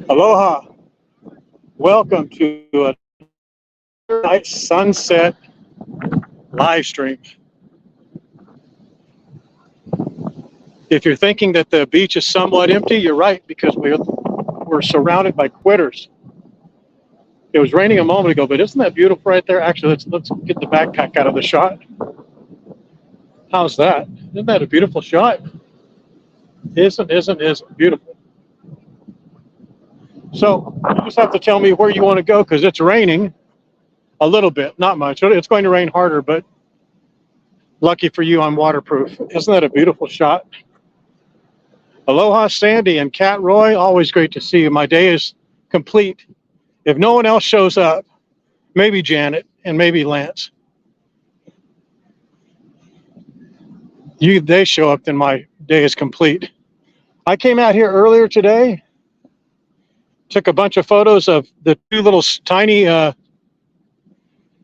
Aloha. Welcome to a night sunset live stream. If you're thinking that the beach is somewhat empty, you're right, because we're surrounded by quitters. It was raining a moment ago, but isn't that beautiful right there? Actually, let's get the backpack out of the shot. How's that? Isn't that a beautiful shot? Isn't beautiful. So you just have to tell me where you want to go, because it's raining a little bit, not much. It's going to rain harder, but lucky for you, I'm waterproof. Isn't that a beautiful shot? Aloha, Sandy and Cat Roy. Always great to see you. My day is complete. If no one else shows up, maybe Janet and maybe Lance. They show up, then my day is complete. I came out here earlier today, took a bunch of photos of the two little tiny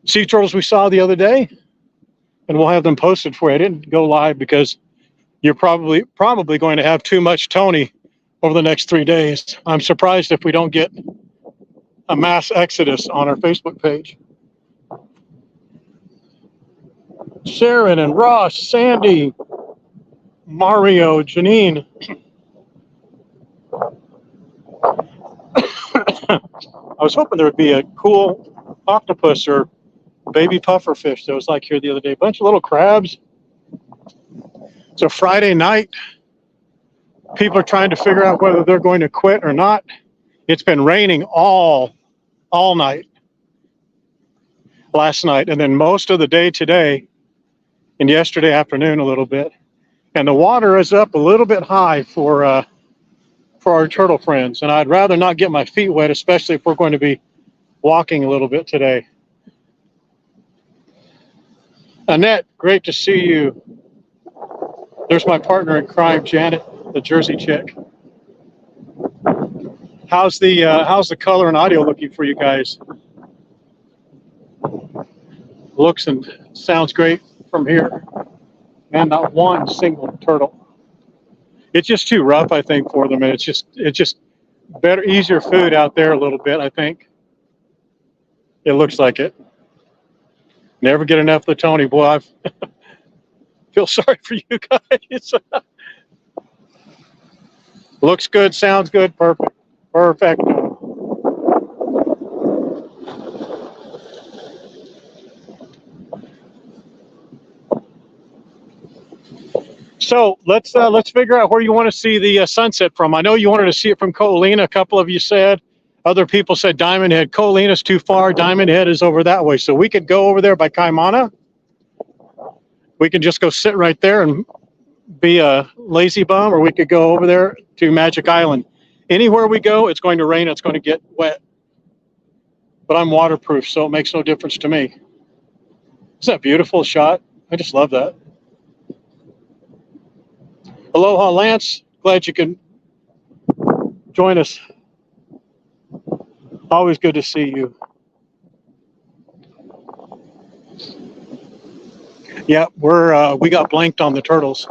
sea turtles we saw the other day, and we'll have them posted for you. I didn't go live because you're probably going to have too much Tony over the next 3 days. I'm surprised if we don't get a mass exodus on our Facebook page. Sharon and Ross, Sandy, Mario, Janine. I was hoping there would be a cool octopus or baby puffer fish that was like here the other day. A bunch of little crabs. It's a Friday night. People are trying to figure out whether they're going to quit or not. It's been raining all night last night, and then most of the day today, and yesterday afternoon a little bit. And the water is up a little bit high for our turtle friends, and I'd rather not get my feet wet, especially if we're going to be walking a little bit today. Annette, great to see you. There's my partner in crime, Janet, the Jersey chick. How's the color and audio looking for you guys? Looks and sounds great from here. And not one single turtle. It's just too rough, I think, for them, and it's just better, easier food out there a little bit, I think. It looks like it. Never get enough of the Tony, boy. I feel sorry for you guys. Looks good, sounds good, perfect. Perfect. So let's figure out where you want to see the sunset from. I know you wanted to see it from Ko'olina. A couple of you said. Other people said Diamond Head. Ko'olina's too far. Diamond Head is over that way. So we could go over there by Kaimana. We can just go sit right there and be a lazy bum, or we could go over there to Magic Island. Anywhere we go, it's going to rain. It's going to get wet. But I'm waterproof, so it makes no difference to me. Isn't that a beautiful shot? I just love that. Aloha, Lance. Glad you can join us. Always good to see you. Yeah, we got blanked on the turtles.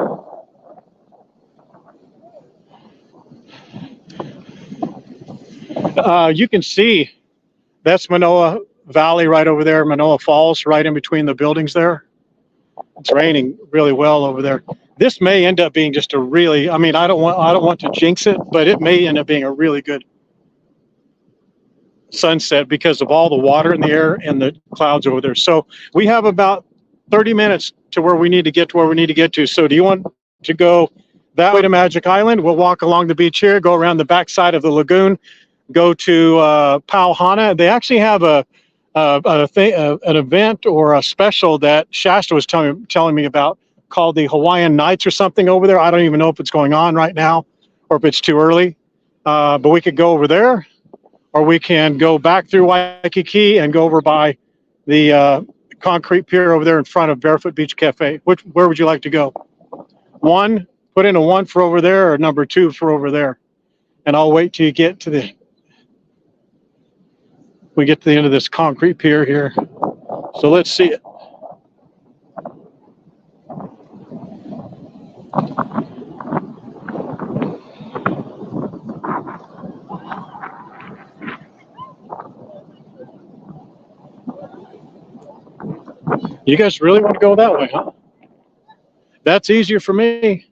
You can see that's Manoa Valley right over there, Manoa Falls right in between the buildings there. It's raining really well over there. This may end up being just a really, I mean, I don't want to jinx it, but it may end up being a really good sunset because of all the water in the air and the clouds over there. So we have about 30 minutes to where we need to get to where we need to get to. So do you want to go that way to Magic Island? We'll walk along the beach here, go around the backside of the lagoon, go to Pauhana. They actually have an event or a special that Shasta was telling me about called the Hawaiian Nights or something over there. I don't even know if it's going on right now or if it's too early, but we could go over there, or we can go back through Waikiki and go over by the concrete pier over there in front of Barefoot Beach Cafe. Where would you like to go? One, put in a 1 for over there, or number 2 for over there. And I'll wait till you get to we get to the end of this concrete pier here. So let's see it. You guys really want to go that way, huh? That's easier for me,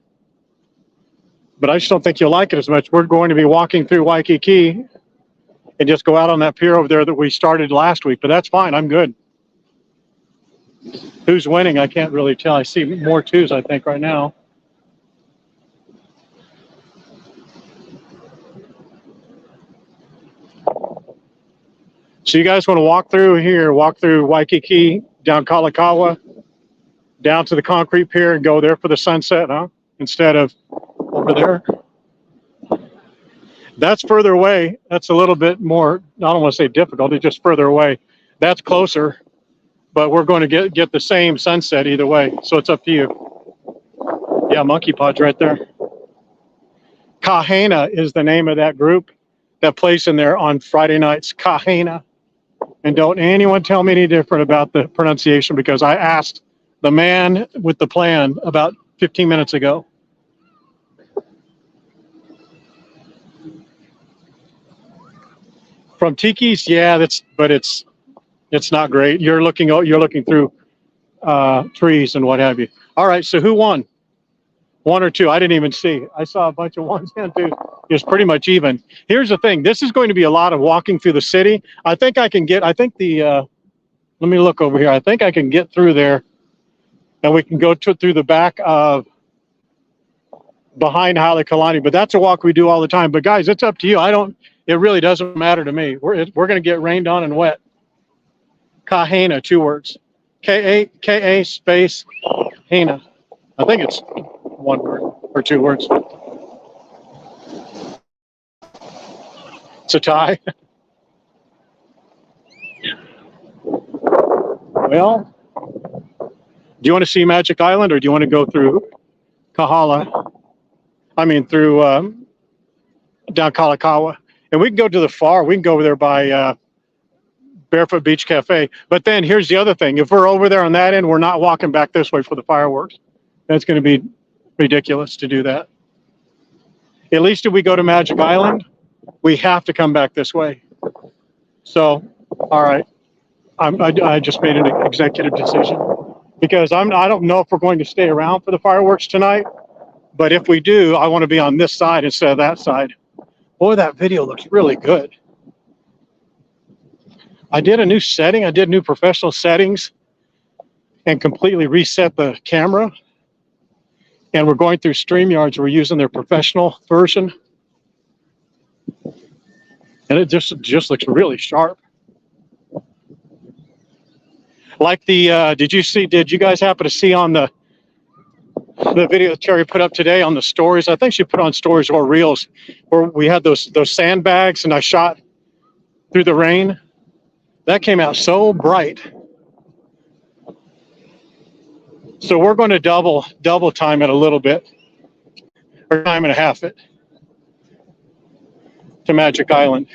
but I just don't think you'll like it as much. We're going to be walking through Waikiki and just go out on that pier over there that we started last week, but that's fine. I'm good. Who's winning? I can't really tell. I see more twos, I think, right now. So you guys want to walk through here, walk through Waikiki, down Kalakaua, down to the concrete pier and go there for the sunset, huh? Instead of over there. That's further away. That's a little bit more, I don't want to say difficult, it's just further away. That's closer, but we're going to get the same sunset either way. So it's up to you. Yeah, Monkey Pod's right there. Kahena is the name of that group that plays in there on Friday nights. Kahena. And don't anyone tell me any different about the pronunciation, because I asked the man with the plan about 15 minutes ago. From Tiki's, yeah, but it's not great. You're looking through trees and what have you. All right, so who won? One or two? I didn't even see. I saw a bunch of ones and twos. It was pretty much even. Here's the thing. This is going to be a lot of walking through the city. I think I can get, let me look over here. I think I can get through there and we can go through the back of behind Halekulani, but that's a walk we do all the time. But guys, it's up to you. It really doesn't matter to me. We're going to get rained on and wet. Kahena, 2 words. K-A space Hena. I think it's 1 word or 2 words. It's a tie. Well, do you want to see Magic Island, or do you want to go through Kahala? I mean, through down Kalakaua. And we can go to the far. We can go over there by Barefoot Beach Cafe. But then here's the other thing. If we're over there on that end, we're not walking back this way for the fireworks. That's going to be ridiculous to do that. At least if we go to Magic Island, we have to come back this way. So, all right. I just made an executive decision, because I don't know if we're going to stay around for the fireworks tonight. But if we do, I want to be on this side instead of that side. Boy, that video looks really good. I did a new setting. I did new professional settings and completely reset the camera. And we're going through StreamYards. We're using their professional version. And it just looks really sharp. Like the, did you guys happen to see on the video that Terry put up today on the stories? I think she put on stories or reels, where we had those sandbags and I shot through the rain. That came out so bright. So we're going to double time it a little bit, or time and a half it to Magic Island.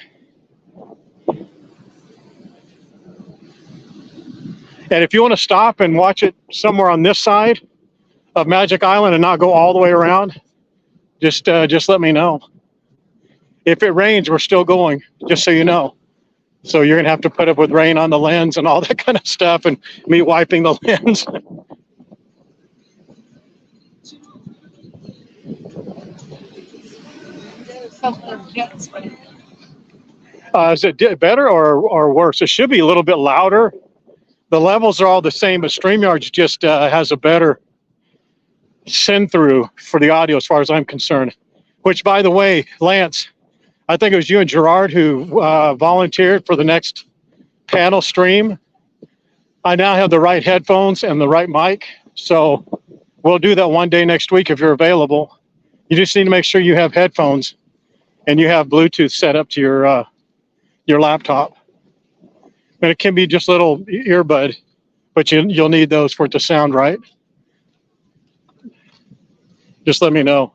And if you want to stop and watch it somewhere on this side of Magic Island and not go all the way around, just let me know. If it rains, we're still going, just so you know. So you're going to have to put up with rain on the lens and all that kind of stuff, and me wiping the lens. Is it better or worse? It should be a little bit louder. The levels are all the same, but StreamYards just has a better send through for the audio as far as I'm concerned. Which, by the way, Lance, I think it was you and Gerard who volunteered for the next panel stream. I now have the right headphones and the right mic, so we'll do that one day next week if you're available. You just need to make sure you have headphones and you have Bluetooth set up to your laptop. And it can be just a little earbud, but you'll need those for it to sound right. Just let me know.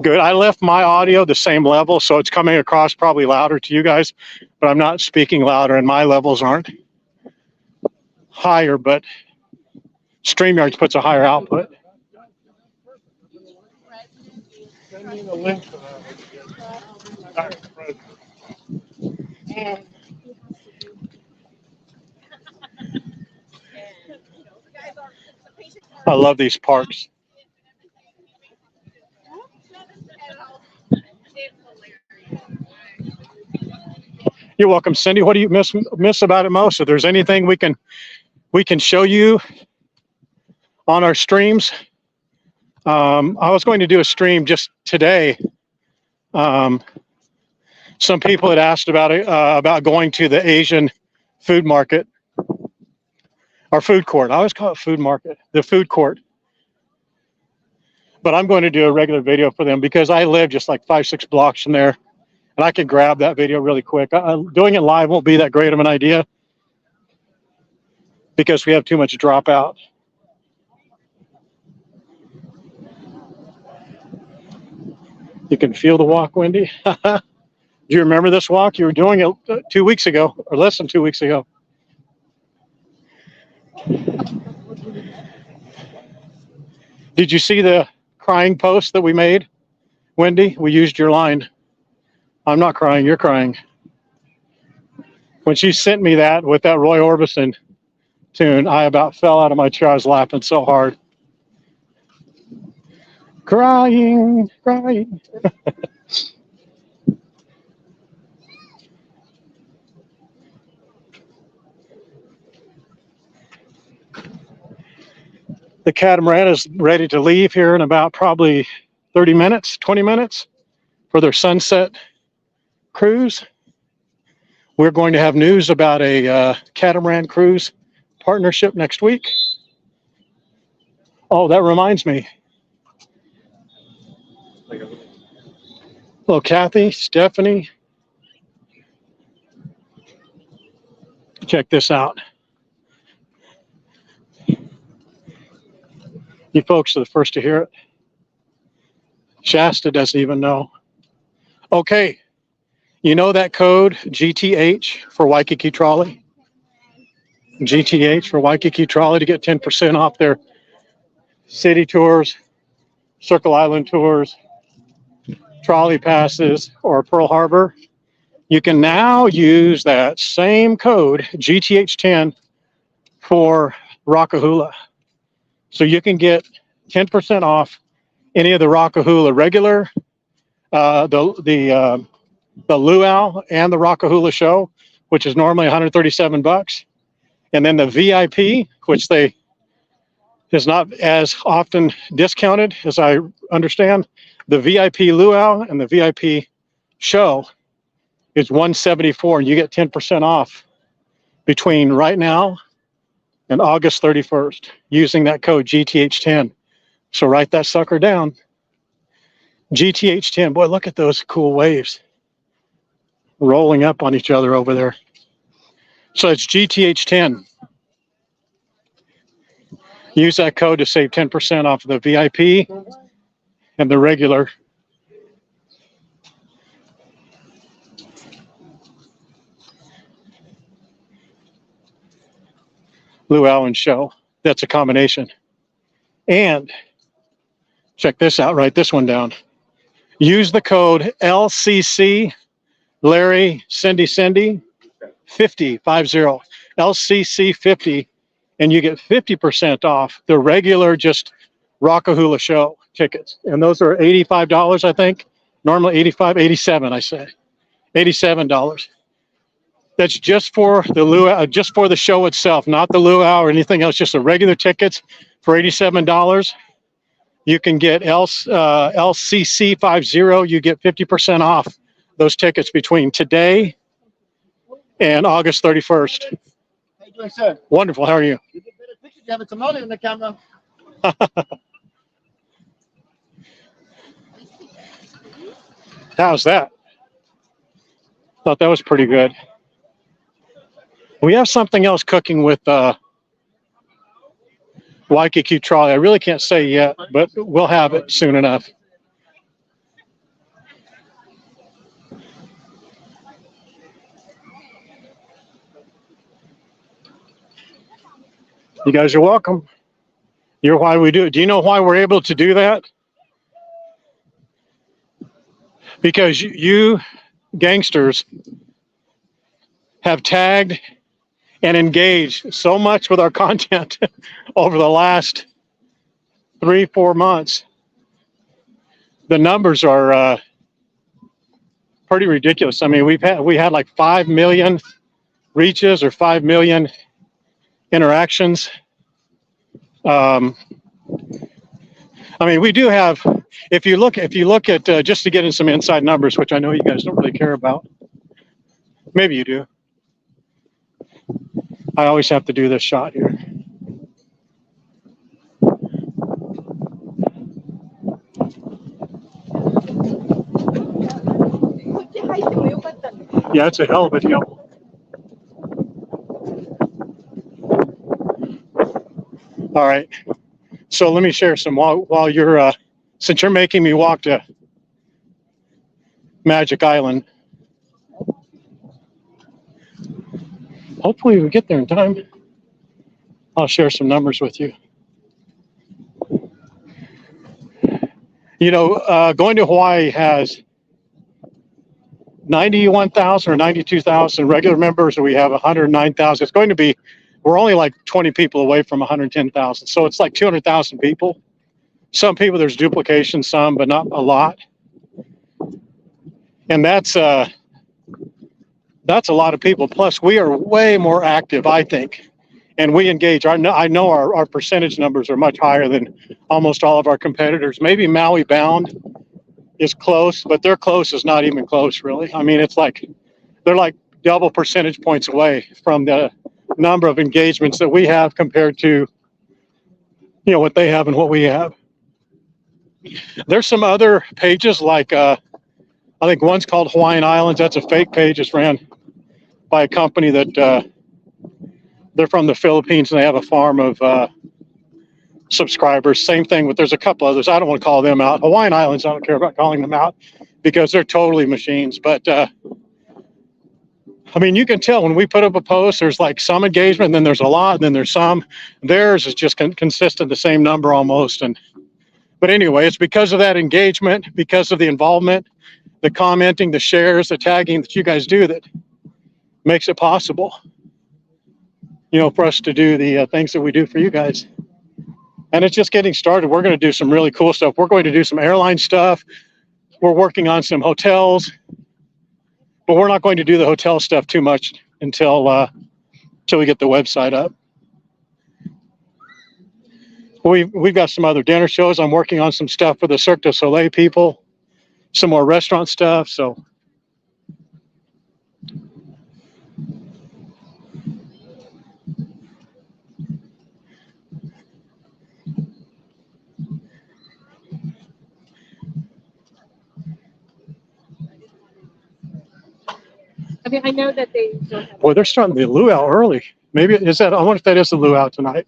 Good. I left my audio the same level, so it's coming across probably louder to you guys, but I'm not speaking louder, and my levels aren't higher, but StreamYards puts a higher output. I love these parks. You're welcome, Cindy. What do you miss about it most? If there's anything we can show you on our streams, I was going to do a stream just today. Some people had asked about it, about going to the Asian food market or food court. I always call it food market, the food court. But I'm going to do a regular video for them because I live just like 5-6 blocks from there, and I can grab that video really quick. Doing it live won't be that great of an idea because we have too much dropout. You can feel the walk, Wendy. Do you remember this walk? You were doing it 2 weeks ago, or less than 2 weeks ago. Did you see the crying post that we made, Wendy? We used your line. I'm not crying, you're crying. When she sent me that with that Roy Orbison tune, I about fell out of my chair. I was laughing so hard. Crying, crying. The catamaran is ready to leave here in about probably 30 minutes, 20 minutes for their sunset cruise. We're going to have news about a catamaran cruise partnership next week. Oh, that reminds me. Hello, Kathy, Stephanie. Check this out. You folks are the first to hear it. Shasta doesn't even know. Okay, you know that code GTH for Waikiki Trolley? GTH for Waikiki Trolley to get 10% off their city tours, Circle Island tours, trolley passes, or Pearl Harbor. You can now use that same code GTH10 for Rockahula. So you can get 10% off any of the Rockahula regular, the luau and the Rockahula show, which is normally $137, and then the VIP, which is not as often discounted as I understand. The VIP luau and the VIP show is $174, and you get 10% off between right now and August 31st using that code GTH10. So write that sucker down. GTH10. Boy, look at those cool waves rolling up on each other over there. So it's GTH10. Use that code to save 10% off of the VIP and the regular. Luau and show. That's a combination. And check this out, write this one down. Use the code LCC, Larry, Cindy, 50, LCC 50, and you get 50% off the regular just Rockahula show tickets. And those are $85, I think. Normally 85, 87, I say. $87. That's just for the luau, just for the show itself, not the luau or anything else, just the regular tickets for $87. You can get LCC 50, you get 50% off those tickets between today and August 31st. How you doing, sir? Wonderful. How are you? You get better pictures. You have a tamale in the camera. How's that? Thought that was pretty good. We have something else cooking with Waikiki Trolley. I really can't say yet, but we'll have it soon enough. You guys are welcome. You're why we do it. Do you know why we're able to do that? because you gangsters have tagged and engaged so much with our content over the last 3-4 months. The numbers are pretty ridiculous. I mean, we had like 5 million reaches or 5 million interactions. I mean, we do have. If you look at just to get in some inside numbers, which I know you guys don't really care about. Maybe you do. I always have to do this shot here. Yeah, it's a hell of a deal. All right. So let me share some while you're since you're making me walk to Magic Island. Hopefully we get there in time. I'll share some numbers with you. You know, going to Hawaii has 91,000 or 92,000 regular members, and we have 109,000. It's going to be, we're only like 20 people away from 110,000. So it's like 200,000 people. Some people, there's duplication, some, but not a lot. And that's a lot of people. Plus, we are way more active, I think. And we engage. I know our percentage numbers are much higher than almost all of our competitors. Maybe Maui Bound is close, but their close is not even close, really. I mean, it's like they're like double percentage points away from the number of engagements that we have compared to, you know, what they have and what we have. There's some other pages like I think one's called Hawaiian Islands. That's a fake page. It's ran by a company that they're from the Philippines and they have a farm of subscribers. Same thing with, there's a couple others. I don't want to call them out. Hawaiian Islands, I don't care about calling them out because they're totally machines. But I mean, you can tell when we put up a post, there's like some engagement, and then there's a lot, and then there's some. Theirs is just consistent, the same number almost. But anyway, it's because of that engagement, because of the involvement, the commenting, the shares, the tagging that you guys do that makes it possible, you know, for us to do the things that we do for you guys. And it's just getting started. We're going to do some really cool stuff. We're going to do some airline stuff. We're working on some hotels, but we're not going to do the hotel stuff too much until we get the website up. We've got some other dinner shows. I'm working on some stuff for the Cirque du Soleil people, some more restaurant stuff. So I mean, I know that they don't have. boy, they're starting the luau early. Maybe is that? I wonder if that is the luau tonight.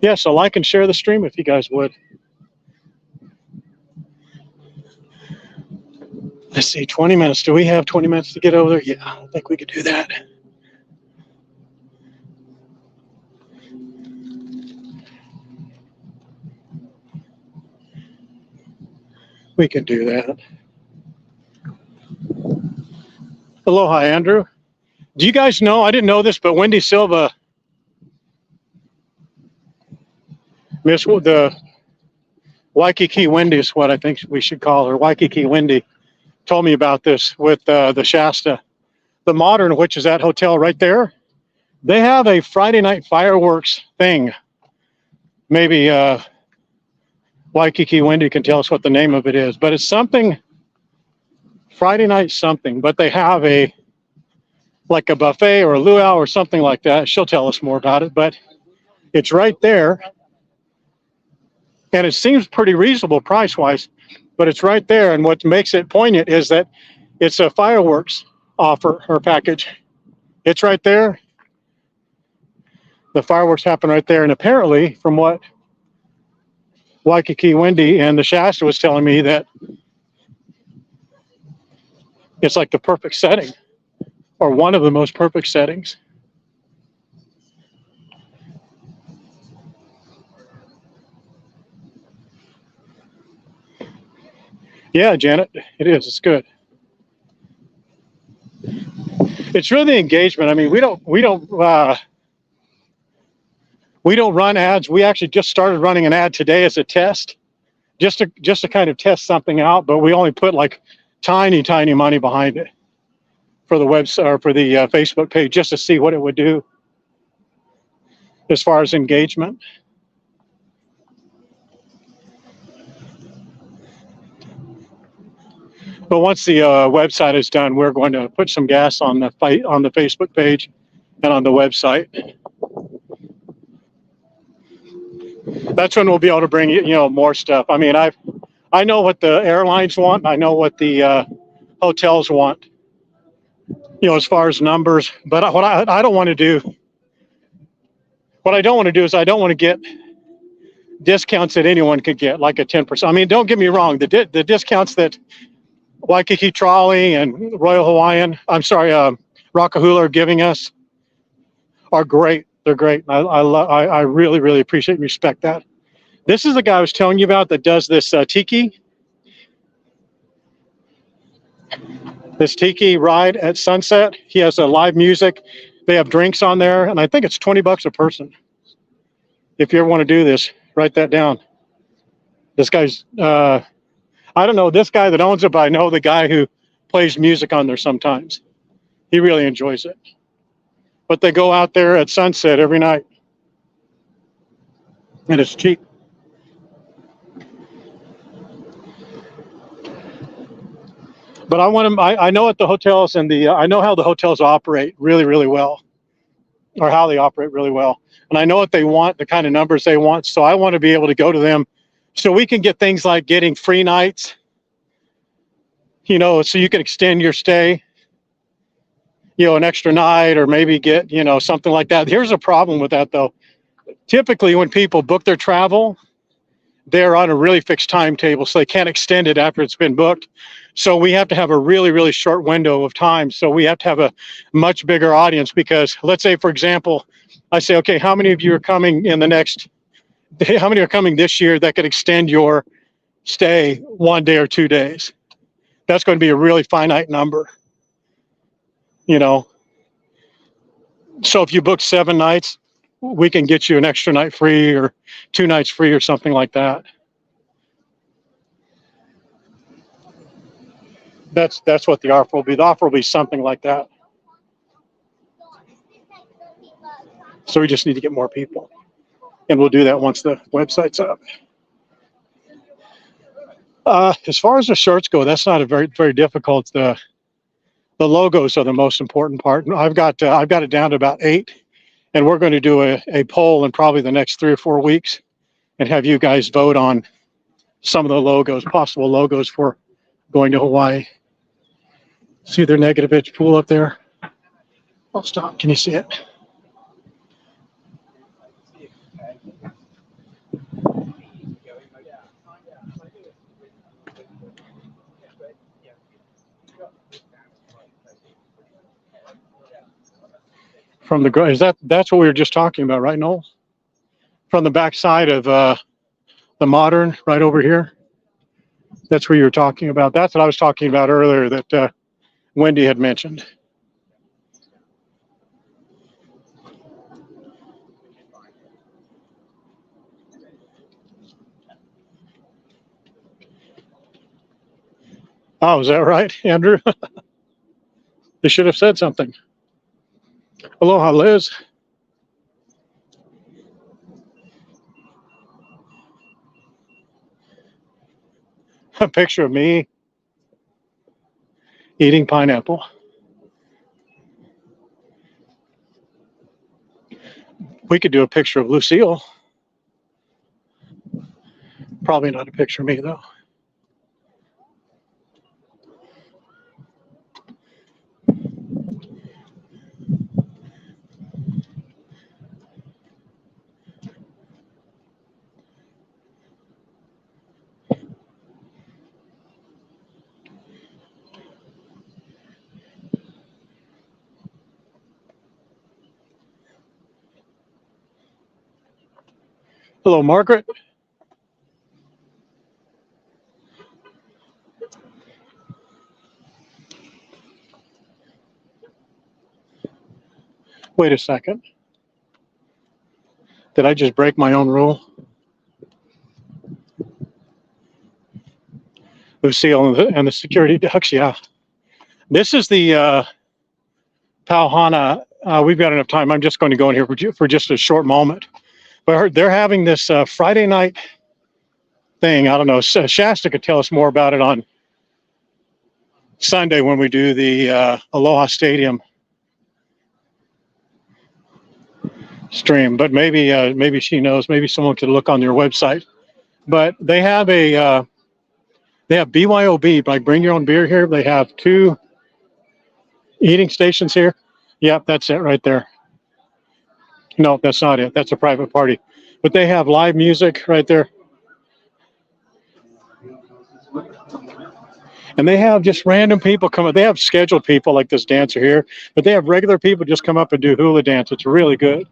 Yeah, so like and share the stream if you guys would. Let's see, 20 minutes. Do we have 20 minutes to get over there? Yeah, I think we could do that. We can do that. Aloha, Andrew. Do you guys know, I didn't know this, but Wendy Silva, Miss the Waikiki Wendy is what I think we should call her. Waikiki Wendy told me about this with the Shasta. The Modern, which is that hotel right there, they have a Friday night fireworks thing. Maybe Waikiki Wendy can tell us what the name of it is, but it's something, Friday night something, but they have like a buffet or a luau or something like that. She'll tell us more about it, but it's right there. And it seems pretty reasonable price-wise, but it's right there. And what makes it poignant is that it's a fireworks offer or package. It's right there. The fireworks happen right there. And apparently, from what Waikiki windy, and the Shasta was telling me that it's like the perfect setting, or one of the most perfect settings. Yeah, Janet, it is. It's good. It's really the engagement. I mean, we don't run ads. We actually just started running an ad today as a test, just to kind of test something out. But we only put like tiny money behind it for the website or for the Facebook page, just to see what it would do as far as engagement. But once the website is done, we're going to put some gas on the Facebook page and on the website. That's when we'll be able to bring more stuff. I mean, I know what the airlines want. I know what the hotels want, as far as numbers. But what I don't want to do, what I don't want to do is I don't want to get discounts that anyone could get, like a 10%. I mean, don't get me wrong. The discounts that Waikiki Trolley and Royal Hawaiian, Rockahula are giving us are great. They're great. I really appreciate and respect that. This is the guy I was telling you about that does this tiki ride at sunset. He has a live music. They have drinks on there, and I think it's $20 a person. If you ever want to do this, write that down. This guy's, I don't know this guy that owns it, but I know the guy who plays music on there sometimes. He really enjoys it. But they go out there at sunset every night, and it's cheap. But I know what the hotels and I know how the hotels operate really well, or how they operate really well. And I know what they want, the kind of numbers they want. So I want to be able to go to them so we can get things like getting free nights, so you can extend your stay, an extra night, or maybe get, something like that. Here's a problem with that though. Typically when people book their travel, they're on a really fixed timetable, so they can't extend it after it's been booked. So we have to have a really short window of time. So we have to have a much bigger audience, because let's say, for example, I say, okay, how many of you are coming in the next day? How many are coming this year that could extend your stay 1 day or 2 days? That's going to be a really finite number, So if you book 7 nights, we can get you an extra night free or 2 nights free or something like that. That's what the offer will be. The offer will be something like that. So we just need to get more people, and we'll do that once the website's up. As far as the shirts go, that's not a very difficult. The logos are the most important part. I've got it down to about 8, and we're going to do a poll in probably the next 3 or 4 weeks, and have you guys vote on some of the logos, possible logos for going to Hawaii. See their negative edge pool up there? I'll stop. Can you see it? From the that's what we were just talking about, right, Noel? From the back side of the Modern, right over here. That's where you were talking about. That's what I was talking about earlier that Wendy had mentioned. Oh, is that right, Andrew? They should have said something. Aloha, Liz. A picture of me eating pineapple. We could do a picture of Lucille. Probably not a picture of me, though. Hello, Margaret. Wait a second. Did I just break my own rule? Lucille and the security ducks, yeah. This is the Pauhana. We've got enough time. I'm just going to go in here for just a short moment. But they're having this Friday night thing. I don't know. Shasta could tell us more about it on Sunday when we do the Aloha Stadium stream. But maybe she knows. Maybe someone could look on their website. But they have they have BYOB, like bring your own beer here. They have 2 eating stations here. Yep, that's it right there. No, that's not it. That's a private party. But they have live music right there. And they have just random people come up. They have scheduled people like this dancer here, but they have regular people just come up and do hula dance. It's really good.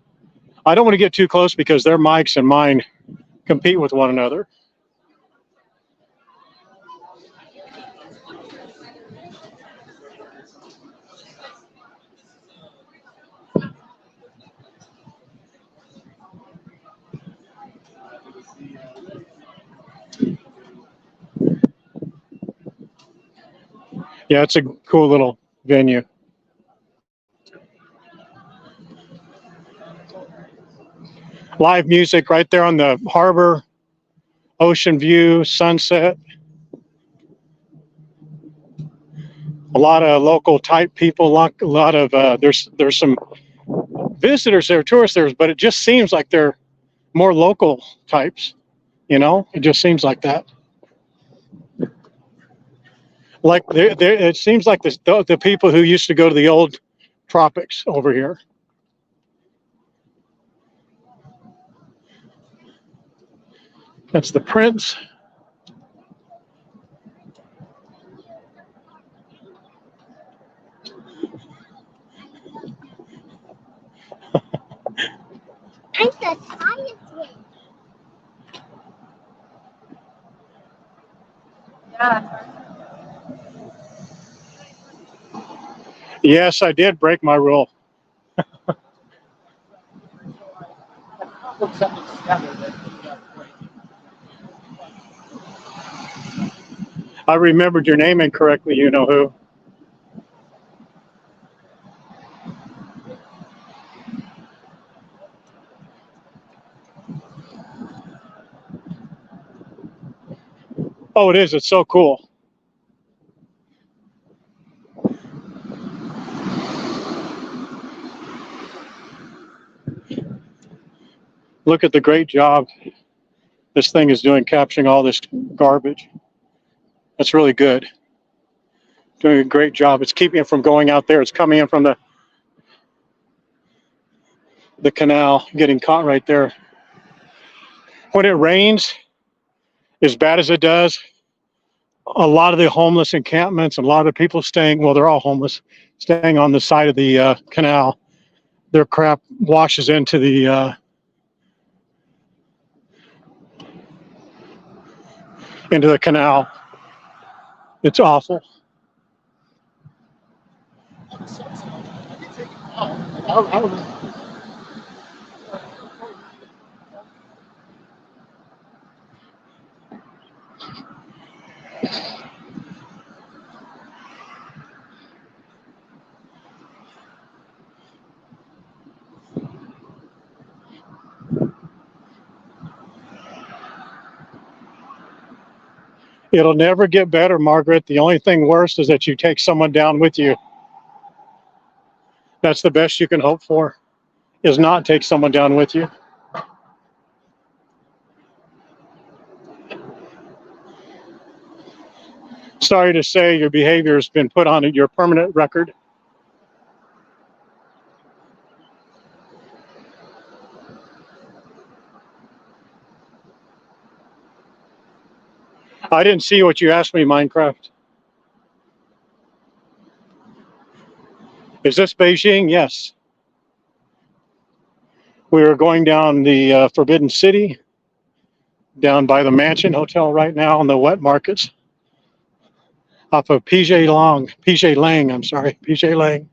I don't want to get too close because their mics and mine compete with one another. Yeah, it's a cool little venue. Live music right there on the harbor, ocean view, sunset. A lot of local type people, a lot of there's some visitors there, tourists there, but it just seems like they're more local types, you know? It just seems like that. Like it seems like the people who used to go to the old tropics over here. That's the Prince. I'm the scientist. Yeah. Yes, I did break my rule. I remembered your name incorrectly, you know who. Oh, it is. It's so cool. Look at the great job this thing is doing capturing all this garbage. That's really good. Doing a great job. It's keeping it from going out there. It's coming in from the canal, getting caught right there. When it rains, as bad as it does, a lot of the homeless encampments, a lot of the people staying, well, they're all homeless, staying on the side of the canal. Their crap washes into the canal. It's awful. It'll never get better, Margaret. The only thing worse is that you take someone down with you. That's the best you can hope for, is not take someone down with you. Sorry to say, your behavior has been put on your permanent record. I didn't see what you asked me, Minecraft. Is this Beijing? Yes. We were going down the Forbidden City. down by the Mansion Hotel right now on the wet markets off of PJ Lang, I'm sorry, PJ Lang.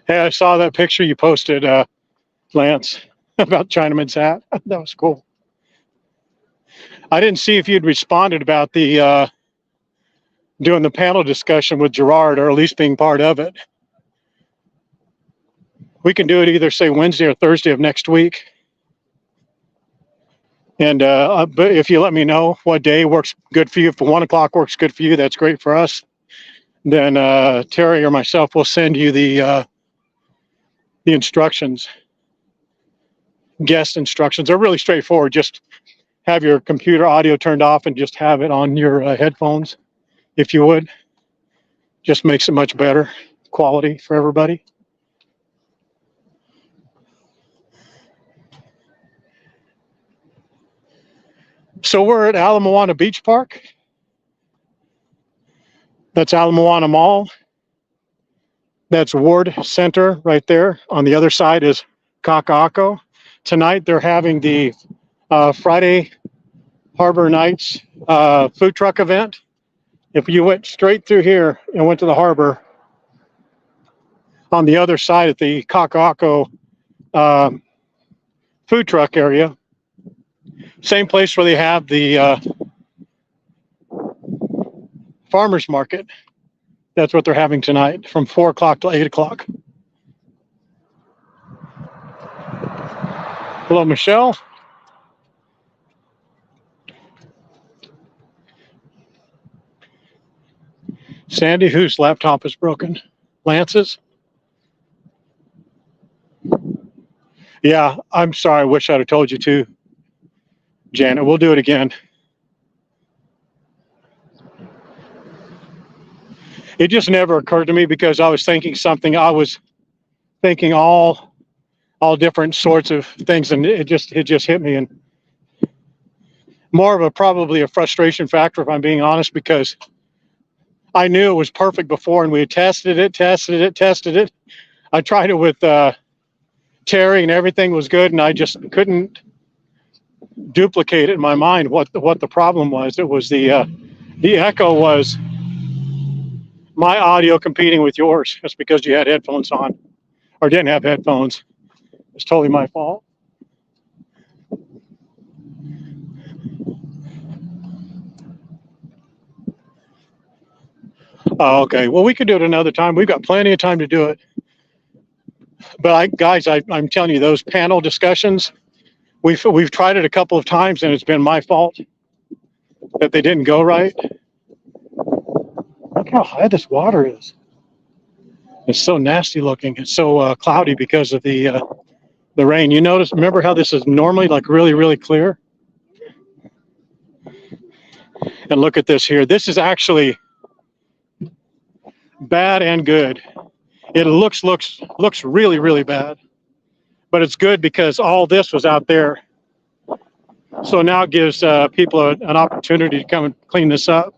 Hey, I saw that picture you posted, Lance, about Chinaman's hat. That was cool. I didn't see if you'd responded about the doing the panel discussion with Gerard, or at least being part of it. We can do it either, say, Wednesday or Thursday of next week. And but if you let me know what day works good for you, if 1 o'clock works good for you, that's great for us. Then Terry or myself will send you the instructions, guest instructions. They're really straightforward. Just have your computer audio turned off and just have it on your headphones, if you would. Just makes it much better quality for everybody. So we're at Ala Moana Beach Park. That's Ala Moana Mall. That's Ward Center right there. On the other side is Kaka'ako. Tonight they're having the Friday Harbor Nights food truck event. If you went straight through here and went to the harbor, on the other side at the Kaka'ako food truck area, same place where they have the farmers market. That's what they're having tonight from 4 o'clock till 8 o'clock. Hello, Michelle. Sandy, whose laptop is broken? Lance's? Yeah, I'm sorry. I wish I'd have told you to, Janet. We'll do it again. It just never occurred to me because I was thinking something. I was thinking all different sorts of things, and it just hit me, and more of probably a frustration factor, if I'm being honest, because I knew it was perfect before, and we had tested it. I tried it with Terry, and everything was good, and I just couldn't duplicate it in my mind what the problem was. It was the echo was my audio competing with yours. That's because you had headphones on or didn't have headphones. It's totally my fault. Oh, okay. Well, we could do it another time. We've got plenty of time to do it. But guys, I'm telling you, those panel discussions, we've tried it a couple of times, and it's been my fault that they didn't go right. Look how high this water is. It's so nasty looking. It's so cloudy because of the rain. You notice, remember how this is normally like really, really clear? And look at this here. This is actually bad and good. It looks really, really bad. But it's good because all this was out there. So now it gives people an opportunity to come and clean this up.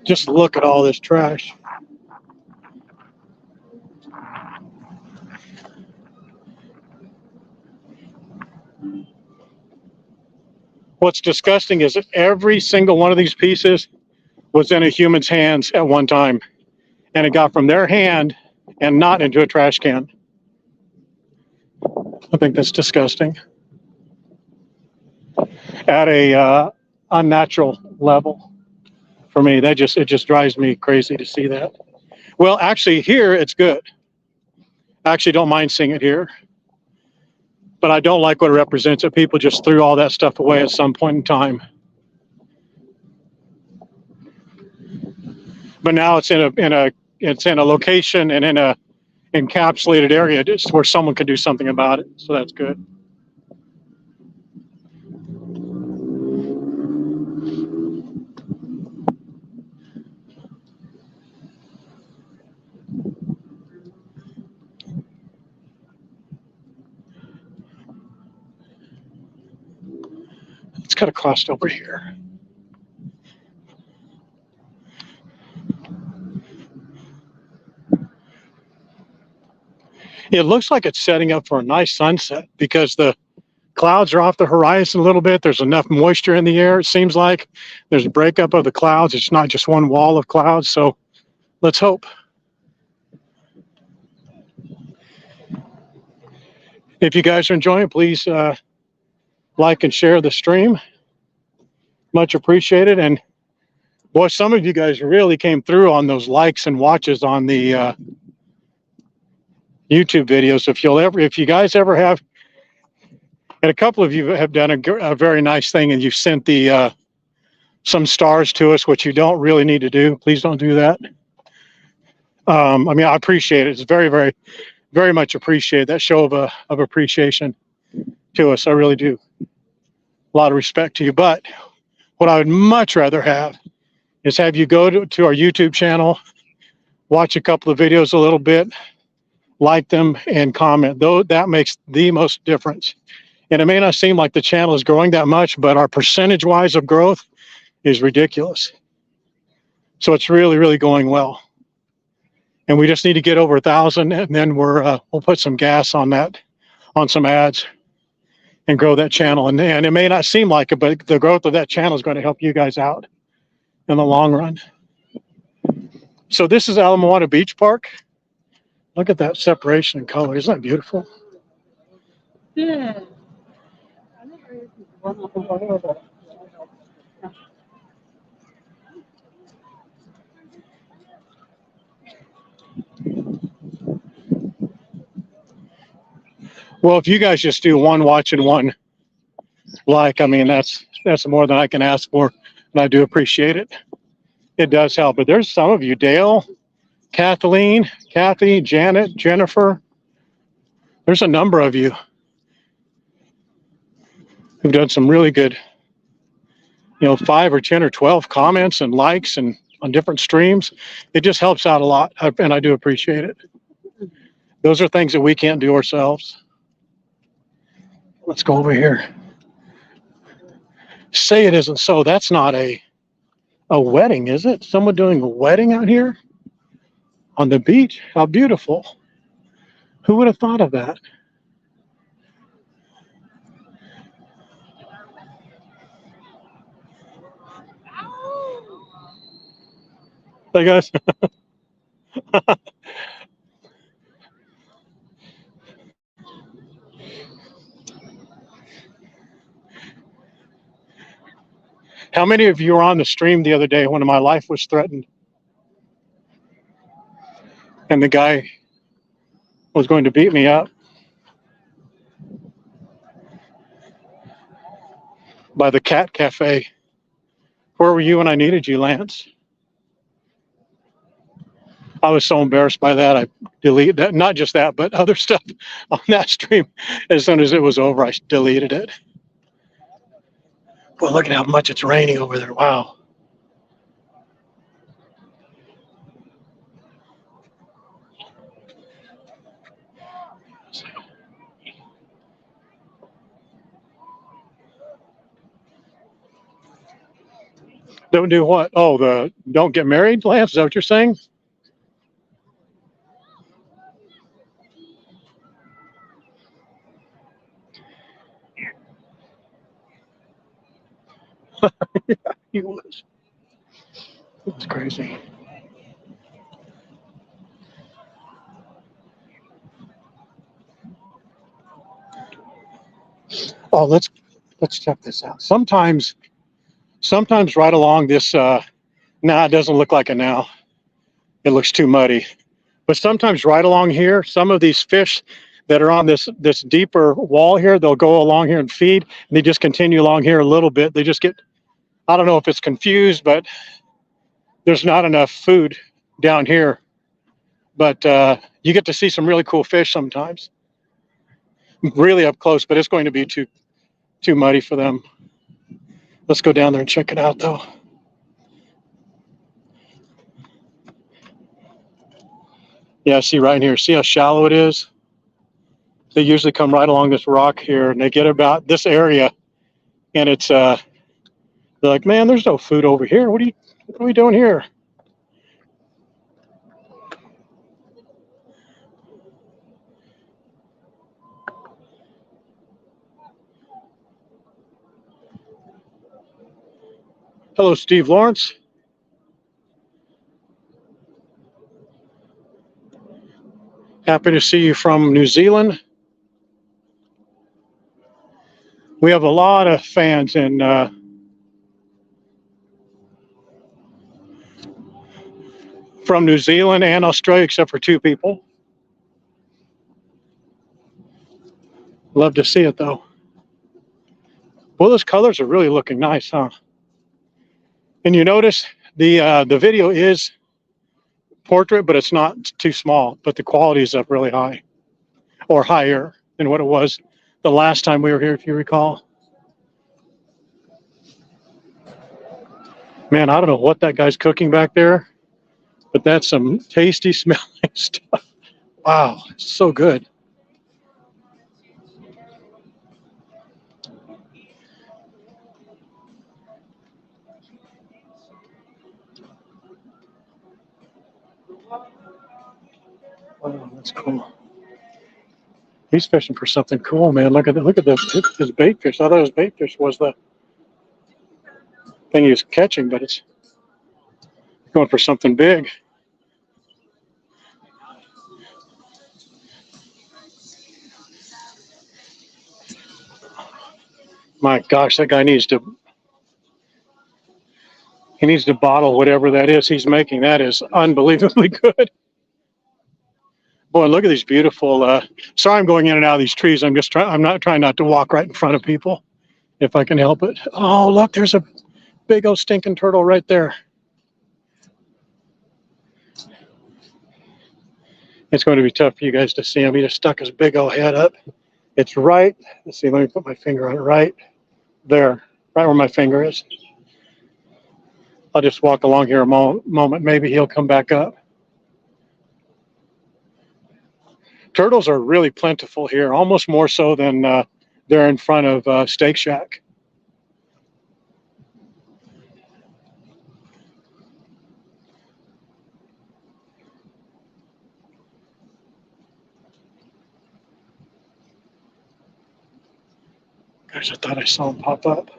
Just look at all this trash. What's disgusting is that every single one of these pieces was in a human's hands at one time, and it got from their hand and not into a trash can. I think that's disgusting at a unnatural level. For me, it just drives me crazy to see that. Well, actually, here it's good. I actually don't mind seeing it here, but I don't like what it represents. That people just threw all that stuff away at some point in time. But now it's in a location and in a encapsulated area just where someone can do something about it. So that's good. Let's cut across over here. It looks like it's setting up for a nice sunset because the clouds are off the horizon a little bit. There's enough moisture in the air. It seems like there's a breakup of the clouds. It's not just one wall of clouds. So let's hope. If you guys are enjoying it, please like and share the stream. Much appreciated. And boy, some of you guys really came through on those likes and watches on the YouTube videos. If you guys ever have, and a couple of you have done a very nice thing, and you've sent the some stars to us, which you don't really need to do. Please don't do that. I mean, I appreciate it. It's very, very, very much appreciated, that show of appreciation to us. I really do. A lot of respect to you. But what I would much rather have is have you go to our YouTube channel, watch a couple of videos a little bit, like them, and comment. Though that makes the most difference. And it may not seem like the channel is growing that much, but our percentage-wise of growth is ridiculous. So it's really, really going well. And we just need to get over 1,000, and then we'll put some gas on that, on some ads, and grow that channel. And it may not seem like it, but the growth of that channel is going to help you guys out in the long run. So this is Ala Moana Beach Park. Look at that separation in color. Isn't that beautiful? Yeah. Well, if you guys just do one watch and one like, I mean, that's more than I can ask for, and I do appreciate it. It does help. But there's some of you, Dale, Kathleen, Kathy, Janet, Jennifer. There's a number of you who've done some really good, 5 or 10 or 12 comments and likes and on different streams. It just helps out a lot, and I do appreciate it. Those are things that we can't do ourselves. Let's go over here. Say it isn't so. That's not a wedding, is it? Someone doing a wedding out here on the beach? How beautiful. Who would have thought of that? Hey guys. How many of you were on the stream the other day when my life was threatened? And the guy was going to beat me up by the Cat Cafe. Where were you when I needed you, Lance? I was so embarrassed by that. I deleted that. Not just that, but other stuff on that stream. As soon as it was over, I deleted it. Well, look at how much it's raining over there. Wow. Don't do what? Oh, don't get married, Lance? Is that what you're saying? Yeah, he was. It's crazy. Oh, let's check this out. Sometimes right along this, it doesn't look like it now. It looks too muddy. But sometimes right along here, some of these fish that are on this deeper wall here, they'll go along here and feed, and they just continue along here a little bit. They just get, I don't know if it's confused, but there's not enough food down here. But you get to see some really cool fish sometimes, really up close, but it's going to be too muddy for them. Let's go down there and check it out, though. Yeah, see right here. See how shallow it is? They usually come right along this rock here, and they get about this area And it's they're like, man, there's no food over here. What are we doing here? Hello, Steve Lawrence. Happy to see you from New Zealand. We have a lot of fans in from New Zealand and Australia, except for 2 people. Love to see it though. Well, those colors are really looking nice, huh? And you notice the video is portrait, but it's not too small, but the quality is up really high, or higher than what it was the last time we were here, if you recall. Man, I don't know what that guy's cooking back there, but that's some tasty smelling stuff. Wow, it's so good. Wow, that's cool. He's fishing for something cool, man. Look at his bait fish. I thought his bait fish was the thing he was catching, but it's going for something big. My gosh, that guy needs to bottle whatever that is he's making. That is unbelievably good. Boy, look at these beautiful sorry I'm going in and out of these trees. I'm not trying not to walk right in front of people if I can help it. Oh, look, there's a big old stinking turtle right there. It's going to be tough for you guys to see him. He just stuck his big old head up. It's right, let's see, let me put my finger on it, right there, right where my finger is. I'll just walk along here a moment. Maybe he'll come back up. Turtles are really plentiful here, almost more so than they're in front of Steak Shack. Gosh, I thought I saw him pop up.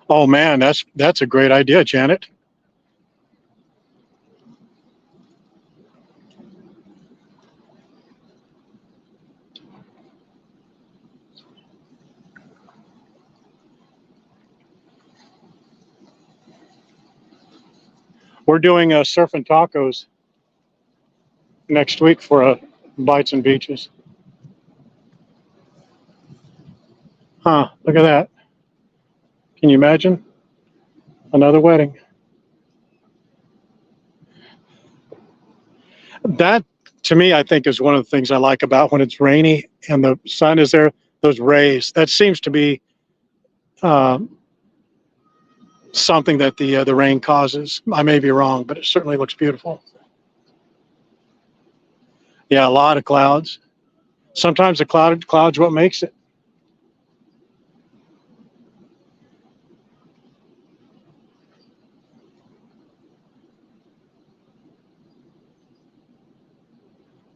Oh man, that's a great idea, Janet. We're doing surf and tacos next week for Bites and Beaches. Huh, look at that. Can you imagine? Another wedding. That, to me, I think is one of the things I like about when it's rainy and the sun is there, those rays. That seems to be something that the rain causes. I may be wrong, but it certainly looks beautiful. Yeah, a lot of clouds. Sometimes the cloud's what makes it.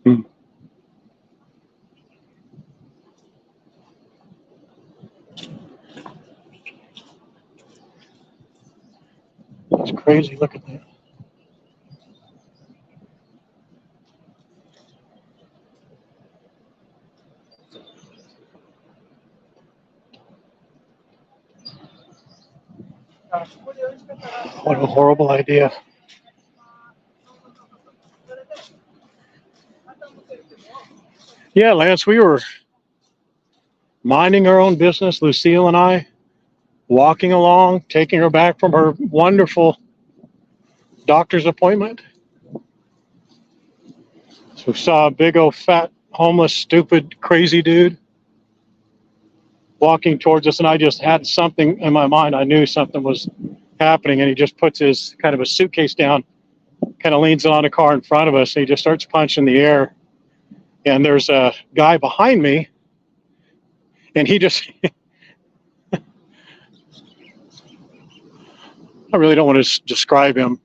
Hmm. It's crazy. Look at that. What a horrible idea. Yeah, Lance, we were minding our own business, Lucille and I, walking along, taking her back from her wonderful doctor's appointment. So we saw a big old fat, homeless, stupid, crazy dude walking towards us, and I just had something in my mind. I knew something was happening, and he just puts his kind of a suitcase down, kind of leans on a car in front of us, and he just starts punching the air. And there's a guy behind me, and he just, I really don't want to describe him,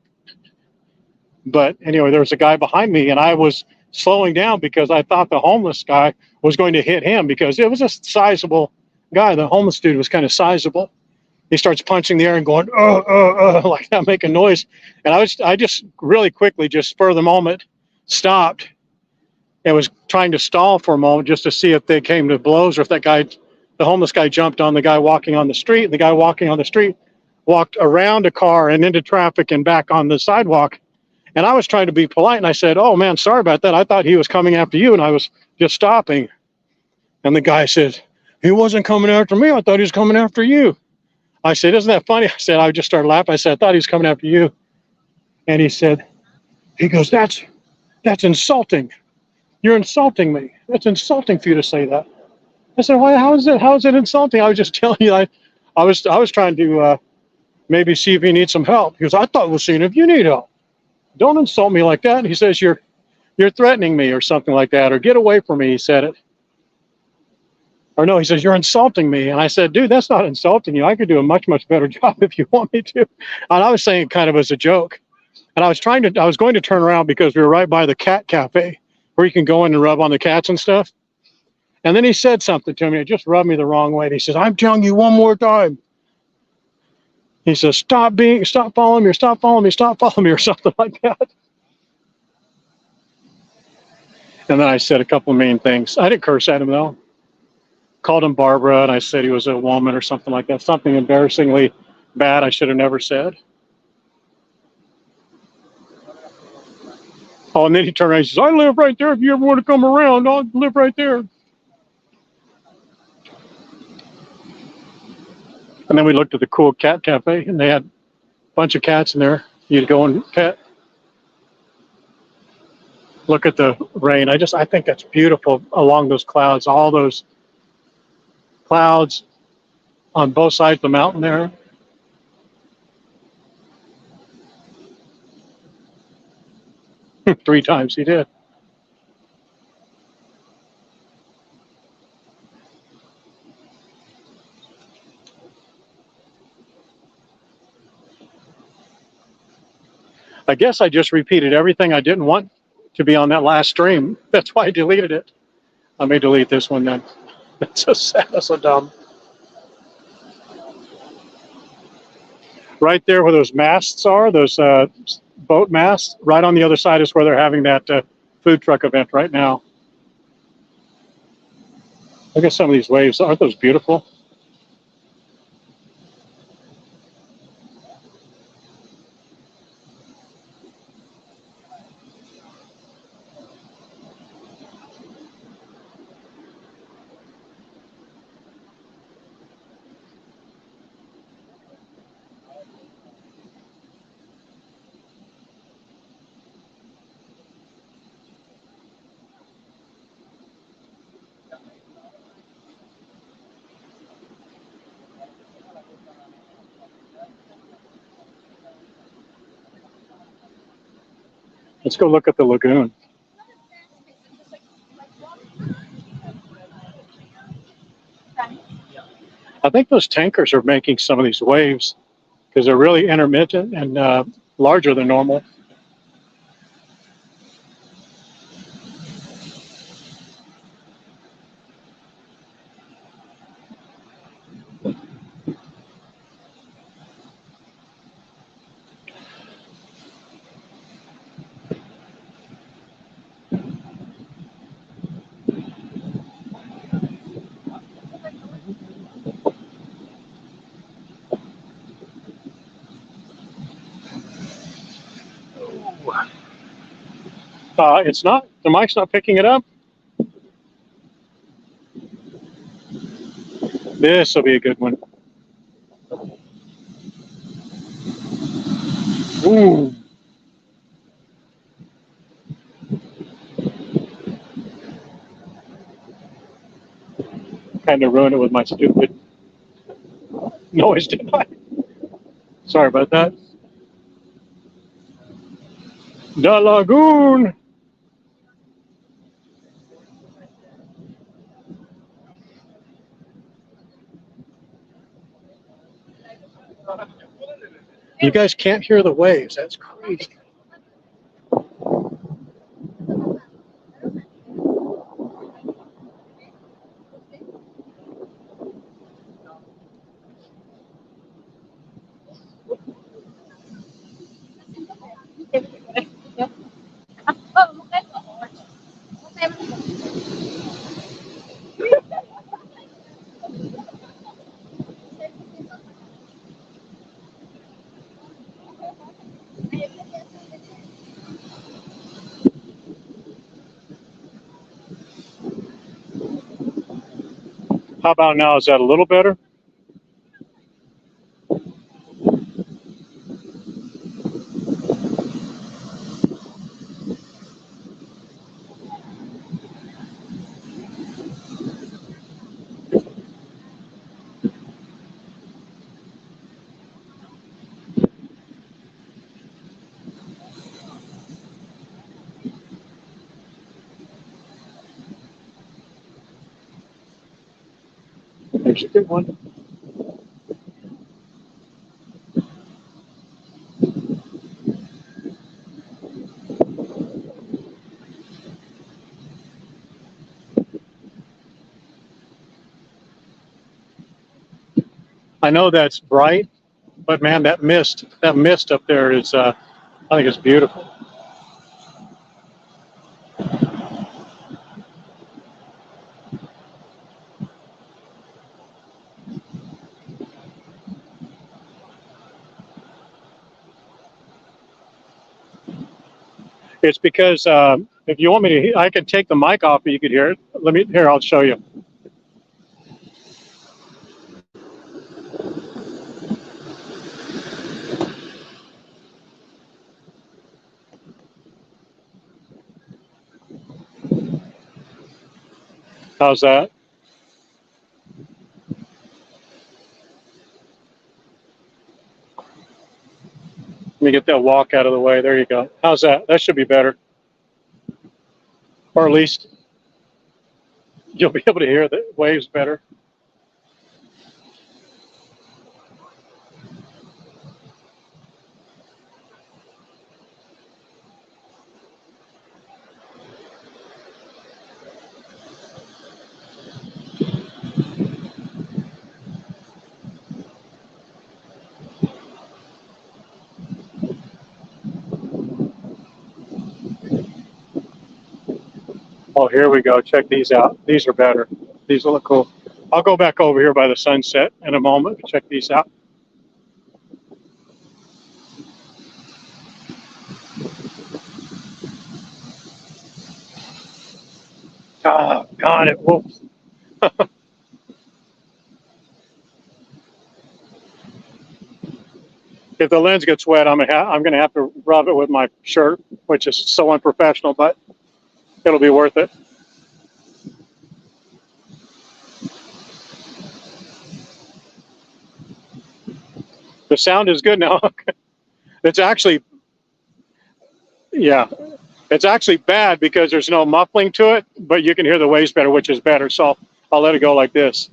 but anyway, there was a guy behind me, and I was slowing down because I thought the homeless guy was going to hit him because it was a sizable guy. The homeless dude was kind of sizable. He starts punching the air and going, like that, making noise. And I just really quickly, just spur of the moment, stopped and was trying to stall for a moment just to see if they came to blows or if that guy, the homeless guy, jumped on the guy walking on the street. The guy walking on the street walked around a car and into traffic and back on the sidewalk. And I was trying to be polite, and I said, "Oh man, sorry about that. I thought he was coming after you, and I was just stopping." And the guy said, "He wasn't coming after me. I thought he was coming after you." I said, "Isn't that funny?" I said, I just started laughing. I said, "I thought he was coming after you." And he goes, that's insulting. You're insulting me. That's insulting for you to say that. I said, "Why? How is it insulting? I was just telling you, I was trying to maybe see if you need some help." He goes, "I thought we'll see if you need help. Don't insult me like that." And he says, you're threatening me or something like that, or get away from me." He said it. Or no, he says, "You're insulting me." And I said, "Dude, that's not insulting you. I could do a much, much better job if you want me to." And I was saying it kind of as a joke. And I was going to turn around because we were right by the cat cafe where you can go in and rub on the cats and stuff. And then he said something to me. It just rubbed me the wrong way. And he says, "I'm telling you one more time." He says, stop following me, stop following me, or something like that. And then I said a couple of mean things. I didn't curse at him though. Called him Barbara, and I said he was a woman or something like that. Something embarrassingly bad I should have never said. Oh, and then he turned around and he says, "I live right there. If you ever want to come around, I'll live right there." And then we looked at the cool cat cafe, and they had a bunch of cats in there. You'd go and pet. Look at the rain. I think that's beautiful along those clouds. All those clouds on both sides of the mountain there. Three times he did. I guess I just repeated everything I didn't want to be on that last stream. That's why I deleted it. I may delete this one then. That's so sad. That's so dumb. Right there where those masts are, those boat masts, right on the other side is where they're having that food truck event right now. Look at some of these waves. Aren't those beautiful? Let's go look at the lagoon. I think those tankers are making some of these waves because they're really intermittent and larger than normal. It's not, the mic's not picking it up. This will be a good one. Ooh. Kind of ruined it with my stupid noise, didn't I? Sorry about that. The lagoon. You guys can't hear the waves. That's crazy. How about now? Is that a little better? There's a good one. I know that's bright, but man, that mist up there is, I think it's beautiful. It's because if you want me to, I can take the mic off, and you could hear it. Here, I'll show you. How's that? Let me get that walk out of the way. There you go. How's that? That should be better. Or at least you'll be able to hear the waves better. Oh, here we go. Check these out. These are better. These look cool. I'll go back over here by the sunset in a moment. Check these out. Oh, God, it will. If the lens gets wet, I'm gonna have to rub it with my shirt, which is so unprofessional, but it'll be worth it. The sound is good now. It's actually, yeah, it's actually bad because there's no muffling to it, but you can hear the waves better, which is better. So I'll let it go like this.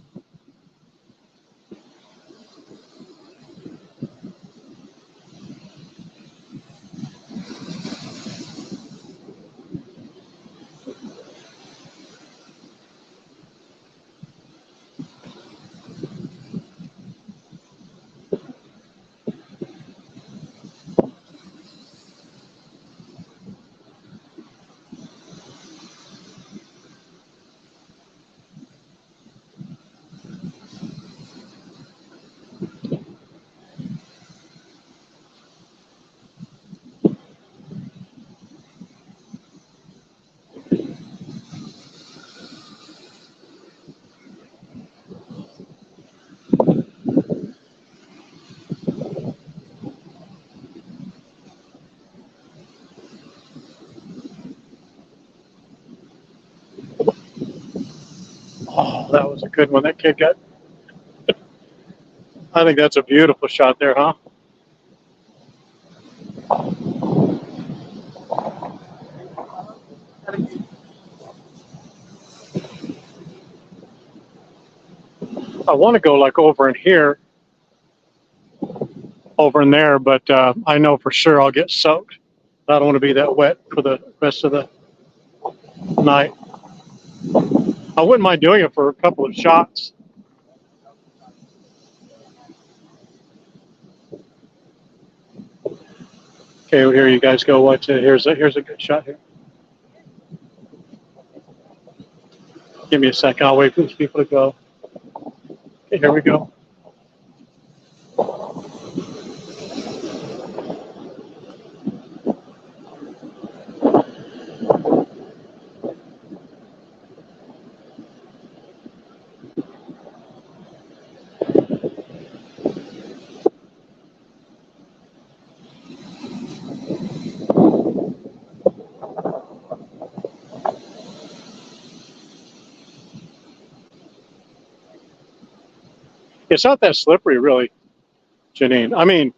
Oh, that was a good one. That kid got. I think that's a beautiful shot there, huh? I want to go like over in here, over in there, but I know for sure I'll get soaked. I don't want to be that wet for the rest of the night. I wouldn't mind doing it for a couple of shots. Okay, well, here you guys go. Watch it. Here's a good shot here. Give me a second. I'll wait for these people to go. Okay, here we go. It's not that slippery, really, Janine. I mean,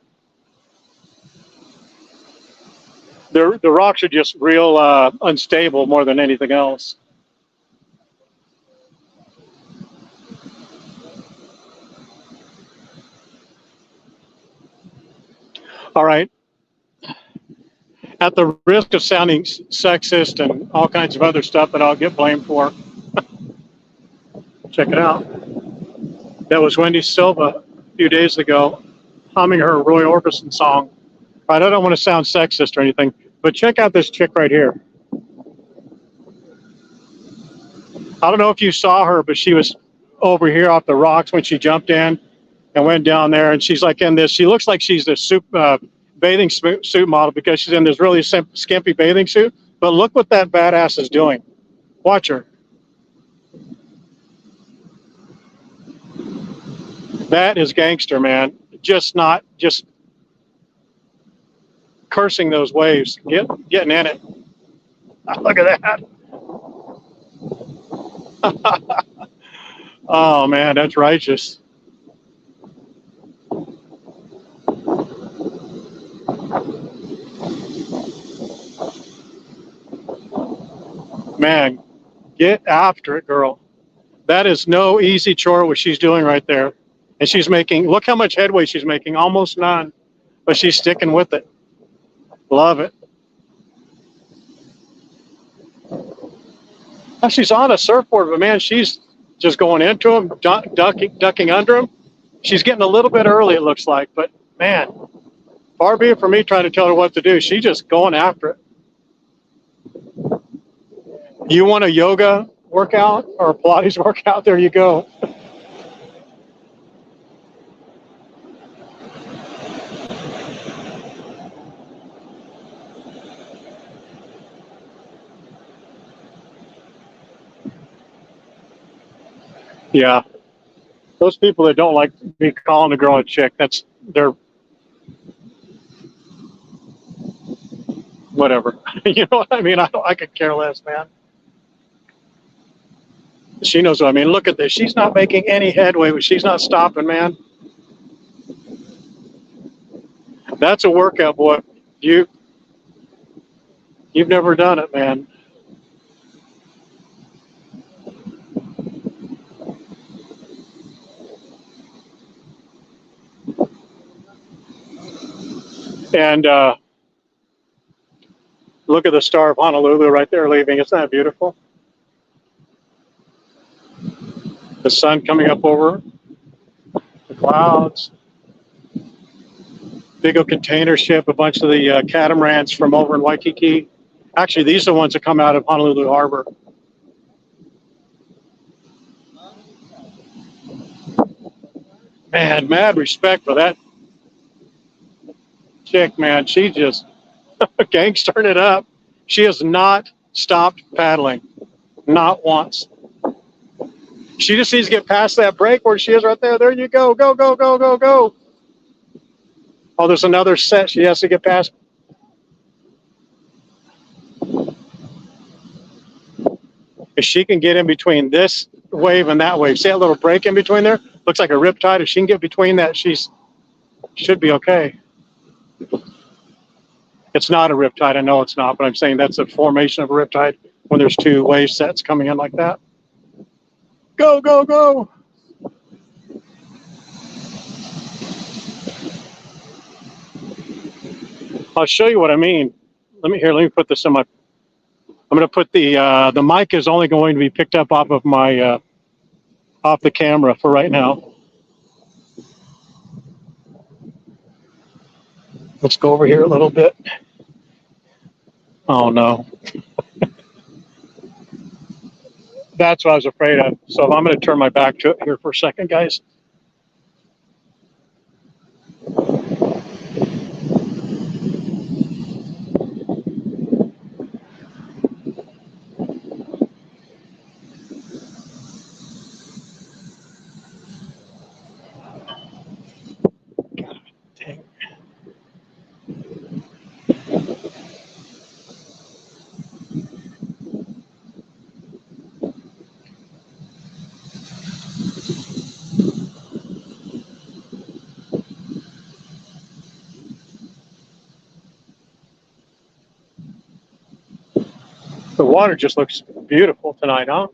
the rocks are just real unstable more than anything else. All right. At the risk of sounding sexist and all kinds of other stuff that I'll get blamed for, check it out. That was Wendy Silva a few days ago humming her Roy Orbison song. I don't want to sound sexist or anything, but check out this chick right here. I don't know if you saw her, but she was over here off the rocks when she jumped in and went down there. And she's like in this, she looks like she's the bathing suit model because she's in this really skimpy bathing suit. But look what that badass is doing. Watch her. That is gangster, man. Just cursing those waves, getting in it. Look at that. Oh man, that's righteous. Man, get after it, girl. That is no easy chore what she's doing right there. And she's making, look how much headway she's making, almost none, but she's sticking with it. Love it. Now she's on a surfboard, but man, she's just going into him, ducking under him. She's getting a little bit early, it looks like, but man, far be it from me trying to tell her what to do. She's just going after it. You want a yoga workout or a Pilates workout? There you go. Yeah. Those people that don't like me calling a girl a chick, they're whatever. You know what I mean? I could care less, man. She knows what I mean. Look at this. She's not making any headway, but she's not stopping, man. That's a workout, boy. You've never done it, man. And look at the Star of Honolulu right there leaving. Isn't that beautiful? The sun coming up over the clouds. Big old container ship, a bunch of the catamarans from over in Waikiki. Actually, these are the ones that come out of Honolulu Harbor. Man, mad respect for that chick, man. She just gangstering it up. She has not stopped paddling, not once. She just needs to get past that break where she is right there. There you go. Go, go, go, go, go. Oh, there's another set she has to get past. If she can get in between this wave and that wave. See that little break in between there? Looks like a riptide. If she can get between that, should be okay. It's not a riptide. I know it's not, but I'm saying that's a formation of a riptide when there's two wave sets coming in like that. Go, go, go. I'll show you what I mean. Let me put this in my, I'm going to put the mic is only going to be picked up off of my, off the camera for right now. Let's go over here a little bit. Oh no. That's what I was afraid of. So I'm going to turn my back to it here for a second, guys. Dang. The water just looks beautiful tonight, huh?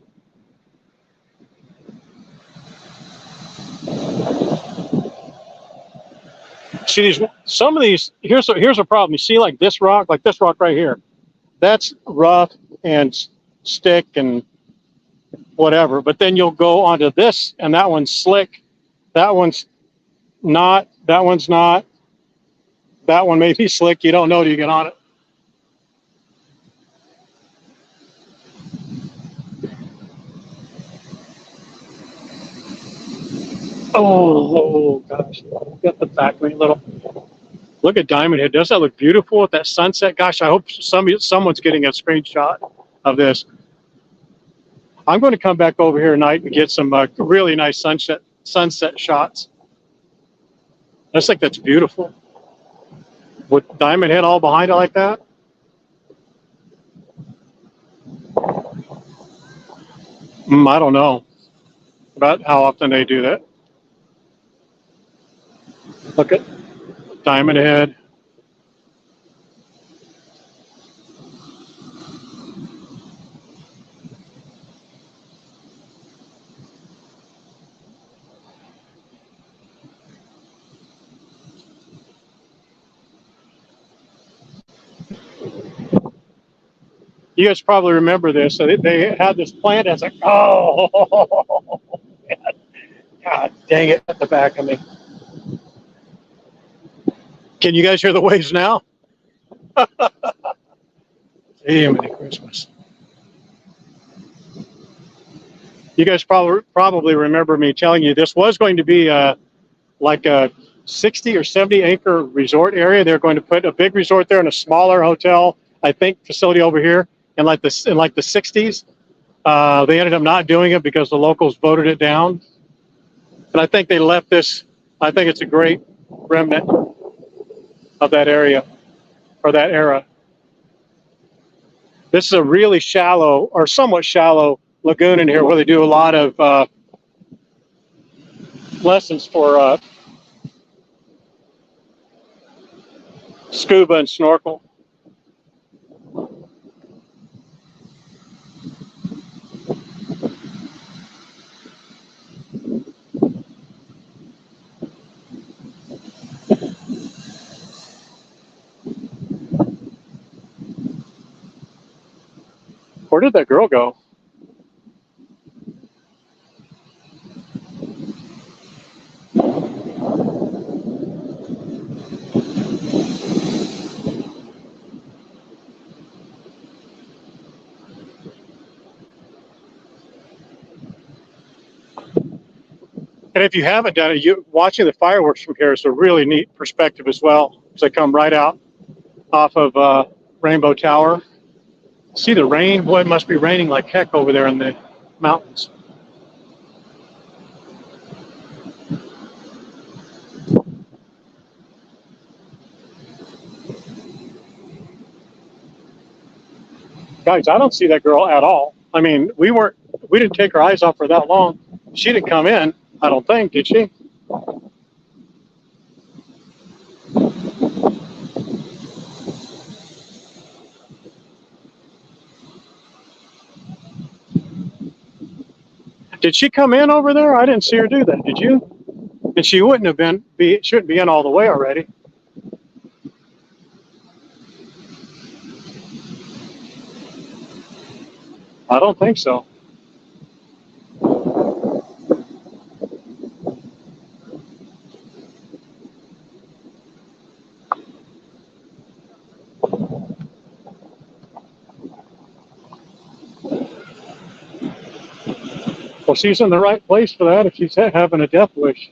See these, some of these, here's a problem. You see like this rock right here. That's rough and stick and whatever. But then you'll go onto this and that one's slick. That one's not, that one's not. That one may be slick. You don't know till you get on it. Oh gosh, get the back wing a little. Look at Diamond Head. Does that look beautiful with that sunset? Gosh, I hope someone's getting a screenshot of this. I'm going to come back over here tonight and get some really nice sunset shots. I just think that's beautiful. With Diamond Head all behind it like that. I don't know about how often they do that. Look at Diamond Head. You guys probably remember this. They had this plant. I was like, oh, God dang it, at the back of me. Can you guys hear the waves now? Hey, Merry Christmas. You guys probably remember me telling you this was going to be like a 60 or 70 acre resort area. They're going to put a big resort there and a smaller hotel, I think, facility over here in like the 60s. They ended up not doing it because the locals voted it down. And I think they left this. I think it's a great remnant of that area or that era. This is a really shallow or somewhat shallow lagoon in here where they do a lot of lessons for scuba and snorkel. Where did that girl go? And if you haven't done it, watching the fireworks from here is a really neat perspective as well, because they come right out off of Rainbow Tower. See the rain? Boy, it must be raining like heck over there in the mountains. Guys, I don't see that girl at all. I mean, we weren't We didn't take our eyes off her that long. She didn't come in, I don't think, did she? Did she come in over there? I didn't see her do that. Did you? And she wouldn't have been. Shouldn't be in all the way already. I don't think so. Well, she's in the right place for that if she's having a death wish.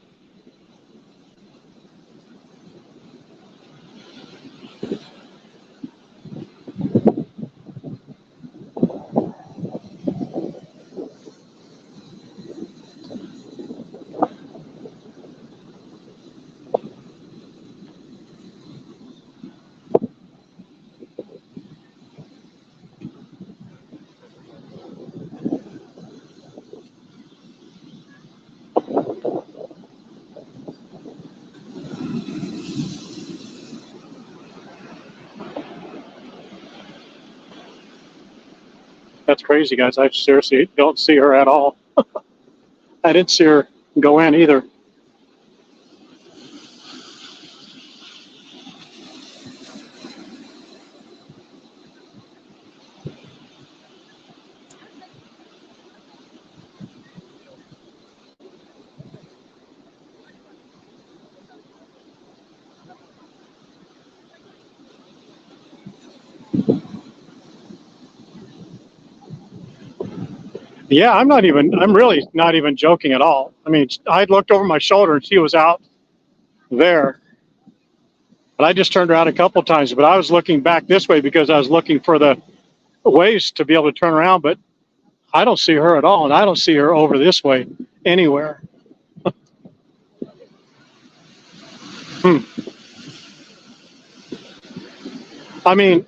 That's crazy, guys. I seriously don't see her at all. I didn't see her go in either. Yeah, I'm really not even joking at all. I mean, I looked over my shoulder and she was out there. But I just turned around a couple of times, but I was looking back this way because I was looking for the ways to be able to turn around, but I don't see her at all, and I don't see her over this way anywhere. I mean,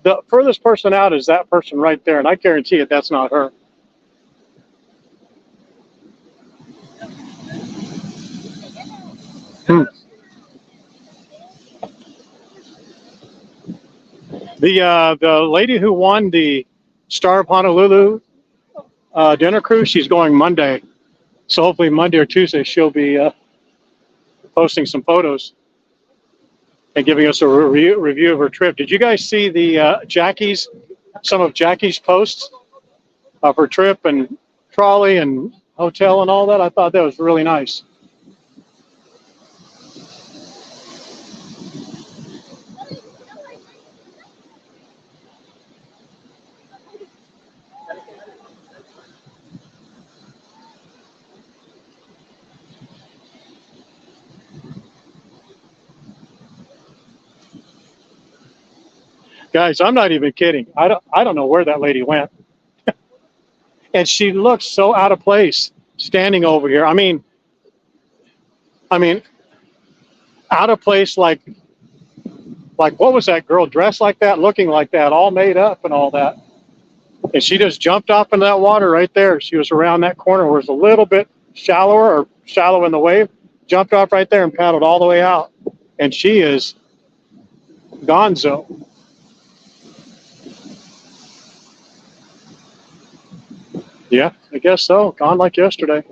the furthest person out is that person right there, and I guarantee it, that's not her. The lady who won the Star of Honolulu dinner cruise, she's going Monday. So hopefully Monday or Tuesday she'll be posting some photos and giving us a review of her trip. Did you guys see the some of Jackie's posts of her trip and trolley and hotel and all that? I thought that was really nice. Guys, I'm not even kidding. I don't know where that lady went. And she looks so out of place standing over here. I mean, out of place like what was that girl dressed like that, looking like that, all made up and all that. And she just jumped off into that water right there. She was around that corner where it's a little bit shallower or shallow in the wave, jumped off right there and paddled all the way out. And she is gonzo. Yeah, I guess so. Gone like yesterday.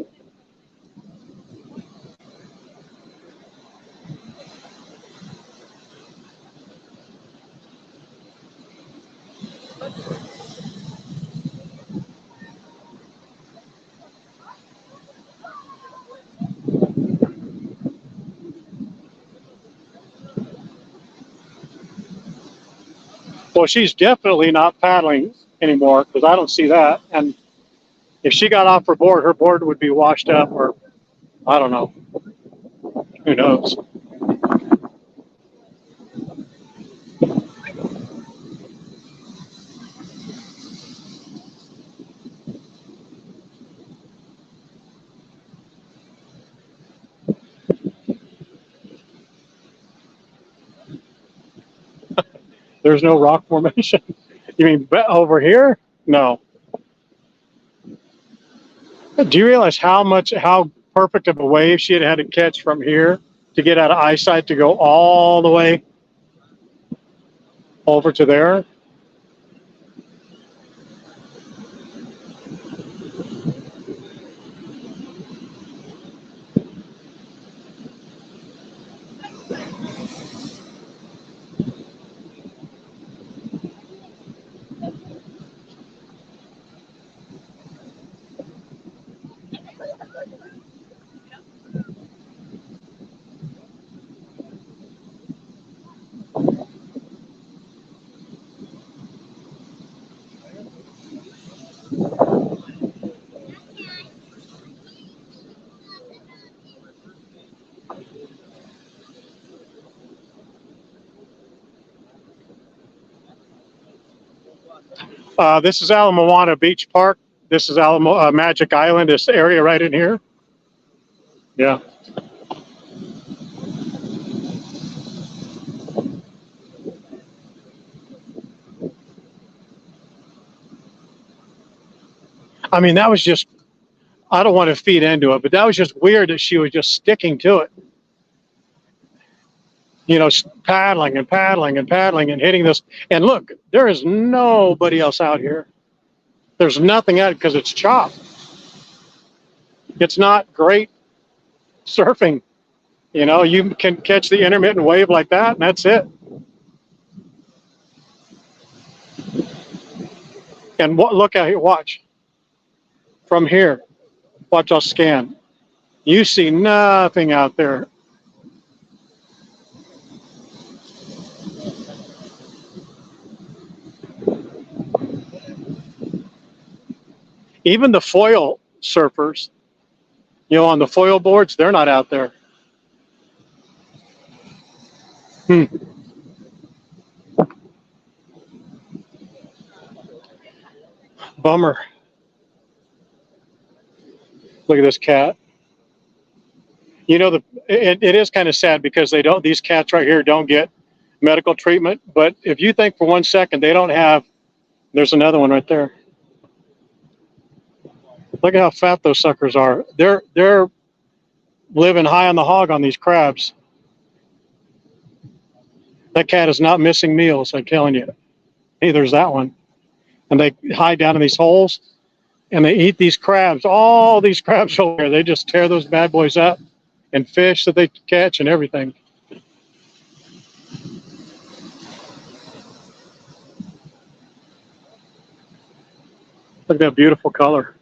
Well, she's definitely not paddling anymore because I don't see that. And if she got off her board would be washed up, or I don't know. Who knows? There's no rock formation. You mean over here? No. Do you realize how perfect of a wave she had to catch from here to get out of eyesight to go all the way over to there? This is Ala Moana Beach Park. This is Magic Island, this area right in here. Yeah. I mean, that was just, I don't want to feed into it, but that was just weird that she was just sticking to it. You know, paddling and paddling and paddling and hitting this. And look, there is nobody else out here. There's nothing out because it's chopped. It's not great surfing. You know, you can catch the intermittent wave like that, and that's it. And look out here, watch. From here, watch, I'll scan. You see nothing out there. Even the foil surfers, you know, on the foil boards, they're not out there. Bummer. Look at this cat. You know, it is kind of sad because these cats right here don't get medical treatment. But if you think for 1 second they don't have, there's another one right there. Look at how fat those suckers are. They're living high on the hog on these crabs. That cat is not missing meals, I'm telling you. Neither is that one. And they hide down in these holes and they eat these crabs. All these crabs over there, they just tear those bad boys up, and fish that they catch and everything. Look at that beautiful color.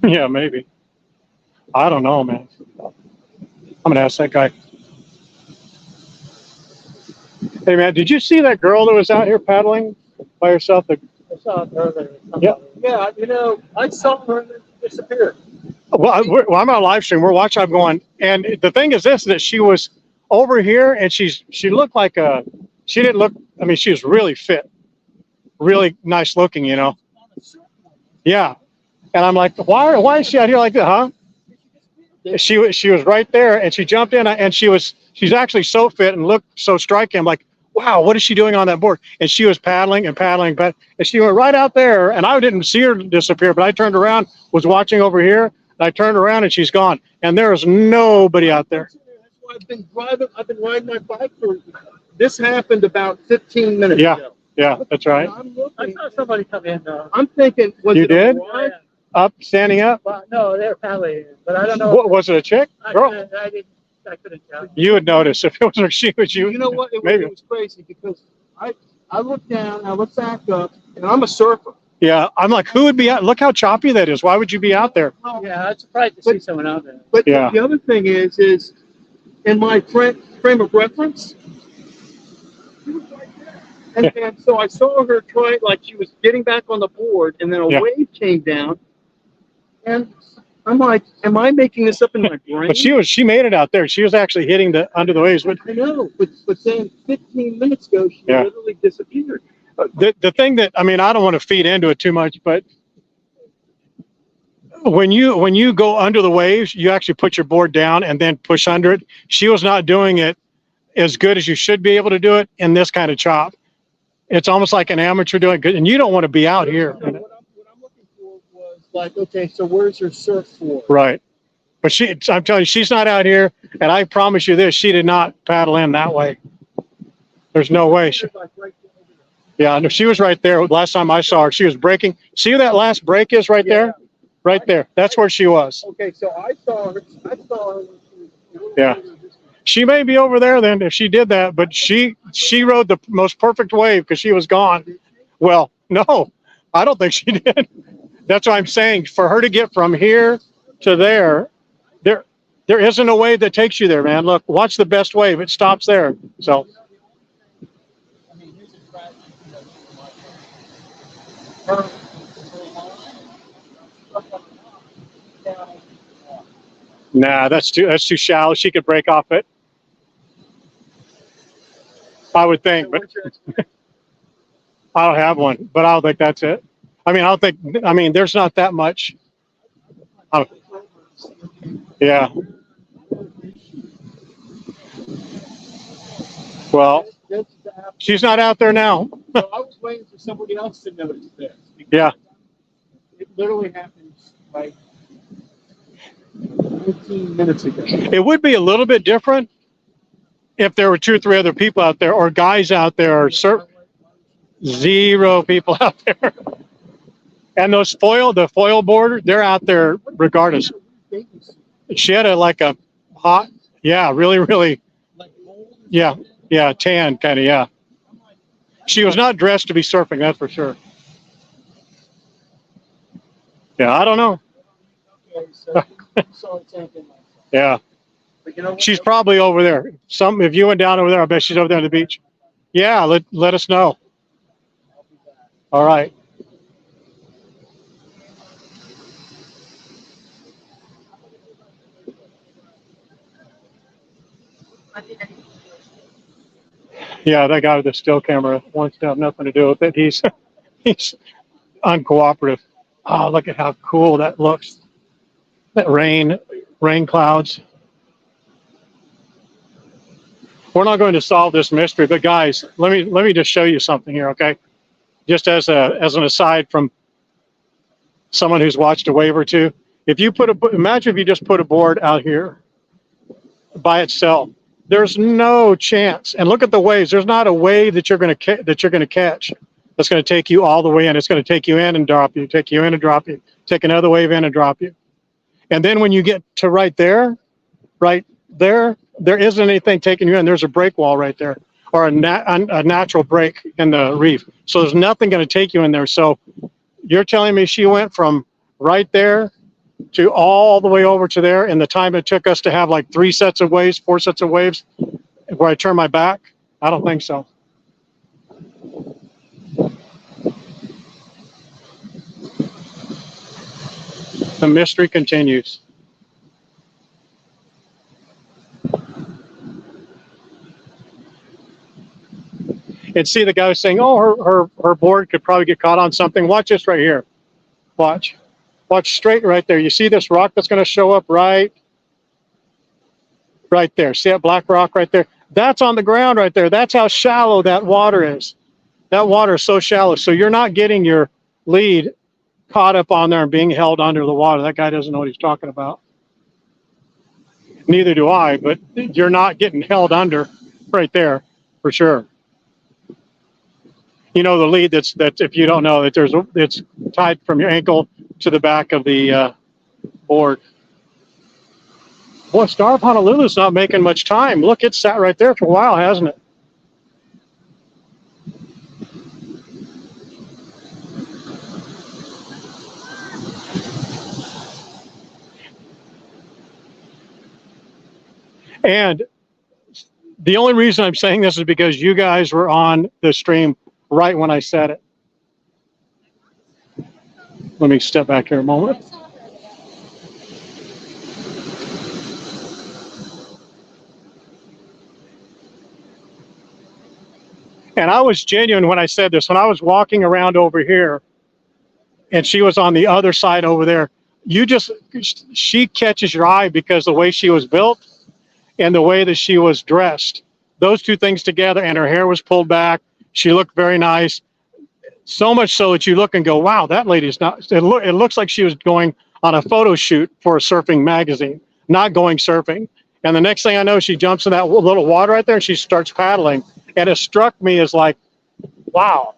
Yeah, maybe. I don't know, man. I'm gonna ask that guy. Hey, man, did you see that girl that was out here paddling by herself? I saw it earlier. Yeah. Yeah, you know, I saw her disappear. Well, I'm on a live stream. We're watching. I'm going, and the thing is this: that she was over here, and she looked like she didn't look. I mean, she was really fit, really nice looking, you know. Yeah, and I'm like, why is she out here like that, huh? She was right there, and she jumped in, and she's actually so fit and looked so striking. I'm like, wow, what is she doing on that board? And she was paddling and paddling, and she went right out there, and I didn't see her disappear, but I turned around, was watching over here, and I turned around, and she's gone, and there is nobody out there. That's why I've been riding my bike for. This happened about 15 minutes ago. Yeah, that's right. I saw somebody come in. I'm thinking, you did? Up, standing up? Well, no, they're paddling, but I don't know. What was it, a chick? Girl? I couldn't tell. You would notice if it was her, she was you. You know what? It Maybe. was crazy because I looked down, I looked back up, and I'm a surfer. Yeah, I'm like, who would be out? Look how choppy that is. Why would you be out there? Yeah, I'm surprised to see someone out there. But yeah. The other thing is in my frame of reference, she was right there. And so I saw her try, like she was getting back on the board, and then a wave came down, and I'm like, am I making this up in my brain? But she made it out there. She was actually hitting under the waves. But I know, but then 15 minutes ago, she literally disappeared. the thing that, I mean, I don't want to feed into it too much, but when you go under the waves, you actually put your board down and then push under it. She was not doing it as good as you should be able to do it in this kind of chop. It's almost like an amateur doing good, and you don't want to be out here. What I'm looking for was like, okay, so where's your surf floor? Right. But I'm telling you, she's not out here, and I promise you this, she did not paddle in that way. There's no way. Yeah, no, she was right there. Last time I saw her, she was breaking. See where that last break is right there? Right there. That's where she was. Okay, so I saw her when she was Yeah. She may be over there then if she did that, but she rode the most perfect wave because she was gone. Well, no, I don't think she did. That's what I'm saying. For her to get from here to there isn't a wave that takes you there, man. Look, watch the best wave. It stops there. So. Nah, that's too shallow. She could break off it. I would think, but I don't have one. But I don't think that's it. I mean, there's not that much. Yeah. Well, she's not out there now. So I was waiting for somebody else to notice this. Yeah. It literally happened like 15 minutes ago. It would be a little bit different if there were 2 or 3 other people out there or guys out there or zero people out there. And the foil boarder, they're out there regardless. She had a hot, yeah, really, really, yeah, tan kind of, yeah. She was not dressed to be surfing, that's for sure. Yeah, I don't know. Yeah. She's probably over there. If you went down over there, I bet she's over there on the beach. Yeah, let us know. All right. Yeah, that guy with the still camera wants to have nothing to do with it. He's uncooperative. Oh, look at how cool that looks. That rain clouds. We're not going to solve this mystery, but guys, let me just show you something here, okay? Just as an aside from someone who's watched a wave or two. If you imagine if you just put a board out here by itself, there's no chance. And look at the waves. There's not a wave that you're going to catch that's going to take you all the way in. It's going to take you in and drop you, take you in and drop you, take another wave in and drop you. And then when you get to right there, there isn't anything taking you in. There's a break wall right there, or a natural break in the reef. So there's nothing going to take you in there. So you're telling me she went from right there to all the way over to there in the time it took us to have like 3 sets of waves, 4 sets of waves, where I turn my back? I don't think so. The mystery continues. And see, the guy was saying, oh, her board could probably get caught on something. Watch this right here. Watch straight right there. You see this rock that's going to show up right there. See that black rock right there? That's on the ground right there. That's how shallow that water is. That water is so shallow. So you're not getting your lead caught up on there and being held under the water. That guy doesn't know what he's talking about. Neither do I, but you're not getting held under right there for sure. You know, the lead that's if you don't know, that it's tied from your ankle to the back of the board. Boy, Star of Honolulu's not making much time. Look, it's sat right there for a while, hasn't it? And the only reason I'm saying this is because you guys were on the stream right when I said it. Let me step back here a moment. And I was genuine when I said this. When I was walking around over here and she was on the other side over there, she catches your eye because the way she was built and the way that she was dressed. Those two things together, and her hair was pulled back. She looked very nice. So much so that you look and go, wow, that lady's not, it looks like she was going on a photo shoot for a surfing magazine, not going surfing. And the next thing I know, she jumps in that little water right there and she starts paddling. And it struck me as like, wow,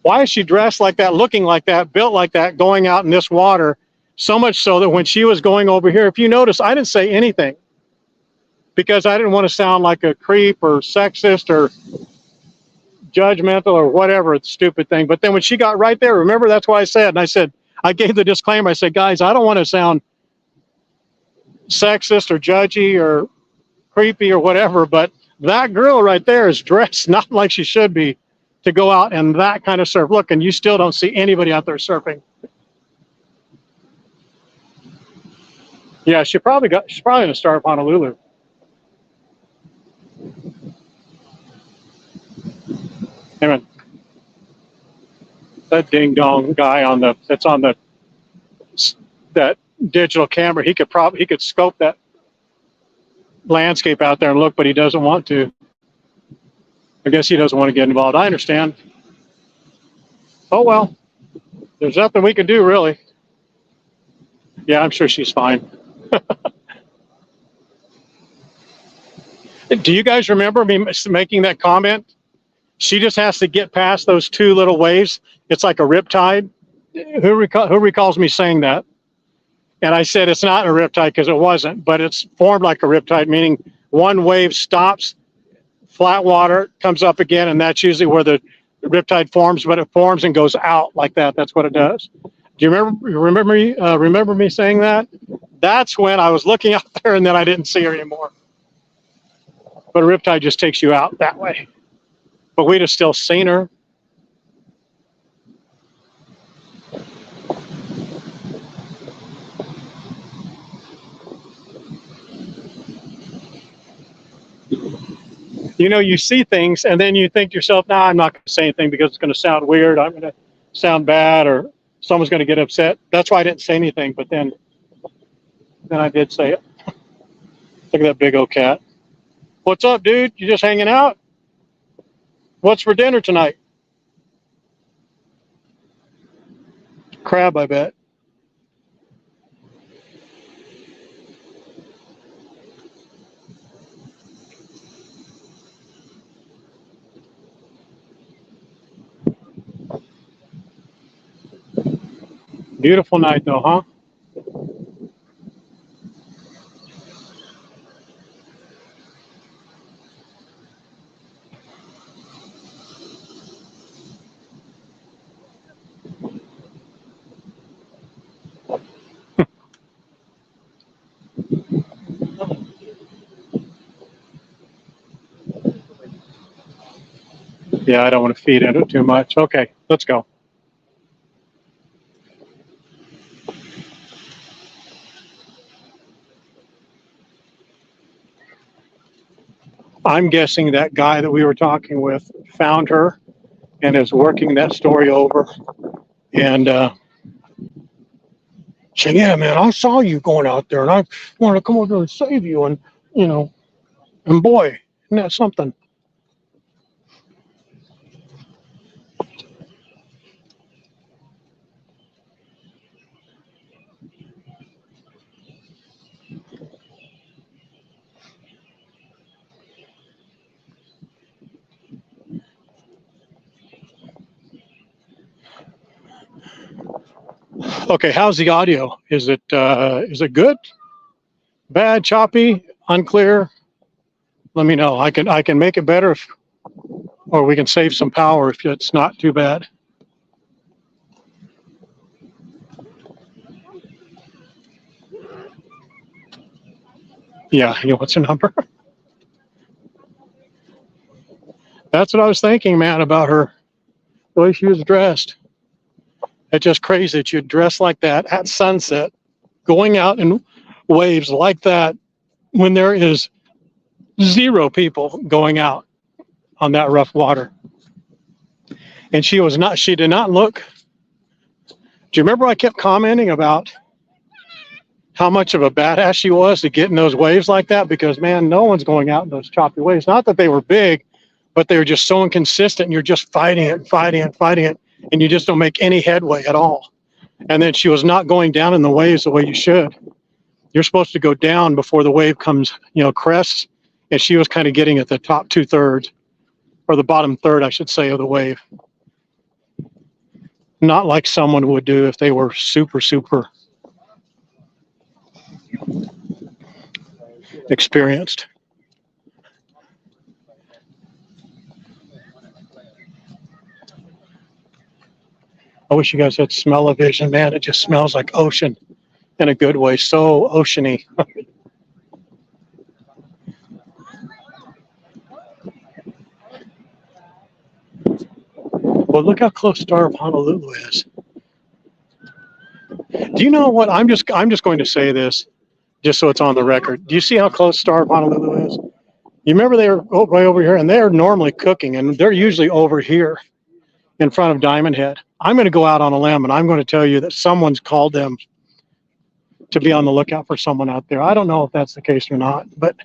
why is she dressed like that, looking like that, built like that, going out in this water? So much so that when she was going over here, if you notice, I didn't say anything because I didn't want to sound like a creep or sexist or judgmental or whatever stupid thing. But then when she got right there, remember, that's what I said. And I said, I gave the disclaimer. I said, guys, I don't want to sound sexist or judgy or creepy or whatever, but that girl right there is dressed not like she should be to go out and that kind of surf. Look, and you still don't see anybody out there surfing. Yeah, she's probably going to start Honolulu. Amen. That ding dong guy that's on that digital camera, he could scope that landscape out there and look, but he doesn't want to. I guess he doesn't want to get involved. I understand. Oh well, there's nothing we can do really. Yeah, I'm sure she's fine. Do you guys remember me making that comment? She just has to get past those two little waves. It's like a riptide. Who recalls me saying that? And I said it's not a riptide because it wasn't, but it's formed like a riptide, meaning one wave stops, flat water comes up again, and that's usually where the riptide forms, but it forms and goes out like that. That's what it does. Do you remember me saying that? That's when I was looking out there and then I didn't see her anymore. But a riptide just takes you out that way. But we'd have still seen her. You know, you see things and then you think to yourself, nah, I'm not going to say anything because it's going to sound weird. I'm going to sound bad or someone's going to get upset. That's why I didn't say anything. But then I did say it. Look at that big old cat. What's up, dude? You just hanging out? What's for dinner tonight? Crab, I bet. Beautiful night though, huh? Yeah, I don't want to feed into it too much. Okay, let's go. I'm guessing that guy that we were talking with found her and is working that story over and saying, yeah, man, I saw you going out there and I wanted to come over and save you. And, you know, and boy, isn't that something? Okay, how's the audio? Is it good? Bad, choppy, unclear? Let me know. I can make it better or we can save some power if it's not too bad. Yeah, you know, what's her number? That's what I was thinking, man, about her, the way she was dressed. It's just crazy that you'd dress like that at sunset, going out in waves like that when there is zero people going out. on that rough water. And she did not look. Do you remember I kept commenting about how much of a badass she was to get in those waves like that? Because, man, no one's going out in those choppy waves. Not that they were big, but they were just so inconsistent. And you're just fighting it, and you just don't make any headway at all. And then she was not going down in the waves the way you should. You're supposed to go down before the wave comes, crests. And she was kind of getting at the top 2/3, or the bottom third, I should say, of the wave. Not like someone would do if they were super, super experienced. I wish you guys had smell-o-vision, man. It just smells like ocean in a good way. So oceany. Well, look how close Star of Honolulu is. Do you know what? I'm just going to say this, just so it's on the record. Do you see how close Star of Honolulu is? You remember they were right over here, and they're normally cooking, and they're usually over here in front of Diamond Head. I'm going to go out on a limb, and I'm going to tell you that someone's called them to be on the lookout for someone out there. I don't know if that's the case or not, but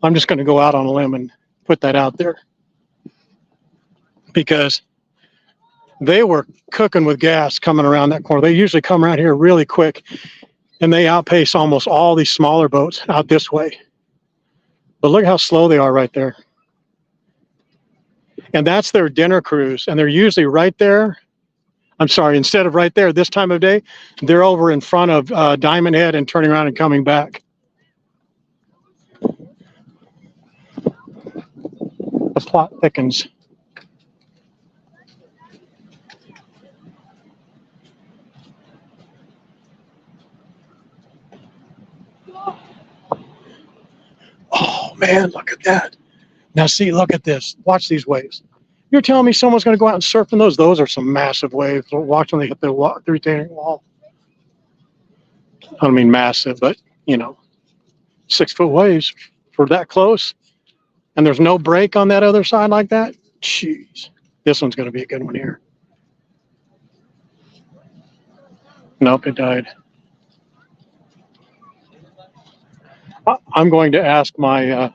I'm just going to go out on a limb and put that out there, because they were cooking with gas coming around that corner. They usually come around here really quick, and they outpace almost all these smaller boats out this way. But look how slow they are right there. And that's their dinner cruise, and they're usually right there. I'm sorry, instead of right there this time of day, they're over in front of Diamond Head and turning around and coming back. The plot thickens. Oh, man, look at that. Now, see, look at this. Watch these waves. You're telling me someone's going to go out and surf in those? Those are some massive waves. Watch when they hit the retaining wall. I don't mean massive, but, 6-foot waves for that close. And there's no break on that other side like that. Jeez. This one's going to be a good one here. Nope, it died. I'm going to ask my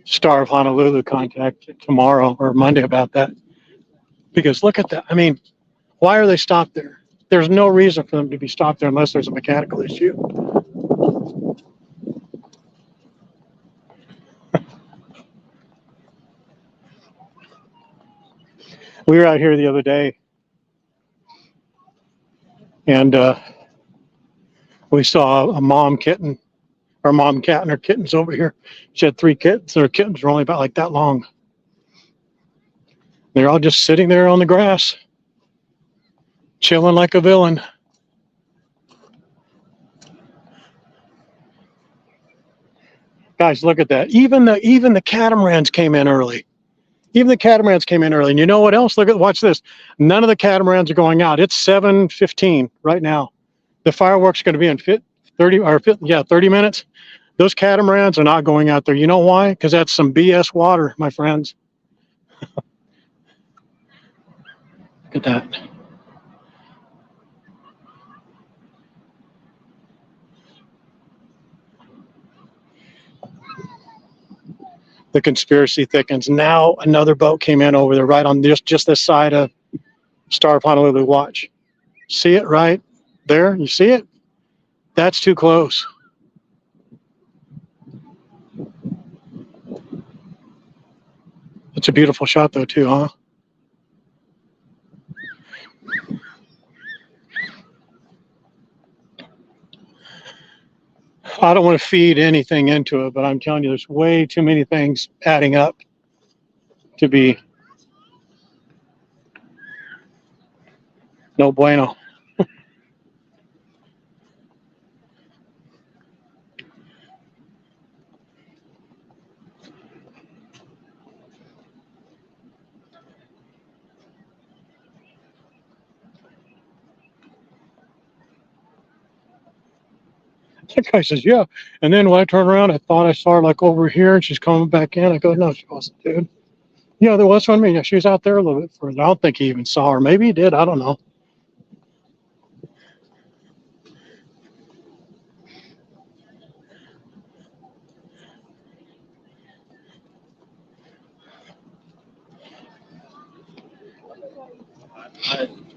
Star of Honolulu contact tomorrow or Monday about that, because look at that. I mean, why are they stopped there? There's no reason for them to be stopped there unless there's a mechanical issue. We were out here the other day, and we saw a mom kitten, or mom cat and her kittens over here. She had 3 kittens. Her kittens were only about like that long. They're all just sitting there on the grass, chilling like a villain. Guys, look at that. Even the catamarans came in early. Even the catamarans came in early. And you know what else? Watch this. None of the catamarans are going out. It's 7:15 right now. The fireworks are going to be in 30 minutes. Those catamarans are not going out there. You know why? Because that's some BS water, my friends. Look at that. The conspiracy thickens. Now another boat came in over there, right on just this side of Star of Honolulu. Watch. See it right there? You see it? That's too close. It's a beautiful shot though too, huh? I don't want to feed anything into it, but I'm telling you, there's way too many things adding up to be no bueno. That guy says, yeah. And then when I turned around, I thought I saw her like over here, and she's coming back in. I go, no, she wasn't, dude. Yeah, there was one. Yeah, she was out there a little bit further. I don't think he even saw her. Maybe he did. I don't know.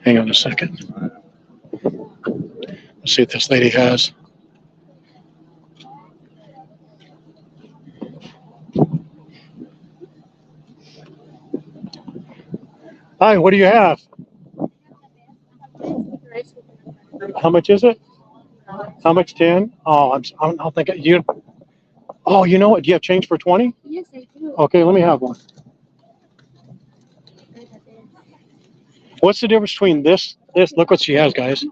Hang on a second. Let's see what this lady has. Hi, what do you have? How much is it? How much? 10? Oh, I'll think you. Oh, you know what? Do you have change for 20? Yes, I do. Okay, let me have one. What's the difference between this? Look what she has, guys.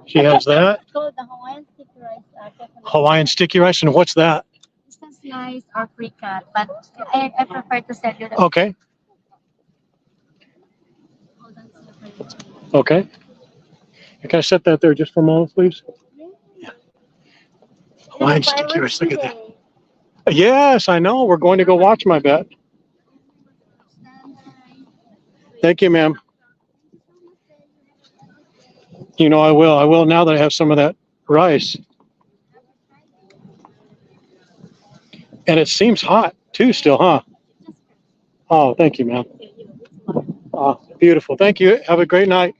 She has that So the Hawaiian sticky rice. Hawaiian sticky rice, and what's that? It's a slice or pre-cut, but I prefer to send you the. Okay, Hold on, separate. okay. Can I set that there just for a moment, please? Yeah. Hawaiian sticky rice. Look at that. Yes, I know. We're going to go watch my bet. Thank you, ma'am. You know, I will. I will now that I have some of that rice. And it seems hot too still, huh? Oh, thank you, ma'am. Oh, beautiful. Thank you. Have a great night.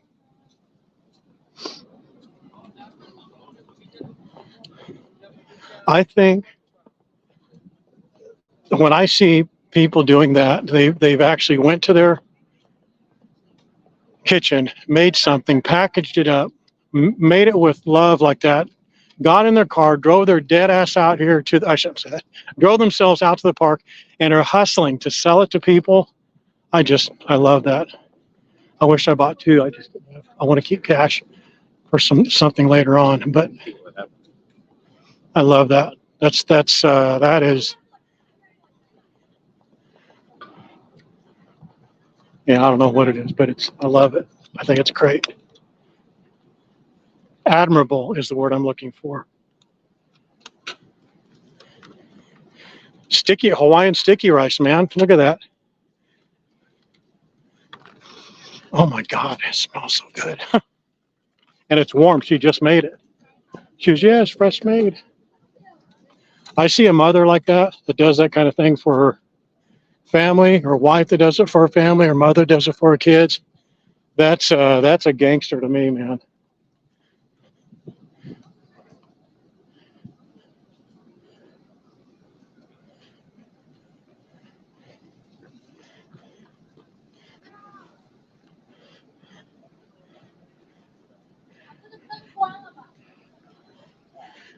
I think when I see people doing that, they've actually went to their kitchen, made something, packaged it up, made it with love like that, got in their car, drove their dead ass out here to the, I shouldn't say that, drove themselves out to the park and are hustling to sell it to people. I love that. I wish I bought two. I want to keep cash for something later on, but I love that. That is, yeah, I don't know what it is, but I love it. I think it's great. Admirable is the word I'm looking for. Sticky Hawaiian sticky rice, man. Look at that. Oh my God, it smells so good. And it's warm. She just made it. She was, yeah, it's fresh made. I see a mother like that does that kind of thing for her family, her wife that does it for her family, her mother does it for her kids. That's a gangster to me, man.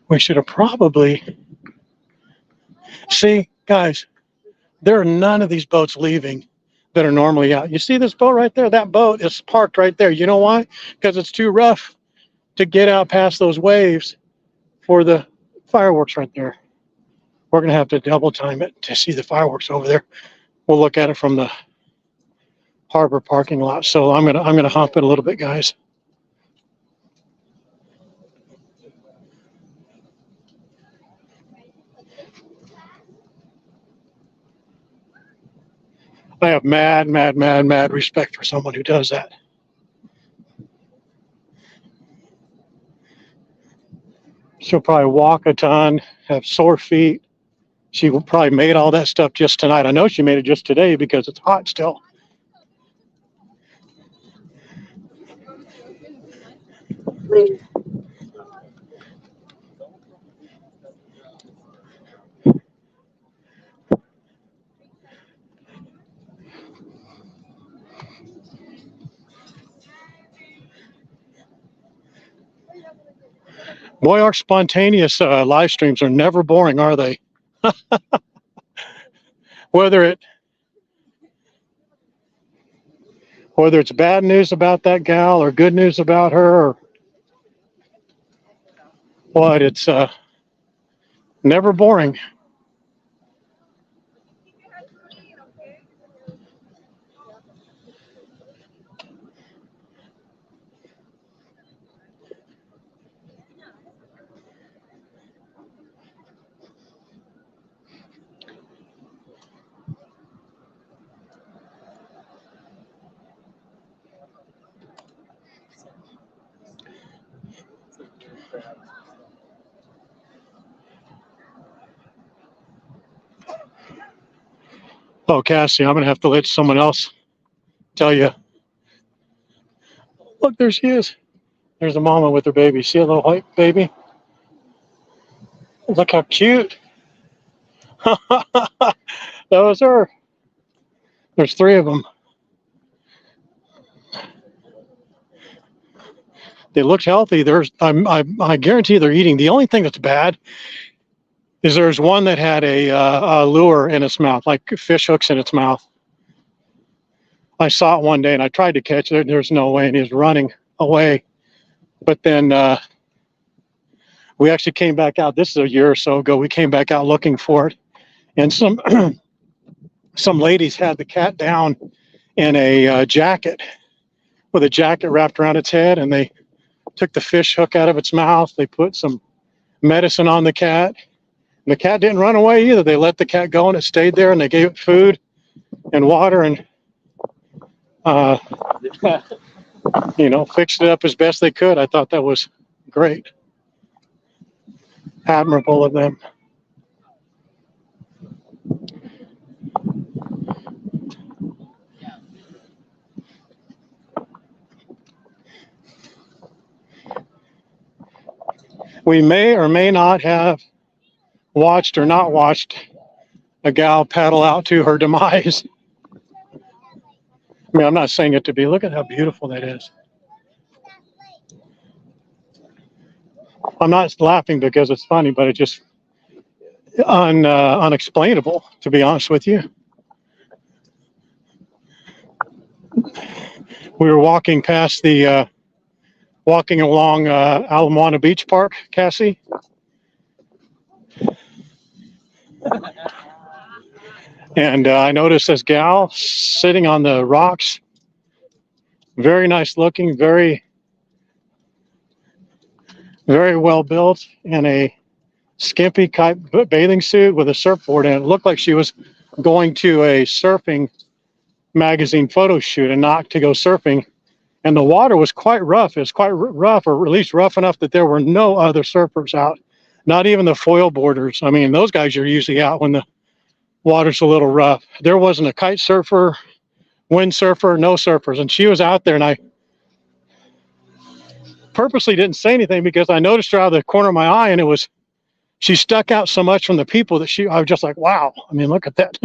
We should have probably, see, guys, there are none of these boats leaving that are normally out. You see this boat right there? That boat is parked right there. You know why? Because it's too rough to get out past those waves for the fireworks right there. We're going to have to double time it to see the fireworks over there. We'll look at it from the harbor parking lot. So I'm gonna hop it a little bit, guys. I have mad respect for someone who does that. She'll probably walk a ton, have sore feet. She probably made all that stuff just tonight. I know she made it just today because it's hot still. Boy, our spontaneous live streams are never boring, are they? Whether it whether it's bad news about that gal or good news about her or what, it's never boring. Oh, Cassie, I'm gonna have to let someone else tell you. Look, there she is. There's a mama with her baby. See a little white baby? Look how cute. That was her. There's 3 of them. They looked healthy. I guarantee they're eating. The only thing that's bad is there's one that had a lure in its mouth, like fish hooks in its mouth. I saw it one day and I tried to catch it. There's no way, and he was running away. But then we actually came back out. This is a year or so ago. We came back out looking for it, and some ladies had the cat down in a jacket with a jacket wrapped around its head, and they took the fish hook out of its mouth. They put some medicine on the cat. And the cat didn't run away either. They let the cat go and it stayed there, and they gave it food and water and fixed it up as best they could. I thought that was great. Admirable of them. We may or may not have watched or not watched a gal paddle out to her demise. I mean, I'm not saying it to be. Look at how beautiful that is. I'm not laughing because it's funny, but it's just unexplainable, to be honest with you. We were walking along Ala Moana Beach Park, Cassie. And I noticed this gal sitting on the rocks. Very nice looking, very, very well built, in a skimpy type bathing suit with a surfboard, and it looked like she was going to a surfing magazine photo shoot and not to go surfing. And the water was quite rough. It was quite rough, or at least rough enough that there were no other surfers out, not even the foil boarders. I mean, those guys are usually out when the water's a little rough. There wasn't a kite surfer, windsurfer, no surfers. And she was out there, and I purposely didn't say anything because I noticed her out of the corner of my eye, and she stuck out so much from the people that I was just like, wow. I mean, look at that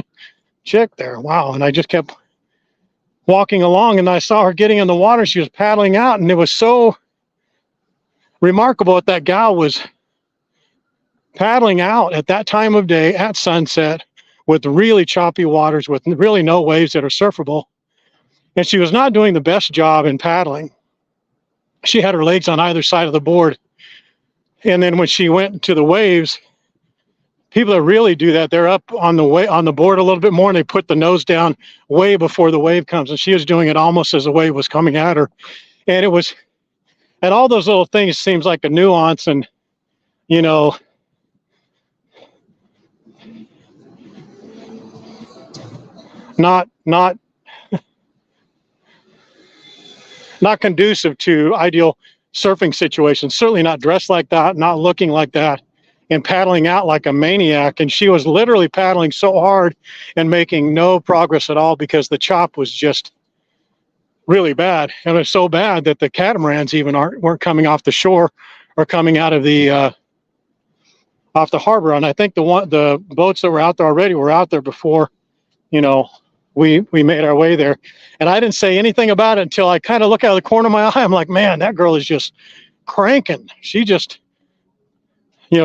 chick there. Wow. And I just kept walking along, and I saw her getting in the water. She was paddling out, and it was so remarkable that that gal was paddling out at that time of day at sunset with really choppy waters, with really no waves that are surfable. And she was not doing the best job in paddling. She had her legs on either side of the board. And then when she went to the waves, people that really do that, they're up on the board a little bit more, and they put the nose down way before the wave comes. And she was doing it almost as the wave was coming at her. And all those little things seems like a nuance, and not conducive to ideal surfing situations. Certainly not dressed like that, not looking like that, and paddling out like a maniac. And she was literally paddling so hard and making no progress at all because the chop was just really bad. And it was so bad that the catamarans even weren't coming off the shore or coming out of off the harbor. And I think the boats that were out there already were out there before, we made our way there. And I didn't say anything about it until I kind of look out of the corner of my eye. I'm like, man, that girl is just cranking. She just,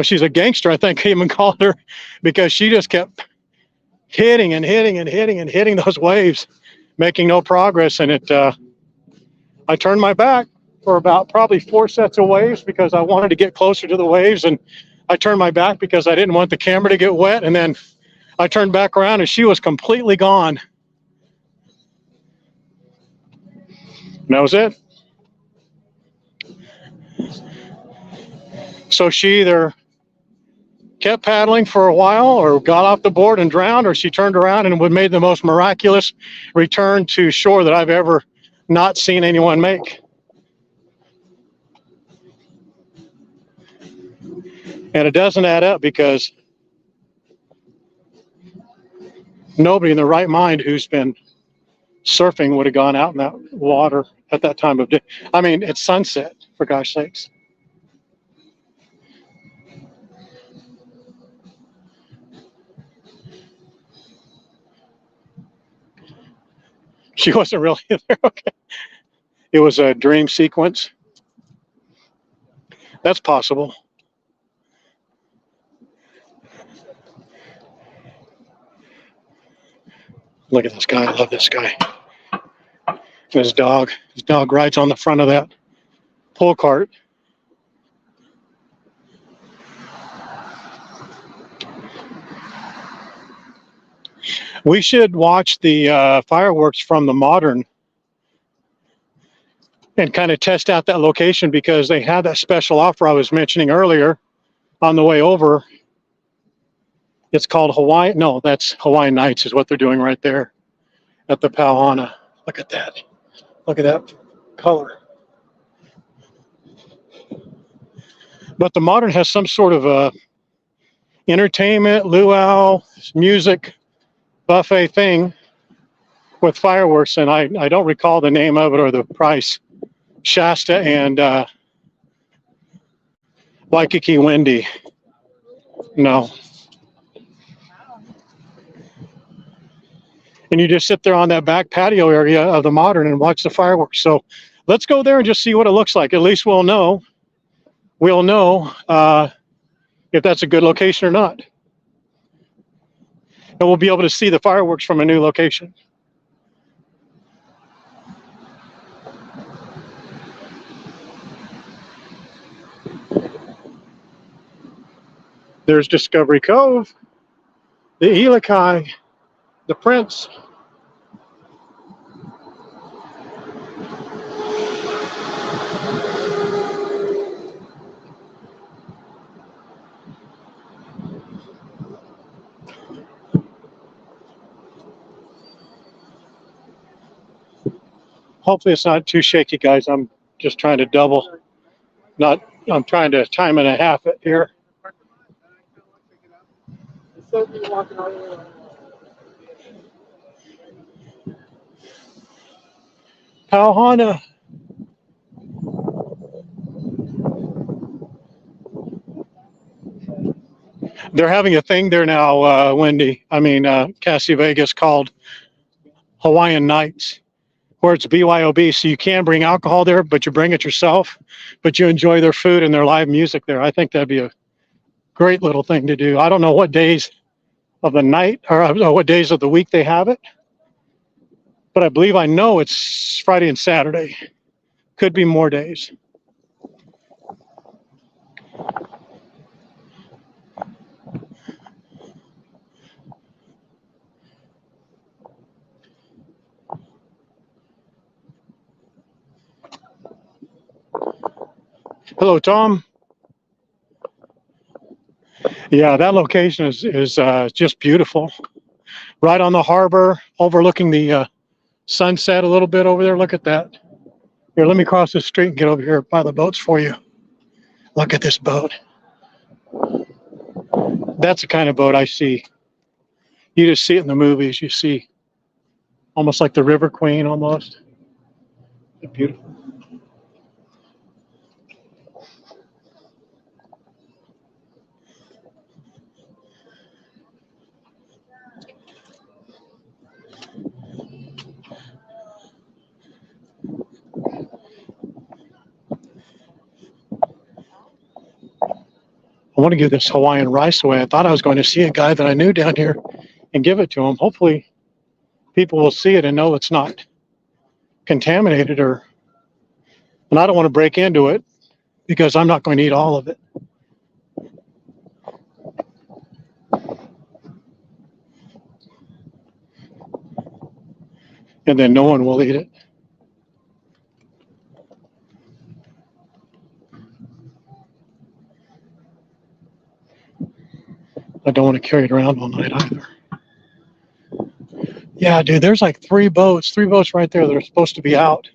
she's a gangster, I think I even called her, because she just kept hitting and hitting and hitting and hitting those waves, making no progress. And I turned my back for about probably 4 sets of waves because I wanted to get closer to the waves. And I turned my back because I didn't want the camera to get wet. And then I turned back around and she was completely gone. And that was it. So she either kept paddling for a while or got off the board and drowned, or she turned around and made the most miraculous return to shore that I've ever not seen anyone make. And it doesn't add up because Nobody in their right mind who's been surfing would have gone out in that water at that time of day. I mean, it's sunset, for gosh sakes. She wasn't really there. Okay. It was a dream sequence. That's possible. Look at this guy. I love this guy. His dog. His dog rides on the front of that pull cart. We should watch the fireworks from the Modern and kind of test out that location because they had that special offer I was mentioning earlier on the way over. It's called Hawaii. No, that's Hawaiian Nights is what they're doing right there at the Pauhana. Look at that. Look at that color. But the Modern has some sort of entertainment, luau, music, buffet thing with fireworks, and I don't recall the name of it or the price. Shasta and Waikiki Windy. No. And you just sit there on that back patio area of the Modern and watch the fireworks. So let's go there and just see what it looks like. At least we'll know. We'll know if that's a good location or not. And we'll be able to see the fireworks from a new location. There's Discovery Cove, the Ilikai, the Prince. Hopefully it's not too shaky, guys. I'm just trying to double. I'm trying to time and a half it here. Pauhana. They're having a thing there now, Cassie Vegas, called Hawaiian Nights, where it's BYOB. So you can bring alcohol there, but you bring it yourself, but you enjoy their food and their live music there. I think that'd be a great little thing to do. I don't know what days of the night or what days of the week they have it, but I know it's Friday and Saturday. Could be more days. Hello, Tom. Yeah, that location is just beautiful. Right on the harbor, overlooking the sunset a little bit over there. Look at that. Here, let me cross the street and get over here by the boats for you. Look at this boat. That's the kind of boat I see. You just see it in the movies. You see almost like the River Queen almost. It's beautiful. I want to give this Hawaiian rice away. I thought I was going to see a guy that I knew down here and give it to him. Hopefully people will see it and know it's not contaminated and I don't want to break into it because I'm not going to eat all of it. And then no one will eat it. I don't want to carry it around all night either. Yeah, dude, there's like three boats right there that are supposed to be out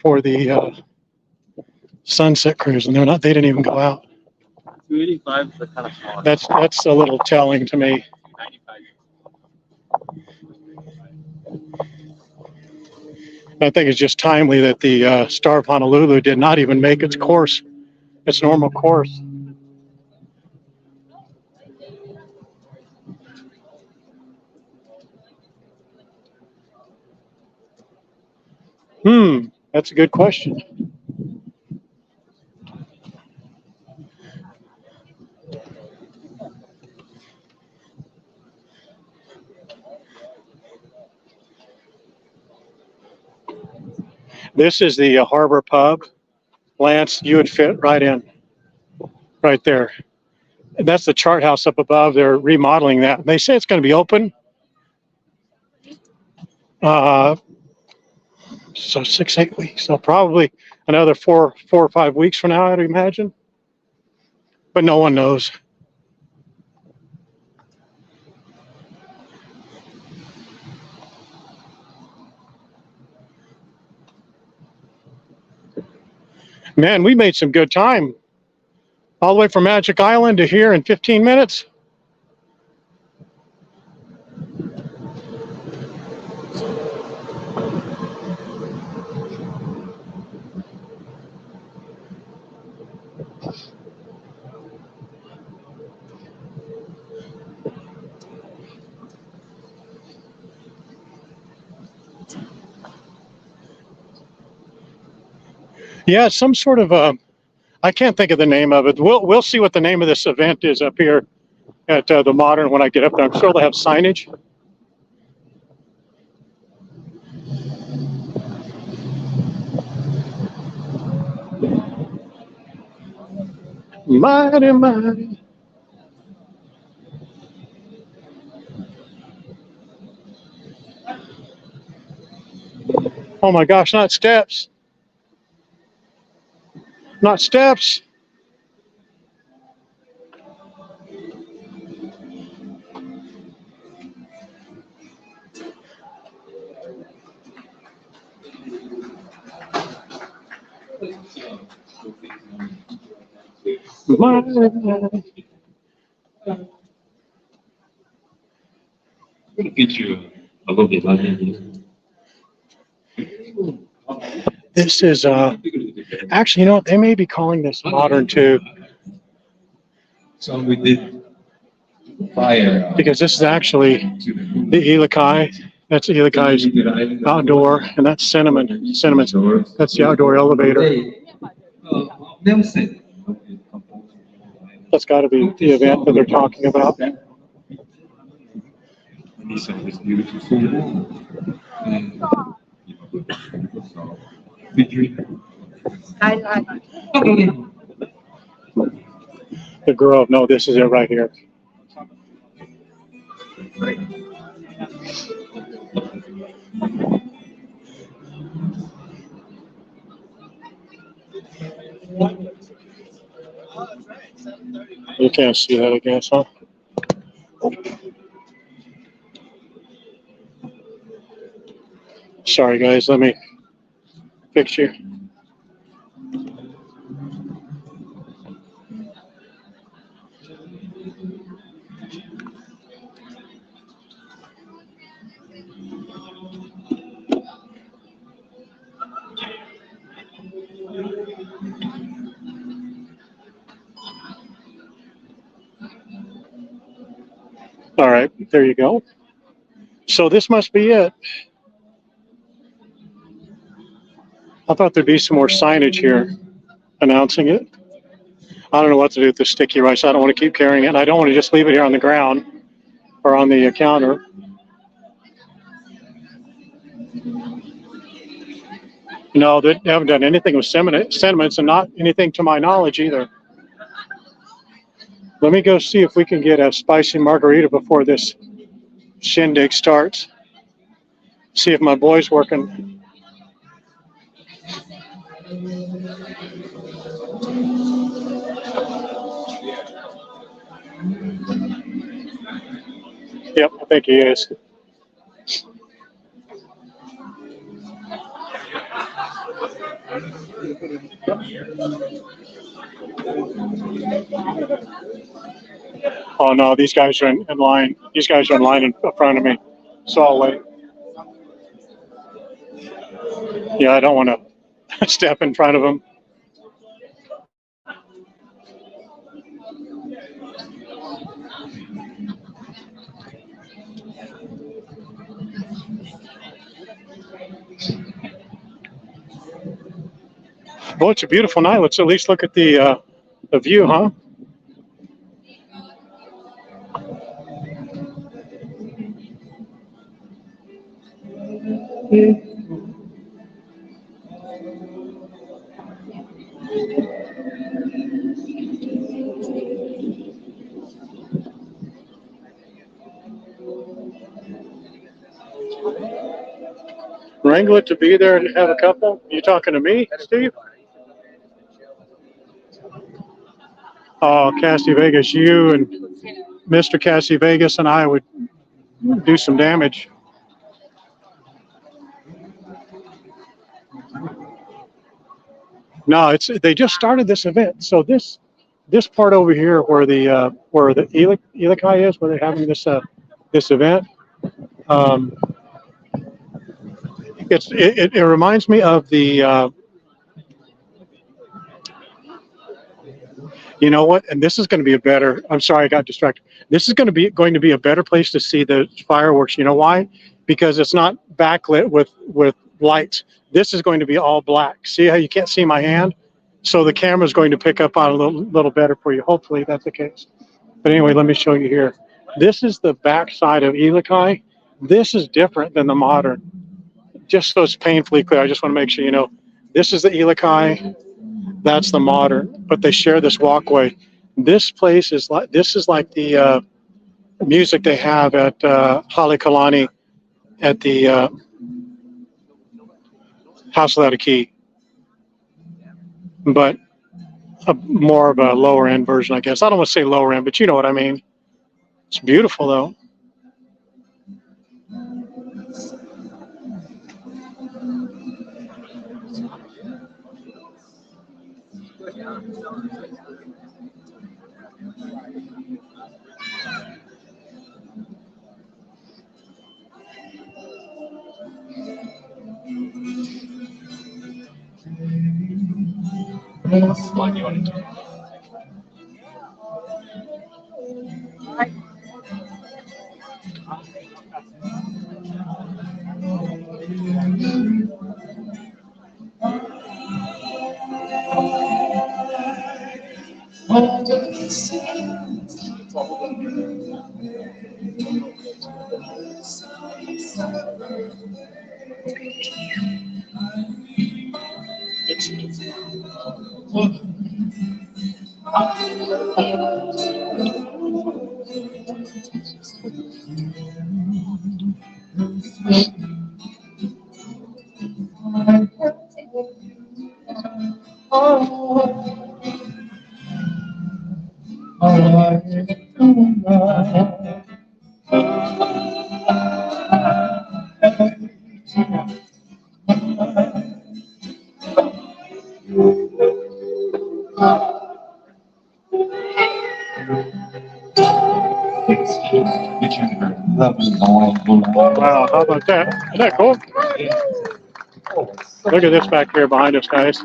for the sunset cruise, and they didn't even go out. 285 is kind of small. That's a little telling to me. 295. I think it's just timely that the Star of Honolulu did not even make its course, its normal course. That's a good question. This is the Harbor Pub. Lance, you would fit right in, right there. And that's the chart house up above. They're remodeling that. They say it's going to be open. So 6-8 weeks. So probably another four or 5 weeks from now, I'd imagine. But no one knows. Man, we made some good time. All the way from Magic Island to here in 15 minutes. Yeah, some sort of I can't think of the name of it. We'll see what the name of this event is up here at the Modern when I get up there. I'm sure they'll have signage. Mighty, mighty. Oh my gosh, not steps. Not steps. Mighty, mighty. Get you a little bit like that. This is actually, you know what? They may be calling this Modern too, So we did fire because this is actually the Ilikai. That's Ilikai's outdoor, and that's Cinnamon. Cinnamon's that's the outdoor elevator. Never said. That's got to be the event that they're talking about. The Grove. No, this is it right here. You can't see that, I guess, huh? Sorry, guys. Let me fix you. All right, there you go. So this must be it. I thought there'd be some more signage here announcing it. I don't know what to do with the sticky rice. I don't want to keep carrying it. And I don't want to just leave it here on the ground or on the counter. No, they haven't done anything with sentiments and not anything to my knowledge either. Let me go see if we can get a spicy margarita before this shindig starts. See if my boy's working. Yep, I think he is. Oh no, these guys are in line. These guys are in line in front of me. So I'll wait. Yeah, I don't want to step in front of them. Well, it's a beautiful night. Let's at least look at the view, huh? Wrangle it to be there and have a couple? You talking to me, Steve? Oh, Cassie Vegas, you and Mr. Cassie Vegas and I would do some damage. No, they just started this event. So this part over here where the Ilikai is, where they're having this event, it reminds me of the you know what? And this is going to be a better. I'm sorry, I got distracted. This is going to be a better place to see the fireworks. You know why? Because it's not backlit with lights. This is going to be all black. See how you can't see my hand? So the camera is going to pick up on a little better for you. Hopefully that's the case. But anyway, let me show you here. This is the back side of Ilikai. This is different than the modern. Just so it's painfully clear, I just want to make sure you know. This is the Ilikai. That's the modern, but they share this walkway. This place is like the music they have at Halekulani at the House Without a Key, but more of a lower end version, I guess. I don't want to say lower end, but you know what I mean. It's beautiful though. Wow, how about that? Isn't that cool? Look at this back here behind us, guys.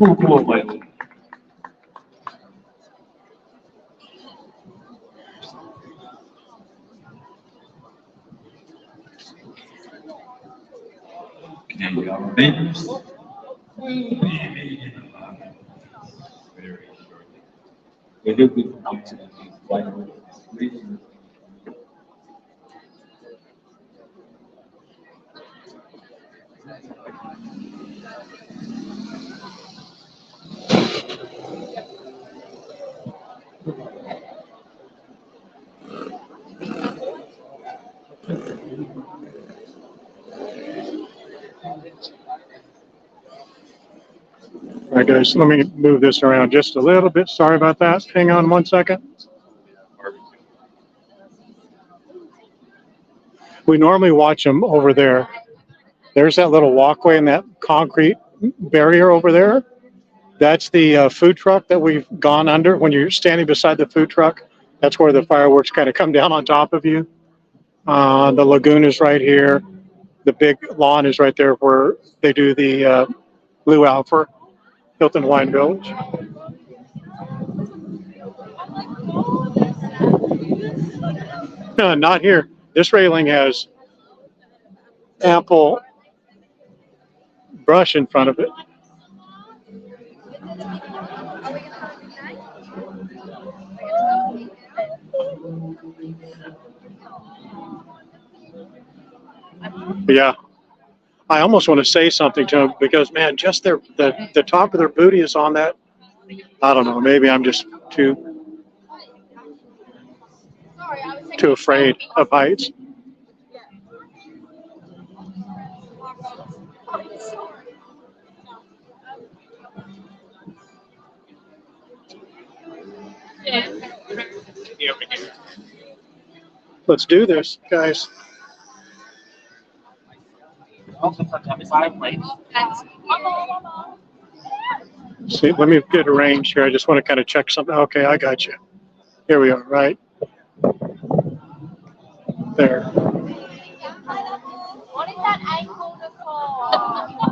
All right, guys, let me move this around just a little bit. Sorry about that. Hang on one second. We normally watch them over there. There's that little walkway and that concrete barrier over there. That's the food truck that we've gone under. When you're standing beside the food truck, that's where the fireworks kind of come down on top of you. The lagoon is right here. The big lawn is right there where they do the Luau for Hilton Hawaiian Village. No, not here. This railing has ample brush in front of it. Yeah, I almost want to say something to them because, man, just the top of their booty is on that. I don't know. Maybe I'm just too afraid of heights. Let's do this, guys. Also for 25 plates. See, let me get a range here. I just want to kind of check something. Okay, I got you. Here we are, right there. What is that angle for?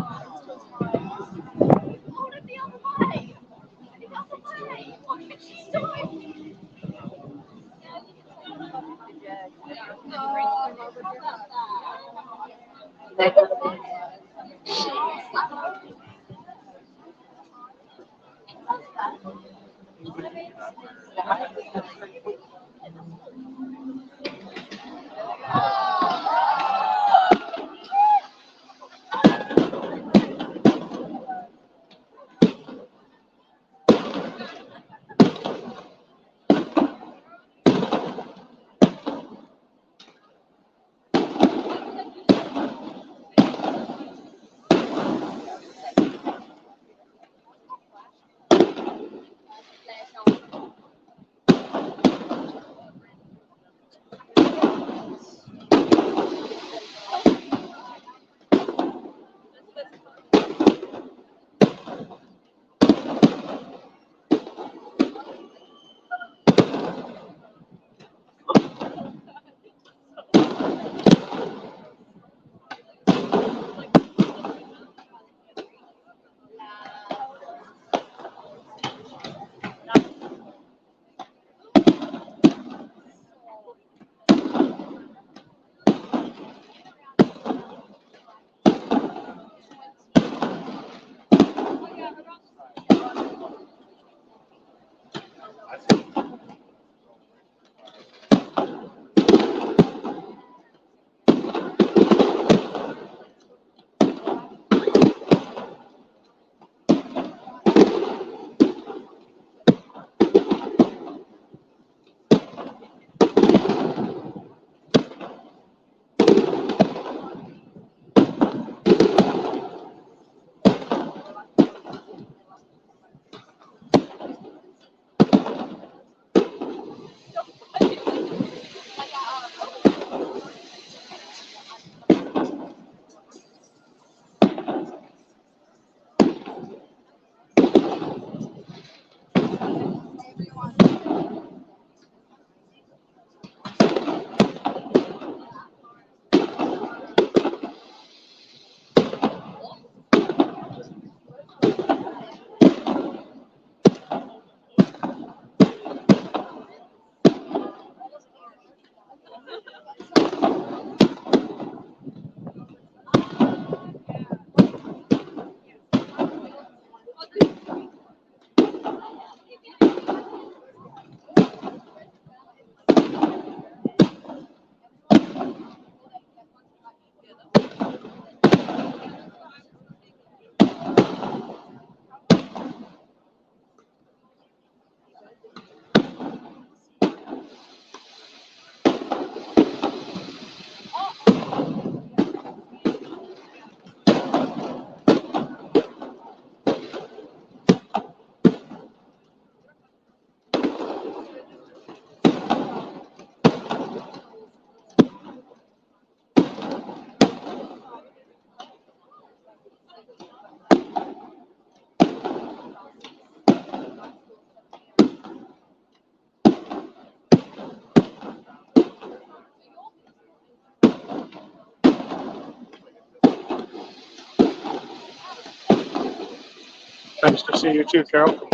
Nice to see you too, Carol.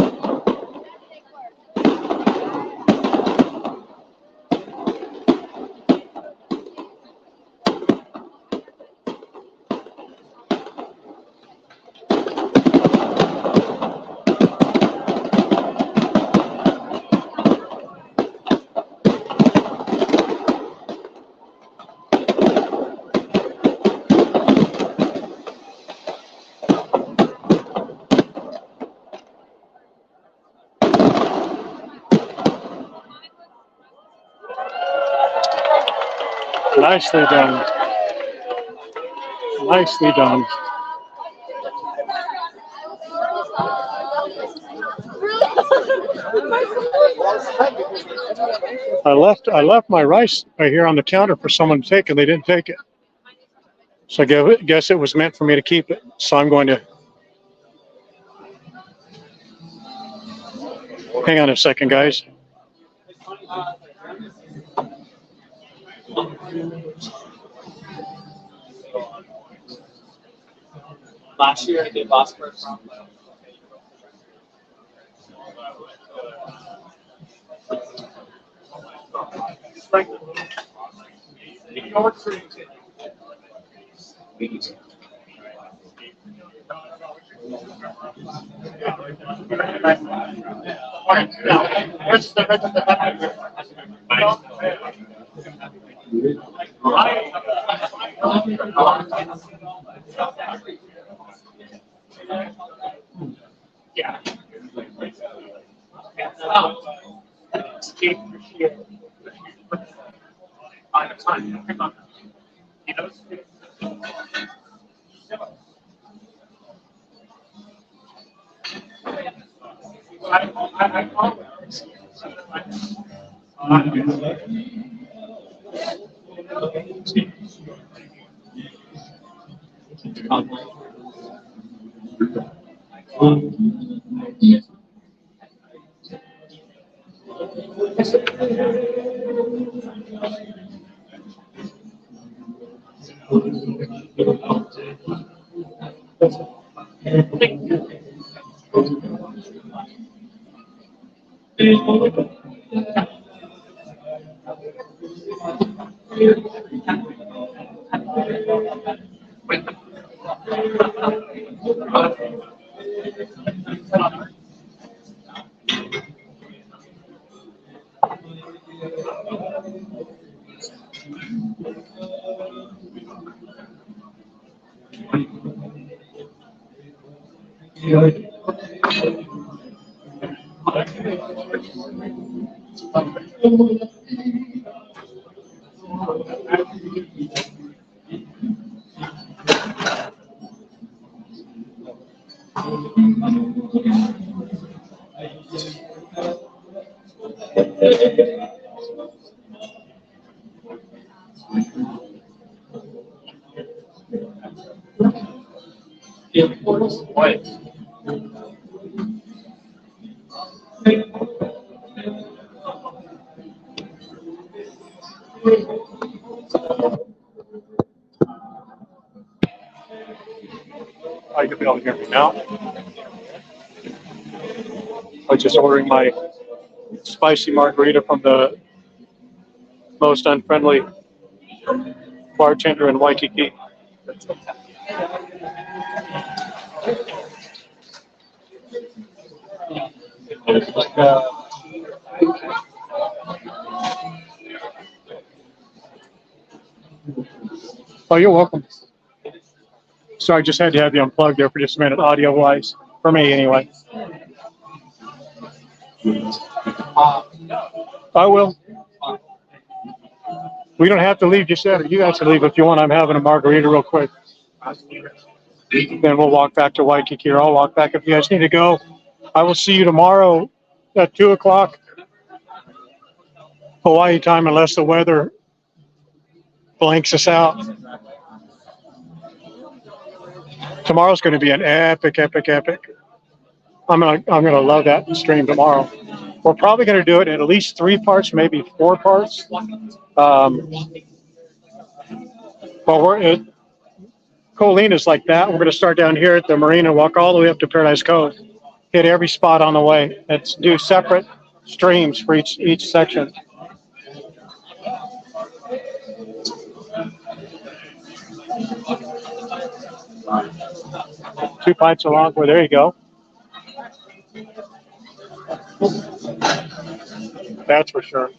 Nicely done. Nicely done. I left my rice right here on the counter for someone to take, and they didn't take it. So I guess it was meant for me to keep it. So I'm going to hang on a second, guys. Last year I did Oscar from yeah. I could be able to hear me now. I was just ordering my spicy margarita from the most unfriendly bartender in Waikiki. Oh, you're welcome. Sorry, I just had to have you unplugged there for just a minute, audio-wise, for me anyway. I will. We don't have to leave just yet. You guys can leave if you want. I'm having a margarita real quick. Then we'll walk back to Waikiki, or I'll walk back if you guys need to go. I will see you tomorrow at 2 o'clock Hawaii time, unless the weather blanks us out. Tomorrow's going to be an epic. I'm gonna love that stream tomorrow. We're probably going to do it in at least 3 parts, maybe 4 parts. But Ko Olina's like that. We're going to start down here at the marina, walk all the way up to Paradise Cove. hit every spot on the way. Let's do separate streams for each section. Two pints along. Well, there you go. That's for sure.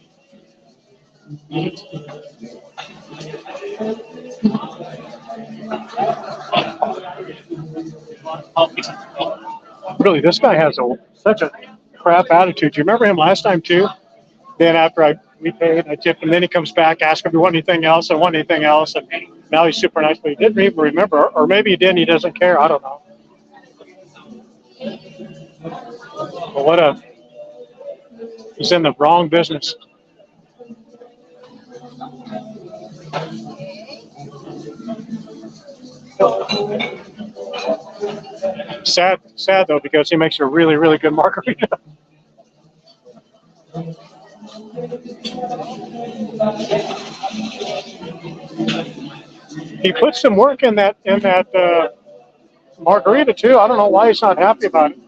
Really, this guy has such a crap attitude. Do you remember him last time too? Then after we paid, I tipped him. Then he comes back, asks if we want anything else. I want anything else. And now he's super nice, but he didn't even remember, or maybe he didn't. He doesn't care. I don't know. But he's in the wrong business. Sad though, because he makes a really, really good margarita. He put some work in that margarita too. I don't know why he's not happy about it.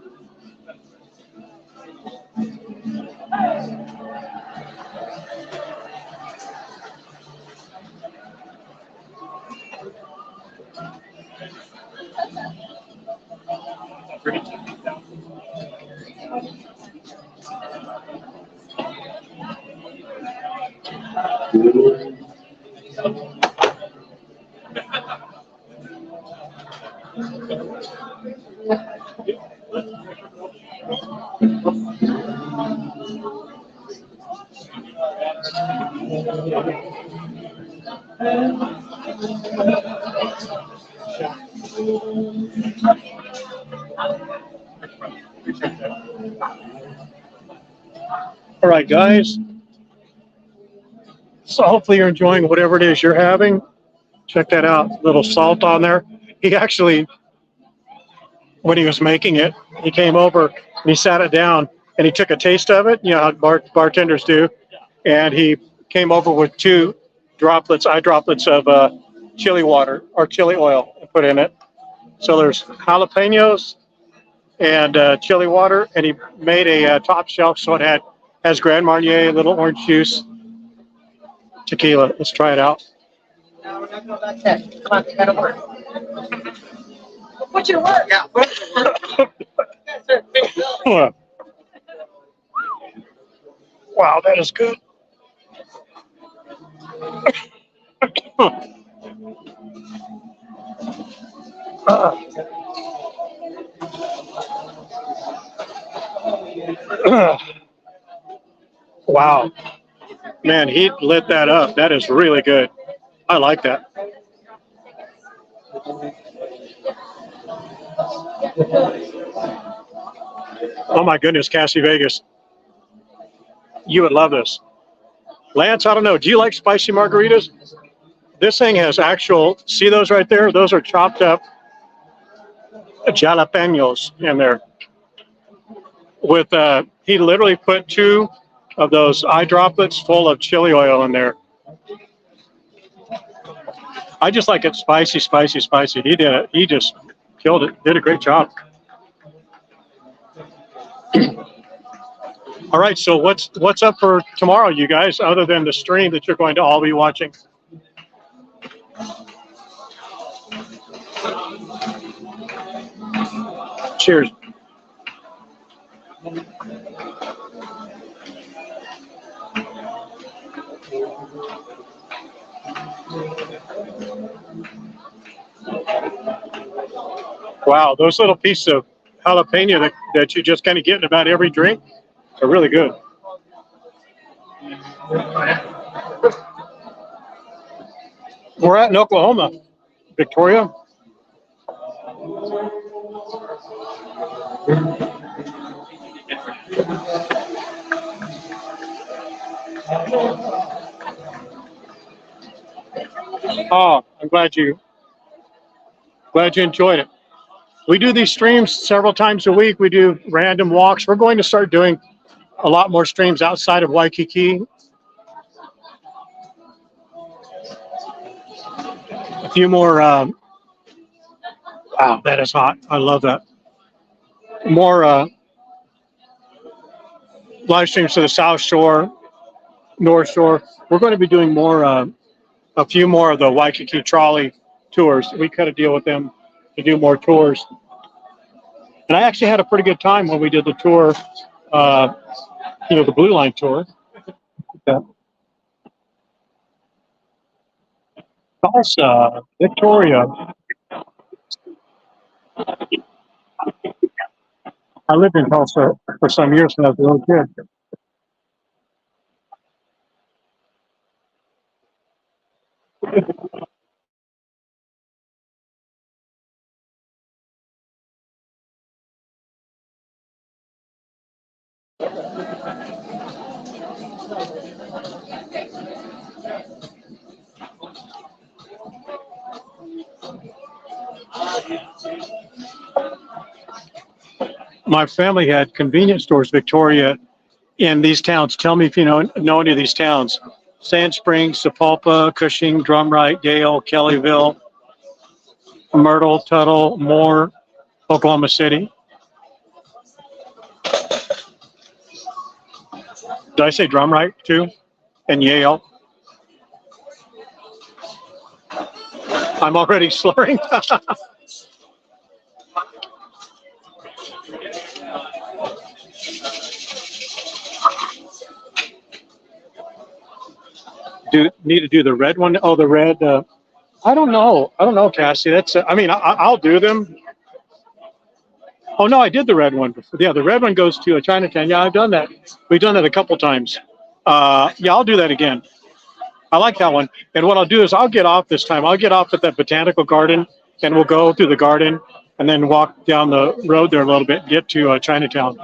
All right, guys. So hopefully you're enjoying whatever it is you're having. Check that out. A little salt on there. He actually, when he was making it, he came over and he sat it down and he took a taste of it. You know how bartenders do. And he came over with two eye droplets of chili water or chili oil and put in it. So there's jalapenos and chili water, and he made a top shelf so it has Grand Marnier, little orange juice, tequila. Let's try it out. No, we're not going back there. Come on, we gotta work. Put your work out. Wow, that is good. Wow. Man, he lit that up. That is really good. I like that. Oh my goodness, Cassie Vegas. You would love this. Lance, I don't know. Do you like spicy margaritas? This thing has see those right there? Those are chopped up jalapenos in there. With he literally put two of those eye droplets full of chili oil in there. I just like it spicy, spicy, spicy. He did it. He just killed it. Did a great job. All right, so what's up for tomorrow, you guys, other than the stream that you're going to all be watching? Cheers. Wow, those little pieces of jalapeno that you just kind of get in about every drink are really good. We're in Oklahoma, Victoria. Oh, I'm glad you enjoyed it. We do these streams several times a week. We do random walks. We're going to start doing a lot more streams outside of Waikiki. A few more. Wow, that is hot. I love that. more live streams to the South Shore, North Shore. We're going to be doing more, a few more of the Waikiki trolley tours. We cut a deal with them to do more tours. And I actually had a pretty good time when we did the tour, the Blue Line tour. Yeah. Tulsa, Victoria. I lived in Tulsa for some years when I was a little kid. My family had convenience stores, Victoria, in these towns. Tell me if you know any of these towns. Sand Springs, Sapulpa, Cushing, Drumright, Gale, Kellyville, Myrtle, Tuttle, Moore, Oklahoma City. Did I say Drumright too? And Yale. I'm already slurring. Need to do the red one? Oh, the red. I don't know, Cassie. That's. I'll do them. Oh no, I did the red one. Yeah, the red one goes to Chinatown. Yeah, I've done that. We've done that a couple times. Yeah, I'll do that again. I like that one. And what I'll do is I'll get off this time. I'll get off at that botanical garden, and we'll go through the garden, and then walk down the road there a little bit, get to Chinatown.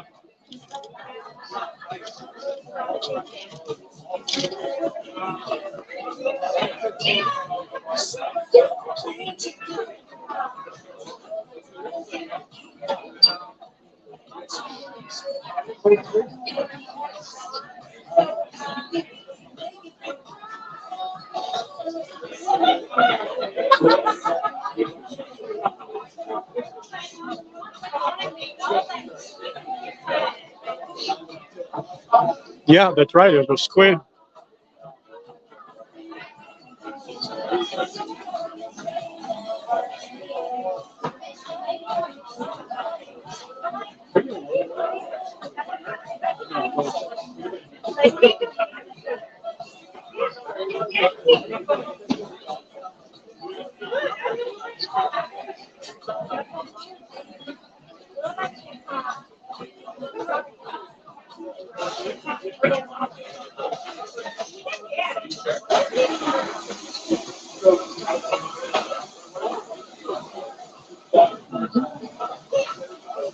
Yeah, that's right. It was a squid.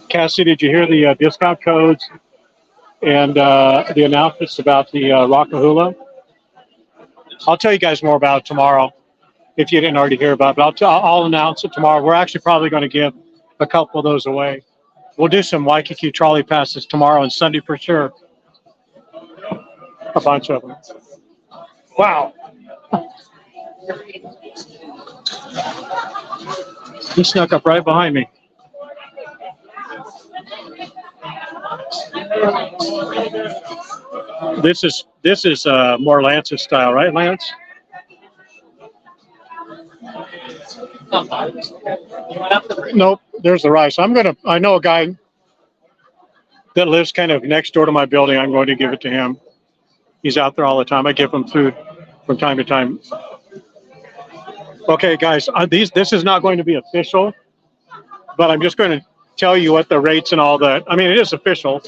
Cassie, did you hear the discount codes and the announcements about the Rockahula? I'll tell you guys more about it tomorrow if you didn't already hear about it. But I'll announce it tomorrow. We're actually probably going to give a couple of those away. We'll do some Waikiki trolley passes tomorrow and Sunday for sure. A bunch of them. Wow. He snuck up right behind me. This is more Lance's style, right, Lance? Nope, there's the rice. I know a guy that lives kind of next door to my building. I'm going to give it to him. He's out there all the time. I give him food from time to time. Okay, guys, this is not going to be official, but I'm just going to tell you what the rates and all that. I mean, it is official,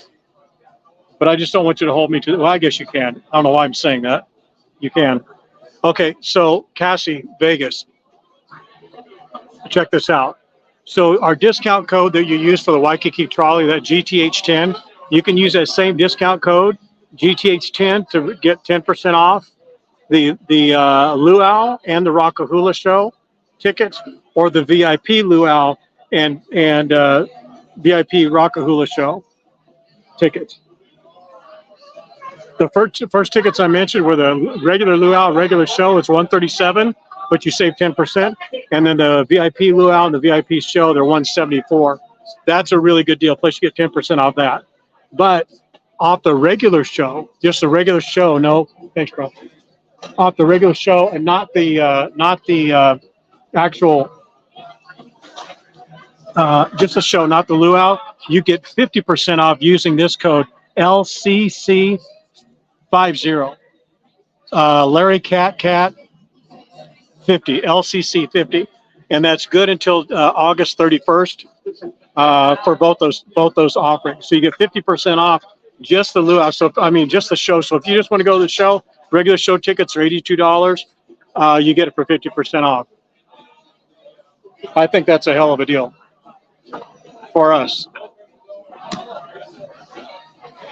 but I just don't want you to hold me to. Well, I guess you can. I don't know why I'm saying that. You can. Okay, so Cassie, Vegas. Check this out. So our discount code that you use for the Waikiki trolley, that GTH10, you can use that same discount code, GTH10, to get 10% off the luau and the Rockahula show tickets, or the VIP luau and VIP Rockahula show tickets. The first tickets I mentioned were the regular luau, regular show. It's $137, but you save 10%. And then the VIP luau and the VIP show, they're $174. That's a really good deal. Plus you get 10% off that. But off the regular show, just the regular show, no, thanks, bro. Off the regular show and not the actual, just the show, not the luau, you get 50% off using this code LCC50. Larry Cat 50, LCC50. And that's good until August 31st for both those offerings. So you get 50% off just the luau. So I mean, just the show. So if you just want to go to the show, regular show tickets are $82. You get it for 50% off. I think that's a hell of a deal for us.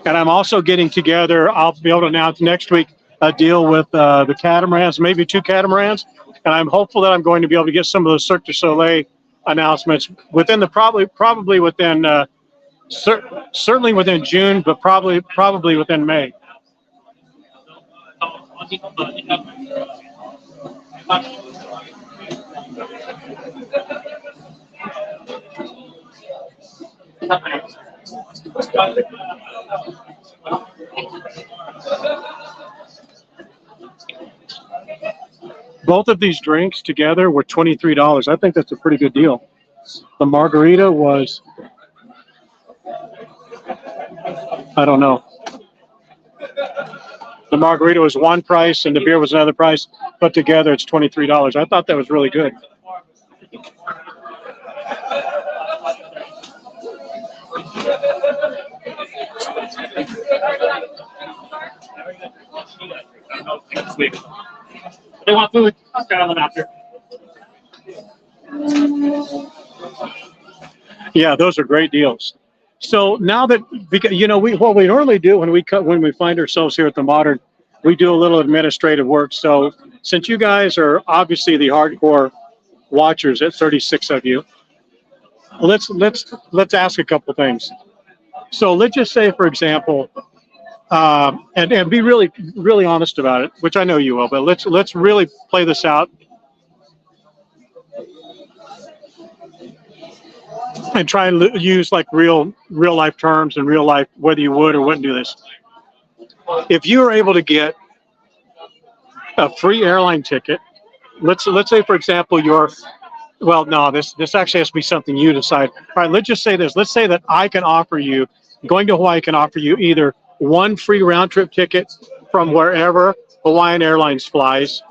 And I'm also getting together. I'll be able to announce next week a deal with the catamarans, maybe 2 catamarans. And I'm hopeful that I'm going to be able to get some of those Cirque du Soleil announcements within the probably within certainly within June, but probably within May. Both of these drinks together were $23. I think that's a pretty good deal. The margarita was, I don't know. The margarita was one price and the beer was another price, but together it's $23. I thought that was really good. They want food. I'll start on them after. Yeah, those are great deals. So now that, because you know, what we normally do when we find ourselves here at the Modern, we do a little administrative work. So since you guys are obviously the hardcore watchers, at 36 of you, let's ask a couple things. So let's just say, for example, and be really honest about it, which I know you will, but let's really play this out and try and use like real life terms and real life, whether you would or wouldn't do this. If you were able to get a free airline ticket, let's say, for example, this actually has to be something you decide. All right, let's just say this. Let's say that I can offer you, Going to Hawaii can offer you either one free round trip ticket from wherever Hawaiian Airlines flies,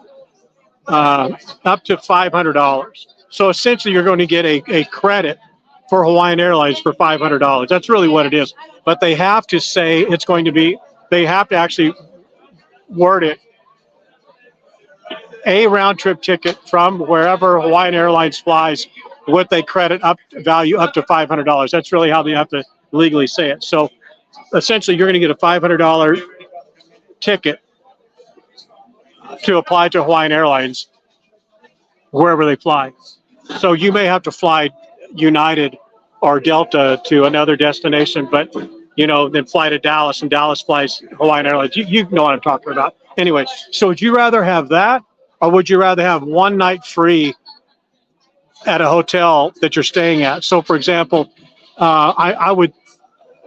up to $500. So essentially you're going to get a credit for Hawaiian Airlines for $500. That's really what it is. But they have to say it's going to be, they have to actually word it, a round trip ticket from wherever Hawaiian Airlines flies with a credit value up to $500. That's really how they have to legally say it. So essentially you're going to get a $500 ticket to apply to Hawaiian Airlines wherever they fly. So you may have to fly United or Delta to another destination, but then fly to Dallas, and Dallas flies Hawaiian Airlines. You know what I'm talking about. Anyway, so would you rather have that, or would you rather have one night free at a hotel that you're staying at? So for example,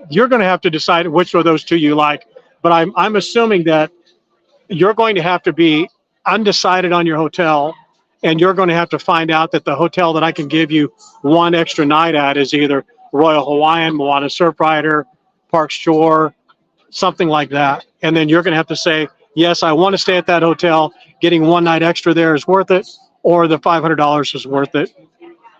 you're going to have to decide which of those two you like, but I'm assuming that you're going to have to be undecided on your hotel, and you're going to have to find out that the hotel that I can give you one extra night at is either Royal Hawaiian, Moana Surfrider, Park Shore, something like that. And then you're going to have to say, yes, I want to stay at that hotel. Getting one night extra there is worth it, or the $500 is worth it.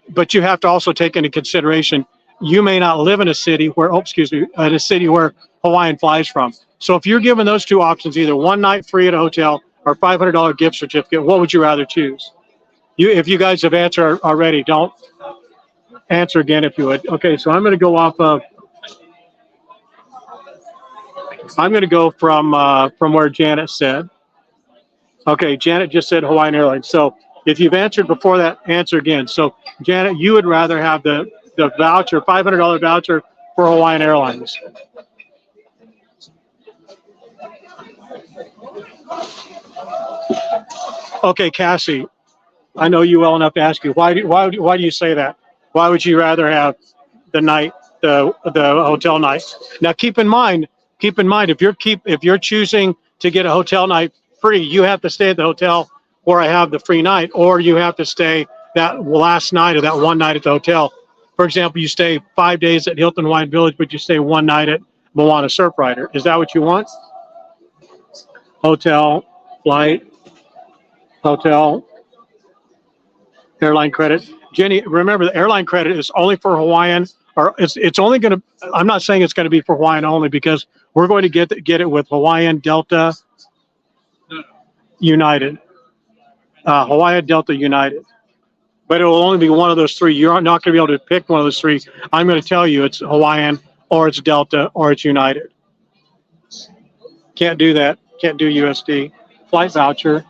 But you have to also take into consideration, you may not live in a city where, Hawaiian flies from. So if you're given those two options, either one night free at a hotel or $500 gift certificate, what would you rather choose? If you guys have answered already, don't answer again if you would. Okay, so I'm going to go off of, I'm going to go from where Janet said. Okay, Janet just said Hawaiian Airlines. So if you've answered before that, answer again. So Janet, you would rather have the voucher, $500 voucher for Hawaiian Airlines. Okay, Cassie, I know you well enough to ask you, why do you say that? Why would you rather have the hotel night. Now keep in mind if you're choosing to get a hotel night free, you have to stay at the hotel where I have the free night, or you have to stay that last night or that one night at the hotel. For example, you stay 5 days at Hilton Hawaiian Village, but you stay one night at Moana Surf Rider. Is that what you want? Hotel, flight, hotel, airline credit. Jenny, remember the airline credit is only for Hawaiian, or it's only going to, I'm not saying it's going to be for Hawaiian only, because we're going to get it with Hawaiian, Delta, United. Hawaiian, Delta, United. But it will only be one of those three. You're not going to be able to pick one of those three. I'm going to tell you it's Hawaiian, or it's Delta, or it's United. Can't do that. Can't do USD. Flight voucher.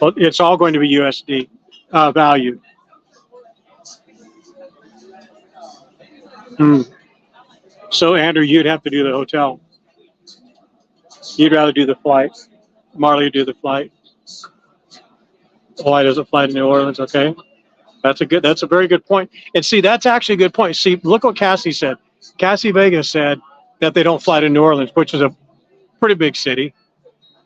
Well, it's all going to be USD value. So, Andrew, you'd have to do the hotel. You'd rather do the flight. Marley would do the flight. Why does it fly to New Orleans? Okay. That's a very good point. And see, that's actually a good point. See, look what Cassie said. Cassie Vega said that they don't fly to New Orleans, which is a pretty big city,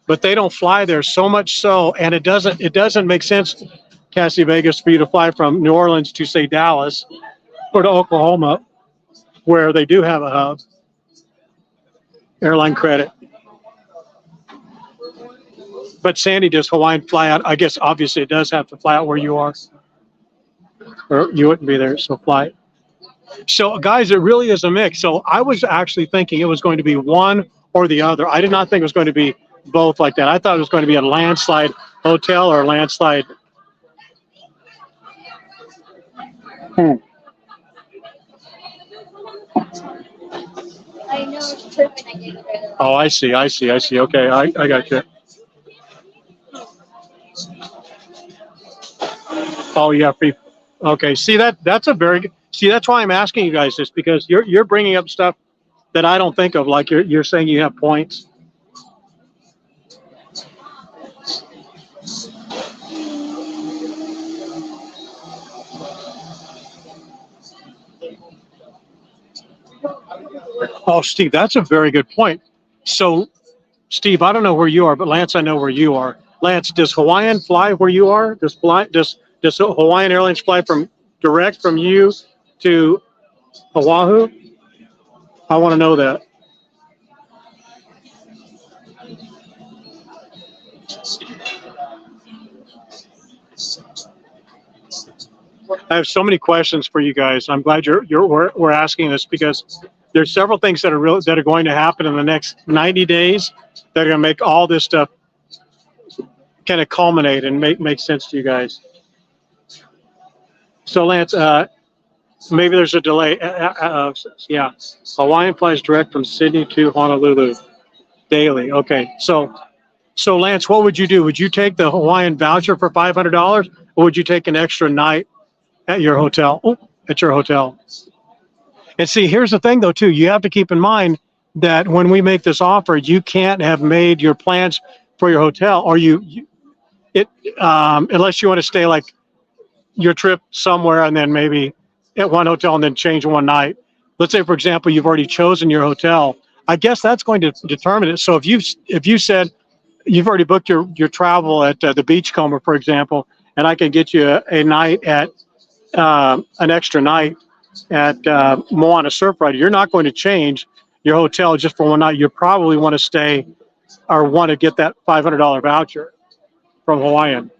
but they don't fly there so much so, and it doesn't make sense, Cassie Vegas, for you to fly from New Orleans to, say, Dallas or to Oklahoma, where they do have a hub. Airline credit. But Sandy, does Hawaiian fly out? I guess obviously it does have to fly out where you are, or you wouldn't be there, so fly. So guys, it really is a mix. So I was actually thinking it was going to be one or the other. I did not think it was going to be both like that. I thought it was going to be a landslide hotel or a landslide. I know it's tripping. I get rid of. Oh, I see. Okay, I got you. Oh yeah, free. Okay, see that's a very good. See, that's why I'm asking you guys this, because you're bringing up stuff that I don't think of. Like you're saying you have points. Oh, Steve, that's a very good point. So, Steve, I don't know where you are, but Lance, I know where you are. Lance, does Hawaiian fly where you are? Does Hawaiian Airlines fly direct from you to Oahu? I want to know that. I have so many questions for you guys. I'm glad we're asking this, because there's several things that are going to happen in the next 90 days that are going to make all this stuff kind of culminate and make sense to you guys. So Lance, maybe there's a delay. Yeah, Hawaiian flies direct from Sydney to Honolulu daily. Okay, so Lance, what would you do? Would you take the Hawaiian voucher for $500, or would you take an extra night at your hotel? And see, here's the thing though too. You have to keep in mind that when we make this offer, you can't have made your plans for your hotel, or unless you want to stay like your trip somewhere and then maybe at one hotel and then change one night. Let's say, for example, you've already chosen your hotel. I guess that's going to determine it. So if you said you've already booked your travel at the Beachcomber, for example, and I can get you a night at an extra night at Moana Surf Rider, you're not going to change your hotel just for one night. You probably want to stay or want to get that $500 voucher from Hawaiian.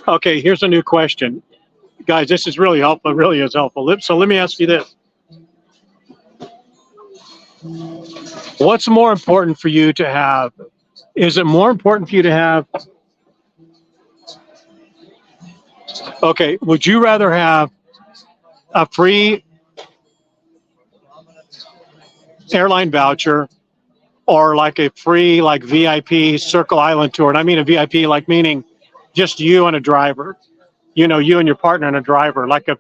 Okay, here's a new question. Guys, this is really helpful. It really is helpful. So let me ask you this. What's more important for you to have? Is it more important for you to have? Okay, would you rather have a free airline voucher or like a free VIP Circle Island tour? And I mean a VIP meaning just you and a driver. You and your partner and a driver, like a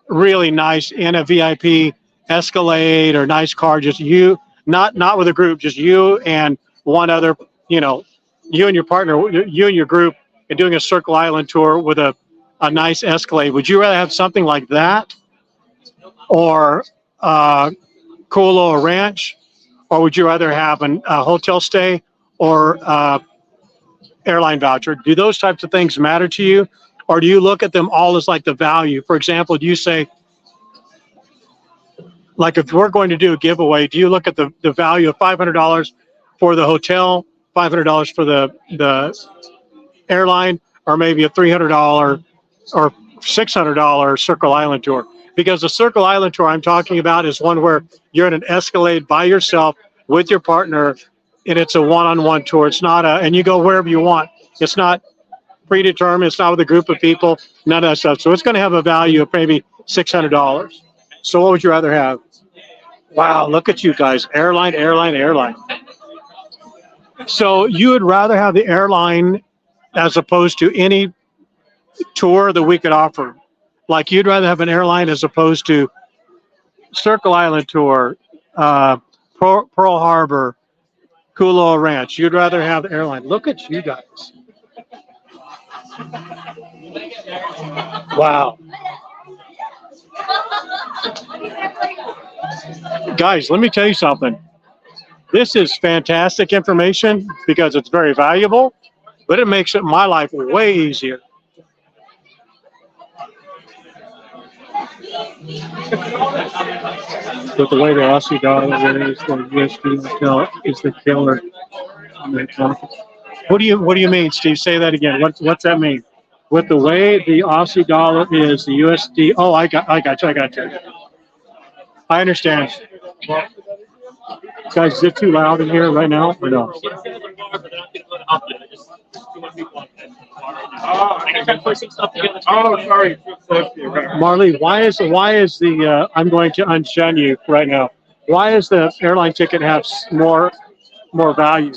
really nice in a VIP Escalade or nice car, just you, not with a group, just you and one other, you know, you and your partner, you and your group, and doing a Circle Island tour with a nice Escalade. Would you rather have something like that, or Kualoa Ranch, or would you rather have a hotel stay or airline voucher? Do those types of things matter to you, or do you look at them all as like the value? For example, do you say, like if we're going to do a giveaway, do you look at the value of $500 for the hotel, $500 for the airline, or maybe a $300 or $600 Circle Island tour? Because the Circle Island tour I'm talking about is one where you're in an Escalade by yourself with your partner, and it's a one-on-one tour. It's not and you go wherever you want. It's not predetermined. It's not with a group of people, none of that stuff. So it's going to have a value of maybe $600. So what would you rather have? Wow, look at you guys. Airline, airline, airline. So you would rather have the airline as opposed to any tour that we could offer. Like you'd rather have an airline as opposed to Circle Island tour, Pearl Harbor, Kualoa Ranch. You'd rather have the airline. Look at you guys. Wow. Guys, let me tell you something. This is fantastic information because it's very valuable, but it makes my life way easier. But the way the Aussie dollar is, the USD hotel is the killer. What do you mean, Steve? Say that again. What's that mean? With the way the Aussie dollar is, the USD. Oh, I got you. I understand. Guys, is it too loud in here right now or no? Oh, sorry. Marley, why is the I'm going to unshun you right now. Why does the airline ticket have more value?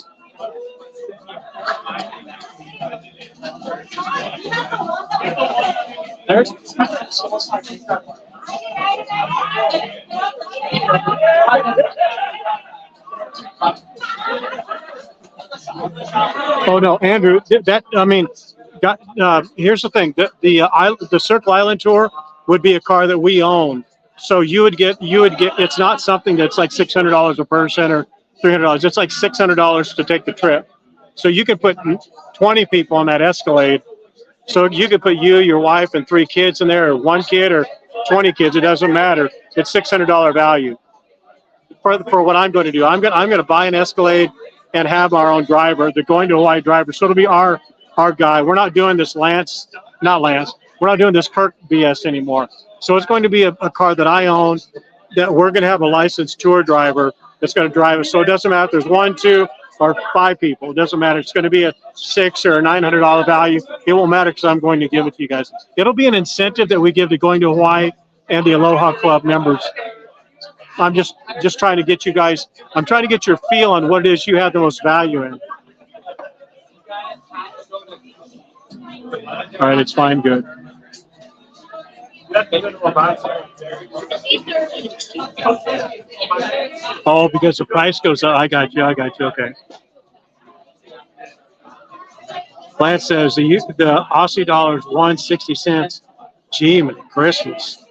There's oh no, Andrew. That I mean, here's the thing. The Circle Island tour would be a car that we own. So you would get. It's not something that's like $600 a person or $300. It's like $600 to take the trip. So you could put 20 people on that Escalade. So you could put you, your wife, and 3 kids in there, or 1 kid, or 20 kids. It doesn't matter. It's $600 value for what I'm going to do. I'm going to buy an Escalade and have our own driver, the Going to Hawaii driver. So it'll be our guy. We're not doing this We're not doing this Kirk BS anymore. So it's going to be a car that I own, that we're going to have a licensed tour driver that's going to drive us. So it doesn't matter if there's 1, 2, or 5 people. It doesn't matter. It's going to be a $600 or $900 value. It won't matter because I'm going to give it to you guys. It'll be an incentive that we give to Going to Hawaii and the Aloha Club members. I'm just trying to get you guys. I'm trying to get your feel on what it is you have the most value in. All right, it's fine. Good. Oh, because the price goes up. I got you. Okay. Lance says the Aussie dollar is 160 cents. Gee, man, Christmas.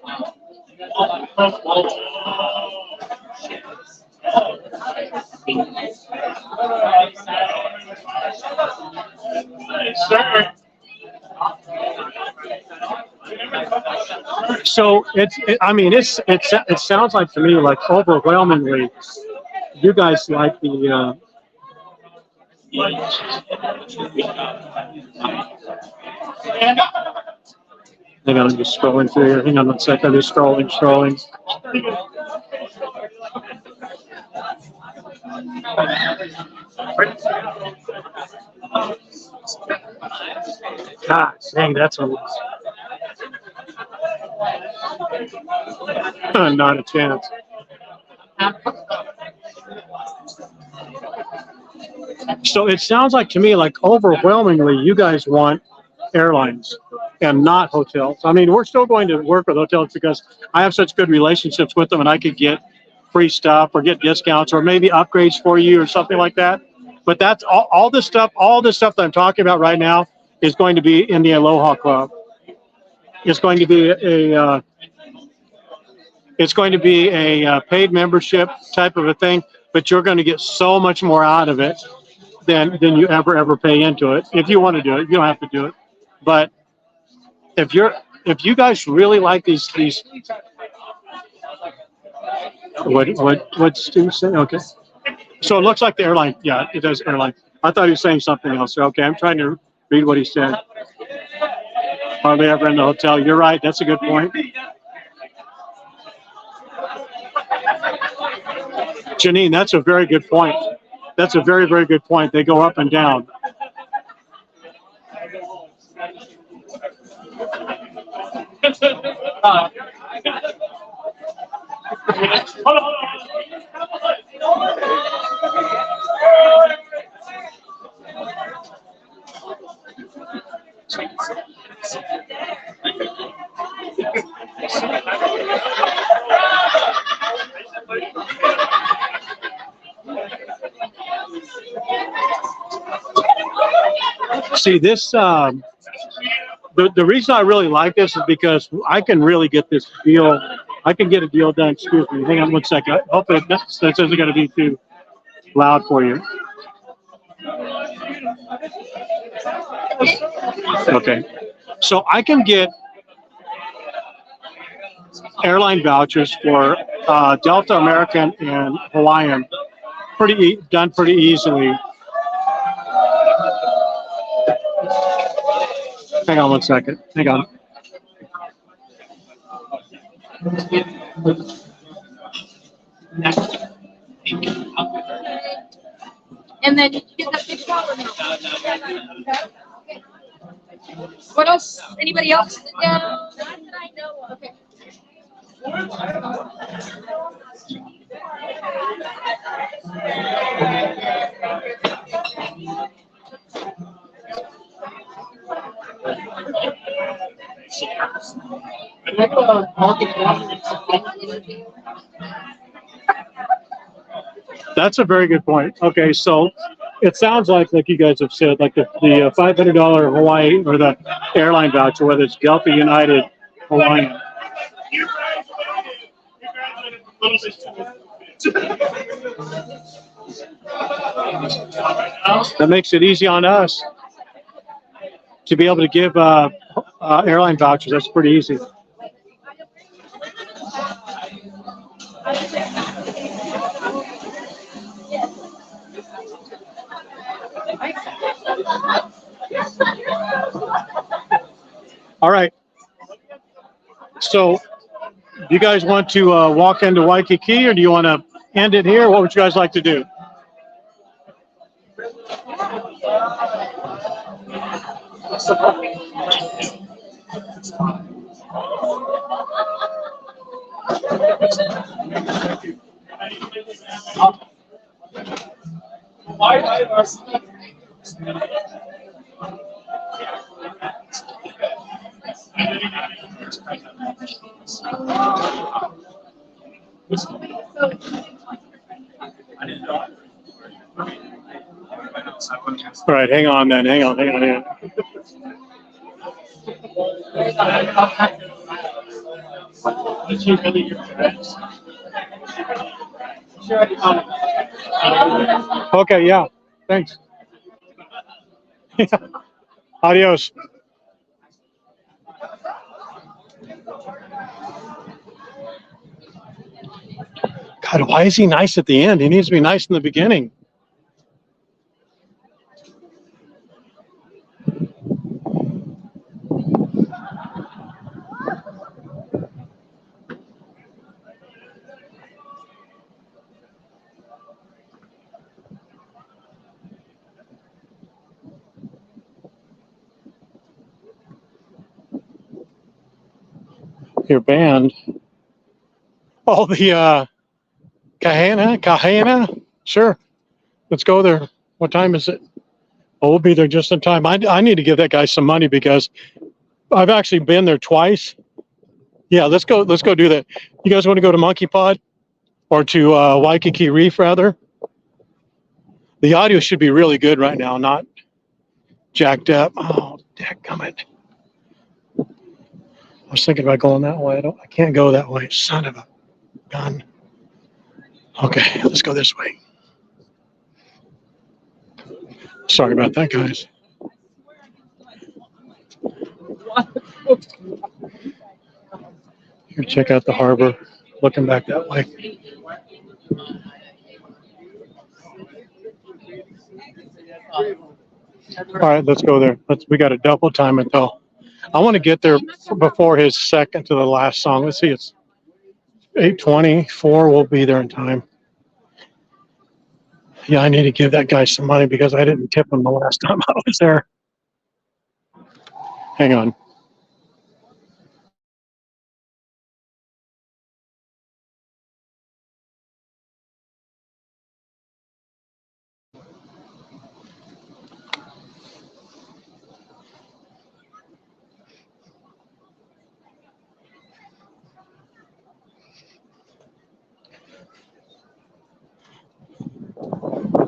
So it sounds like to me like overwhelmingly you guys like the hang on, I'm just scrolling through here. Hang on 1 second. I'm just scrolling. God dang, that's a not a chance. So it sounds like to me like overwhelmingly you guys want airlines and not hotels. I mean, we're still going to work with hotels because I have such good relationships with them, and I could get free stuff or get discounts or maybe upgrades for you or something like that. But that's all this stuff. All this stuff that I'm talking about right now is going to be in the Aloha Club. It's going to be a paid membership type of a thing, but you're going to get so much more out of it than you ever pay into it. If you want to do it, you don't have to do it. But if you guys really like these what's Stu saying? Okay. So it looks like the airline. Yeah, it does airline. I thought he was saying something else. Okay, I'm trying to read what he said. Hardly ever in the hotel. You're right. That's a good point. Janine, that's a very good point. That's a very, very good point. They go up and down. See this, the reason I really like this is because I can really get this deal. I can get a deal done. Excuse me. Hang on one second. Hopefully this isn't going to be too loud for you. Okay. So I can get airline vouchers for Delta, American, and Hawaiian done pretty easily. Hang on one second. Hang on. And then did you get that picture or no? What else? Anybody else? Not that I know of. Okay. That's a very good point. Okay, so it sounds like you guys have said, like the $500 Hawaii or the airline voucher, whether it's Delta, United, Hawaiian. That makes it easy on us to be able to give airline vouchers. That's pretty easy. All right. So, do you guys want to walk into Waikiki, or do you want to end it here? What would you guys like to do? All right, hang on then. Hang on. Okay, yeah. Thanks. Adios. God, why is he nice at the end? He needs to be nice in the beginning. Your band. Oh, the Kahana? Sure. Let's go there. What time is it? Oh, we'll be there just in time. I need to give that guy some money because I've actually been there twice. Yeah, let's go do that. You guys want to go to Monkey Pod? or to Waikiki Reef rather. The audio should be really good right now, not jacked up. Oh, dadgummit. I was thinking about going that way. I can't go that way. Son of a gun. Okay, let's go this way. Sorry about that, guys. Here, check out the harbor. Looking back that way. All right, let's go there. We got to double time it though. I want to get there before his second to the last song. Let's see, it's 8:24. We'll be there in time. Yeah, I need to give that guy some money because I didn't tip him the last time I was there. Hang on.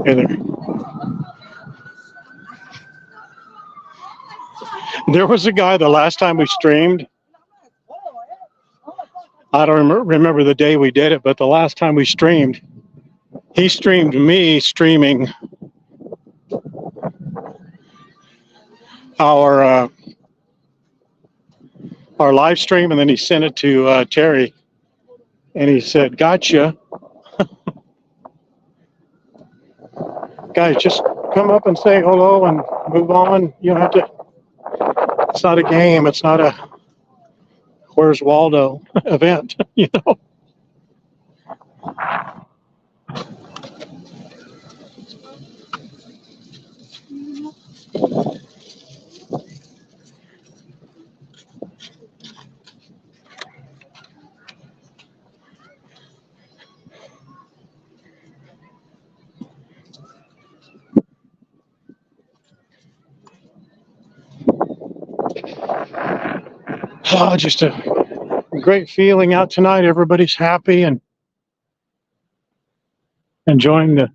Hey there. There was a guy the last time we streamed. I don't remember the day we did it, but the last time we streamed, he streamed me streaming our live stream, and then he sent it to Terry, and he said, "Gotcha, guys. Just come up and say hello and move on. You don't have to. It's not a game. It's not a Where's Waldo event, you know." Oh, just a great feeling out tonight. Everybody's happy and enjoying the.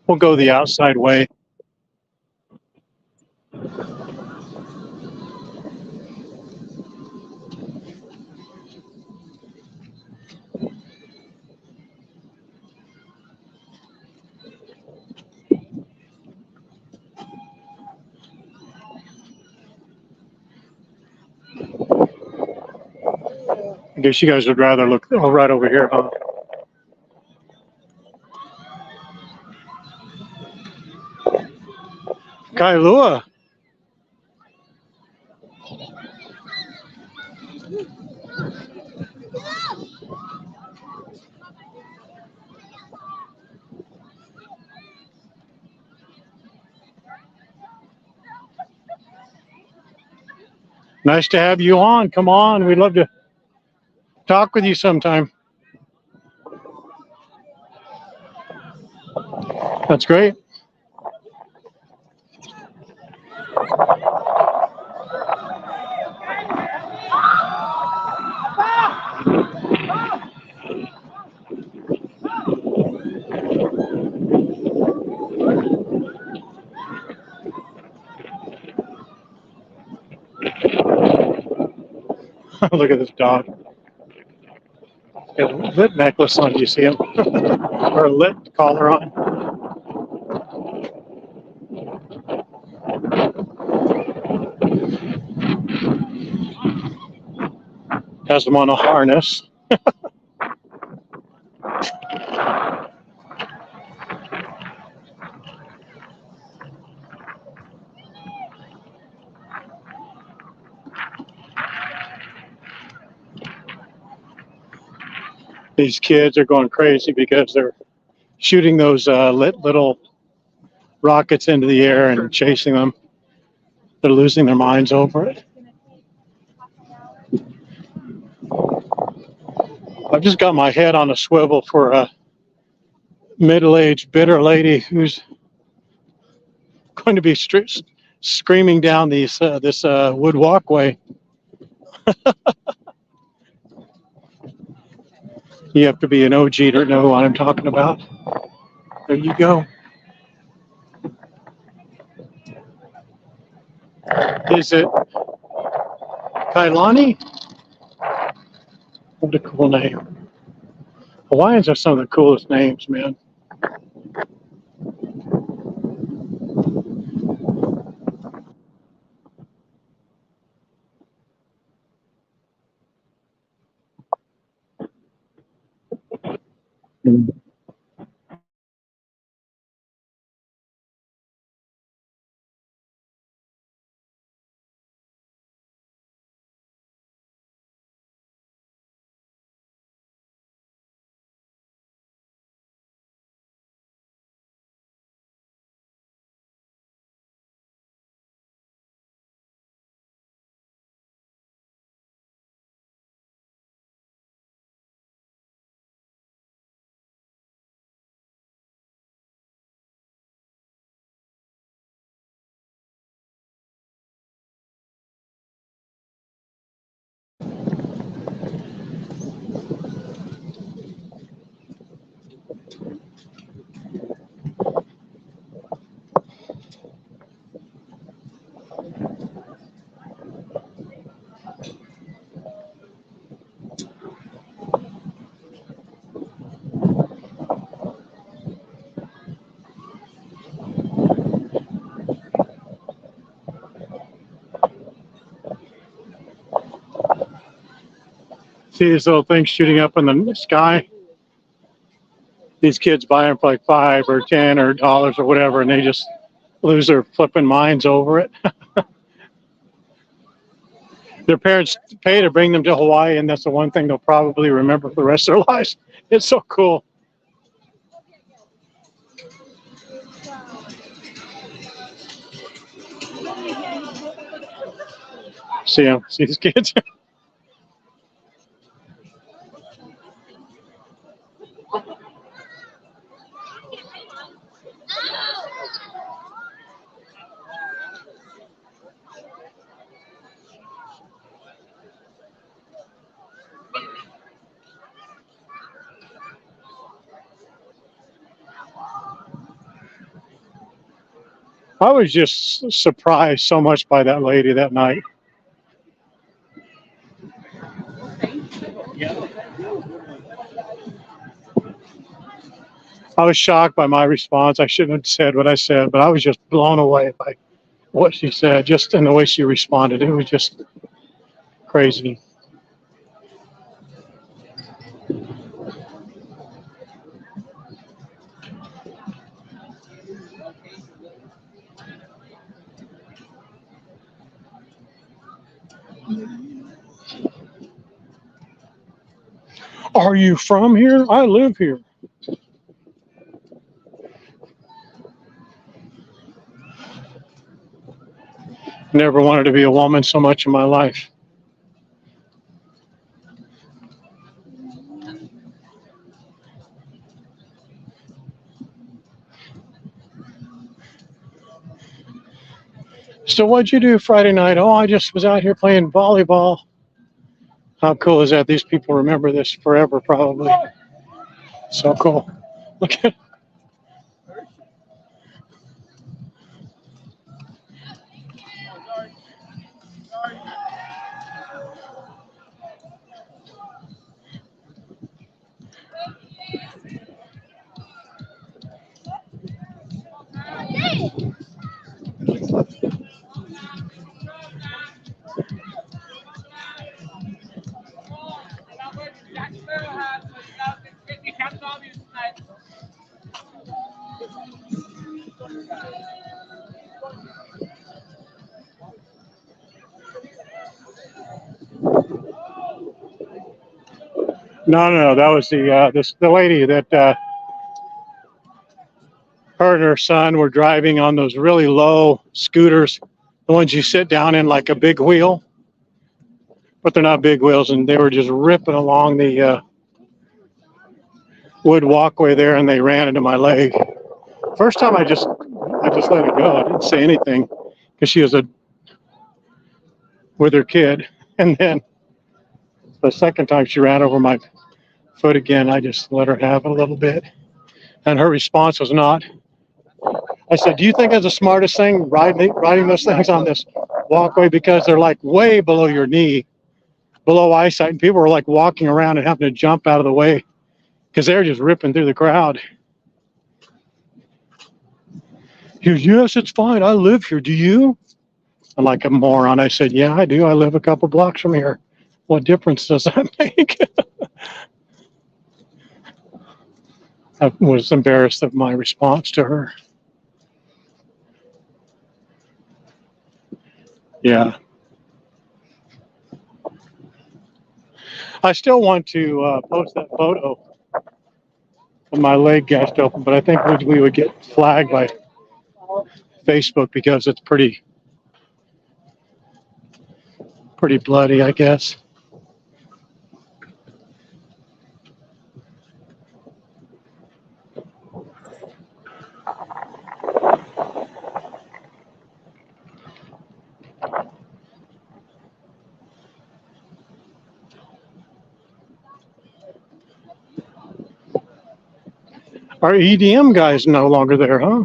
We'll go the outside way. I guess you guys would rather look right over here, huh? Kailua. Nice to have you on. Come on. We'd love to talk with you sometime. That's great. Look at this dog. Got a lit necklace on. Do you see him? Or a lit collar on. Has him on a harness. These kids are going crazy because they're shooting those little rockets into the air and chasing them. They're losing their minds over it. I've just got my head on a swivel for a middle-aged, bitter lady who's going to be screaming down this wood walkway. You have to be an OG to know what I'm talking about. There you go. Is it Kailani? What a cool name. Hawaiians have some of the coolest names, man. See these little things shooting up in the sky? These kids buy them for like $5 or $10 or dollars or whatever, and they just lose their flipping minds over it. Their parents pay to bring them to Hawaii, and that's the one thing they'll probably remember for the rest of their lives. It's so cool. See them, see these kids? I was just surprised so much by that lady that night. I was shocked by my response. I shouldn't have said what I said, but I was just blown away by what she said, just in the way she responded. It was just crazy. Are you from here? I live here. Never wanted to be a woman so much in my life. So what'd you do Friday night? Oh, I just was out here playing volleyball. How cool is that? These people remember this forever, probably. So cool. Look at. No, that was the lady that her and her son were driving on those really low scooters, the ones you sit down in like a big wheel, but they're not big wheels, and they were just ripping along the wood walkway there, and they ran into my leg. First time I just let it go. I didn't say anything because she was with her kid, and then the second time she ran over my foot again, I just let her have it a little bit, and her response was not. I said, do you think that's the smartest thing, riding those things on this walkway, because they're like way below your knee, below eyesight, and people were like walking around and having to jump out of the way because they're just ripping through the crowd. He goes, yes, it's fine. I live here. Do you? I'm like a moron. I said, yeah, I do. I live a couple blocks from here. What difference does that make? I was embarrassed of my response to her. Yeah. I still want to post that photo of my leg gashed open, but I think we would get flagged by Facebook because it's pretty bloody, I guess. Our EDM guy's no longer there, huh?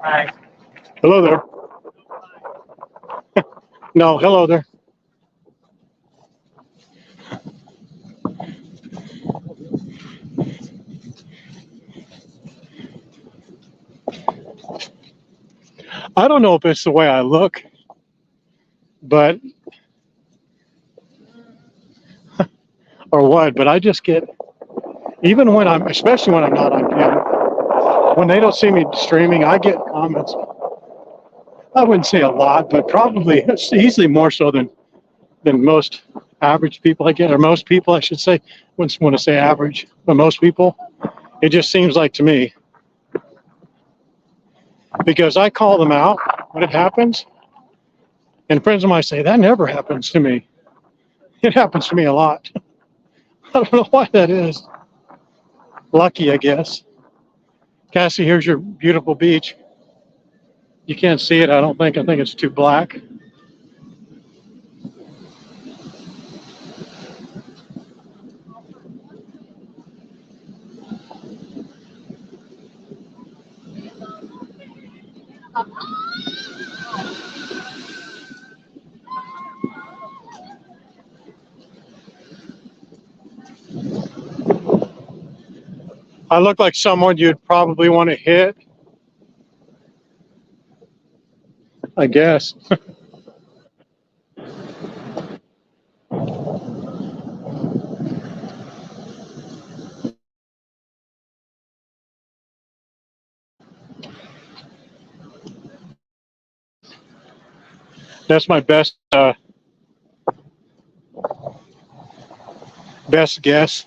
Hi. Hello there. No, hello there. I don't know if it's the way I look, but or what, but I just get, even when especially when I'm not on camera, when they don't see me streaming, I get comments. I wouldn't say a lot, but probably it's easily more so than most average people I get, or most people, I should say. I wouldn't want to say average, but most people. It just seems like to me, because I call them out when it happens, and friends of mine say, that never happens to me. It happens to me a lot. I don't know why that is. Lucky, I guess. Cassie, here's your beautiful beach. You can't see it, I don't think. I think it's too black. I look like someone you'd probably want to hit, I guess. That's my best guess.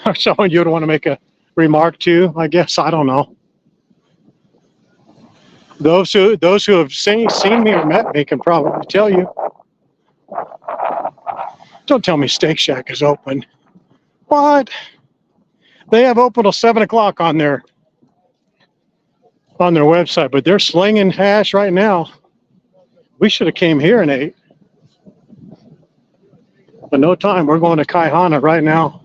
Or someone you'd want to make a remark to, I guess. I don't know. Those who have seen me or met me can probably tell you. Don't tell me Steak Shack is open. What? They have open till 7 o'clock on their website, but they're slinging hash right now. We should have came here and ate. But no time. We're going to Kaihana right now.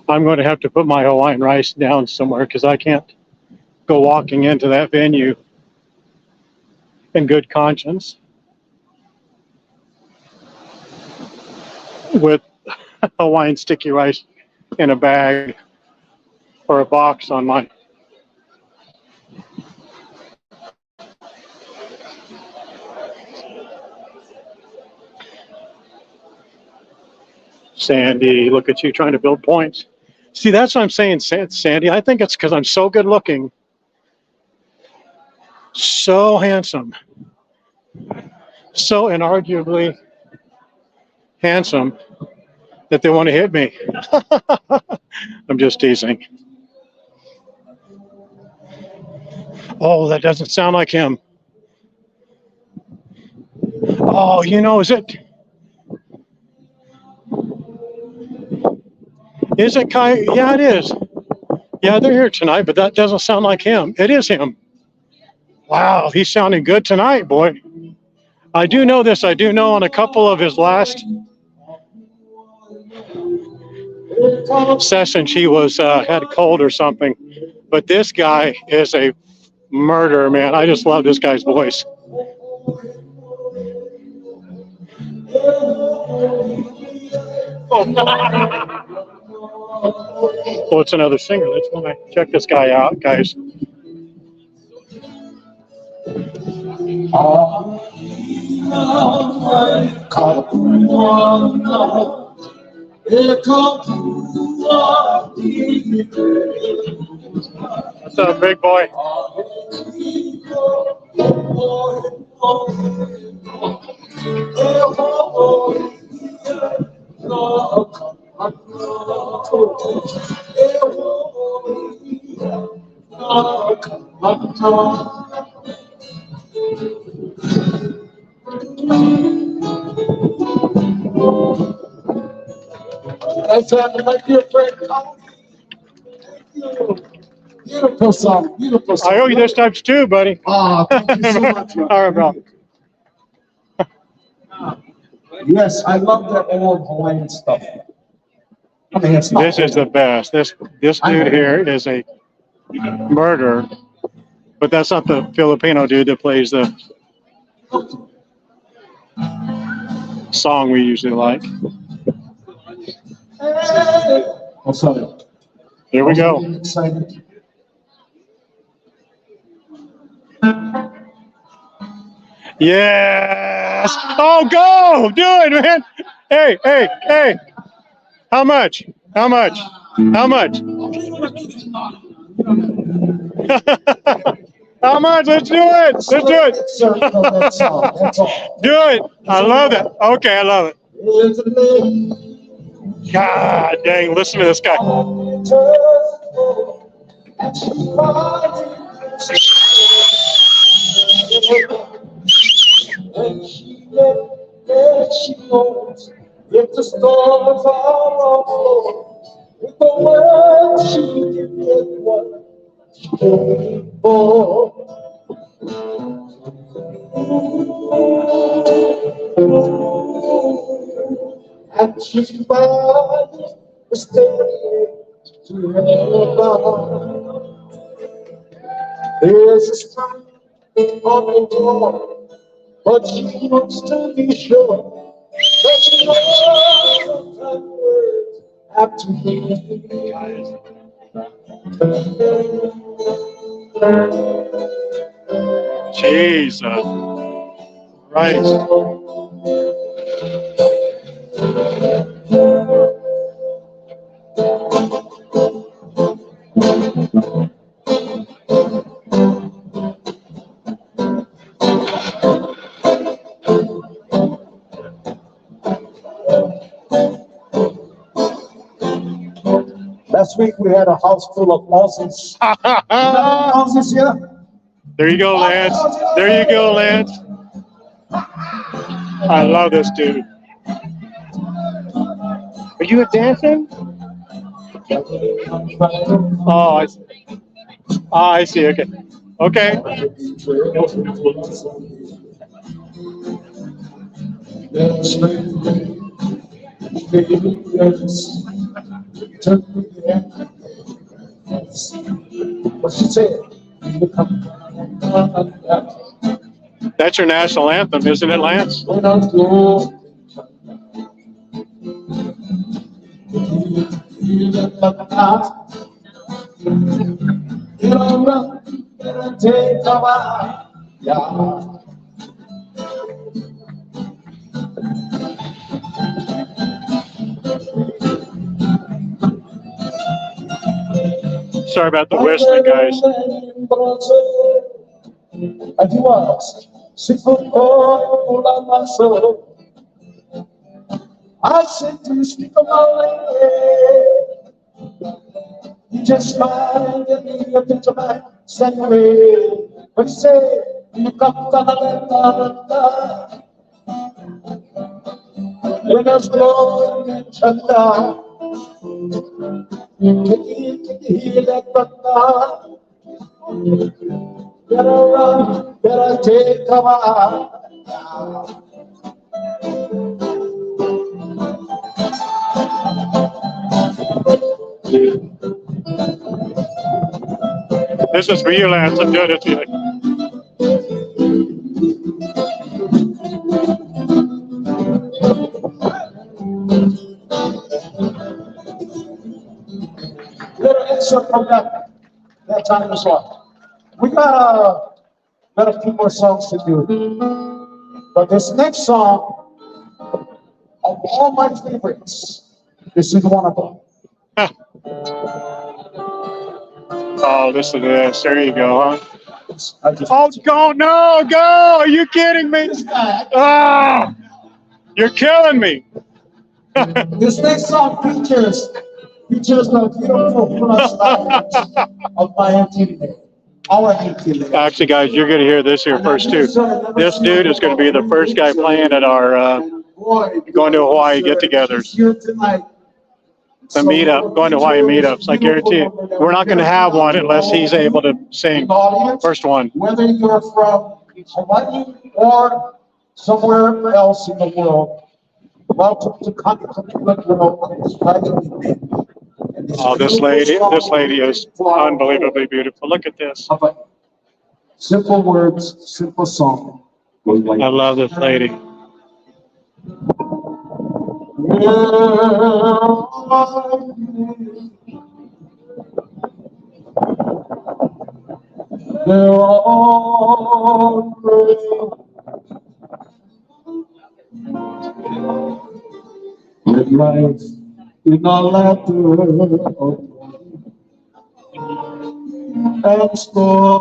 I'm going to have to put my Hawaiian rice down somewhere because I can't go walking into that venue in good conscience with Hawaiian sticky rice in a bag or a box on my Sandy. Look at you trying to build points. See, that's what I'm saying, Sandy. I think it's because I'm so good looking, so handsome, so inarguably handsome that they want to hit me. I'm just teasing. Oh, that doesn't sound like him. Oh, you know, is it Kai? Yeah, it is. Yeah, they're here tonight, but that doesn't sound like him. It is him. Wow, he's sounding good tonight, boy. I do know this. I do know on a couple of his last sessions, he was had a cold or something. But this guy is a murderer, man. I just love this guy's voice. Oh, it's another singer. Let's want to check this guy out, guys. What's up, big boy? That's my dear friend. Beautiful song, beautiful song. I owe you this times too, buddy. Ah, thank you so much. All right, bro. Yes, I love that old Hawaiian stuff. I mean, it's not This is the best. This dude here is a murderer, but that's not the Filipino dude that plays the song we usually like. Oh, sorry. Here we go. Excited. Yes! Oh, go! Do it, man! Hey, hey, hey! How much? How much? How much? How much? Let's do it! Let's do it! Do it! I love it. Okay, I love it. God dang, listen to this guy. If the storms are all with the world she can get what she came for. And she's finally staying to remember. There's a spring on the door, but she wants to be sure. But you know, sometimes words have to be. Jesus. Right. Last week we had a house full of Aussies. Aussies here? There you go, Lance. There you go, Lance. I love this dude. Are you dancing? Oh, I see. Ah, I see. Okay. Okay. What she said? That's your national anthem, isn't it, Lance? when I go. Take a while, yeah. Sorry about the whistling, guys. I said to speak of my way. You just smile and me look into my Saturday. But you say, you come to the when I was blowing and shut down. Can you hear that thunder? Better run, better take cover. This is for you, Lance. I'm doing it to you. Little excerpt from that time as well. We got a few more songs to do, but this next song, of all my favorites, this is one of them. Oh, this is this. There you go, huh? I just, Oh, go, no, go. Are you kidding me? Oh, you're killing me. this next song features the beautiful front of my MTV. Our MTV. Actually, guys, you're going to hear this here first, too. This dude is going to be the first guy playing at our Going to Hawaii get-togethers. The meetup, Going to Hawaii meetups. I guarantee you, we're not going to have one unless he's able to sing. First one. Whether you're from Hawaii or somewhere else in the world, welcome to Oh, this lady is unbelievably beautiful. Look at this. Simple words, simple song. I love this lady. With life in a letter and story.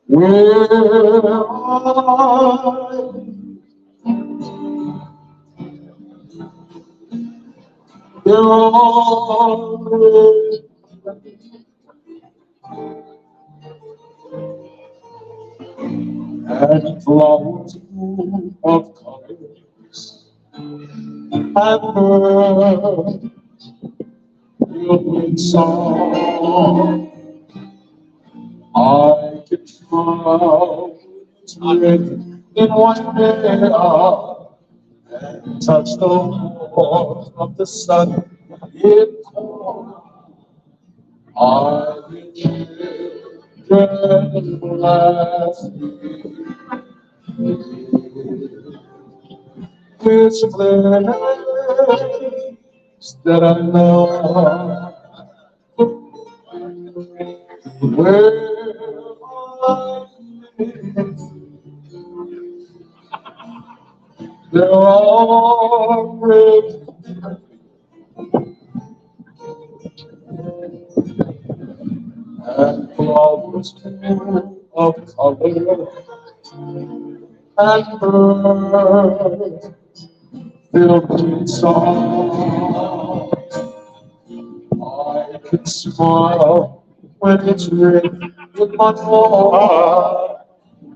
Where and flowers of colors and birds will song. I can smile in one day and touch the warmth of the sun. I children last which place that I know where I live. There are red and flowers of color and birds filled with song. I can smile when it's written in my heart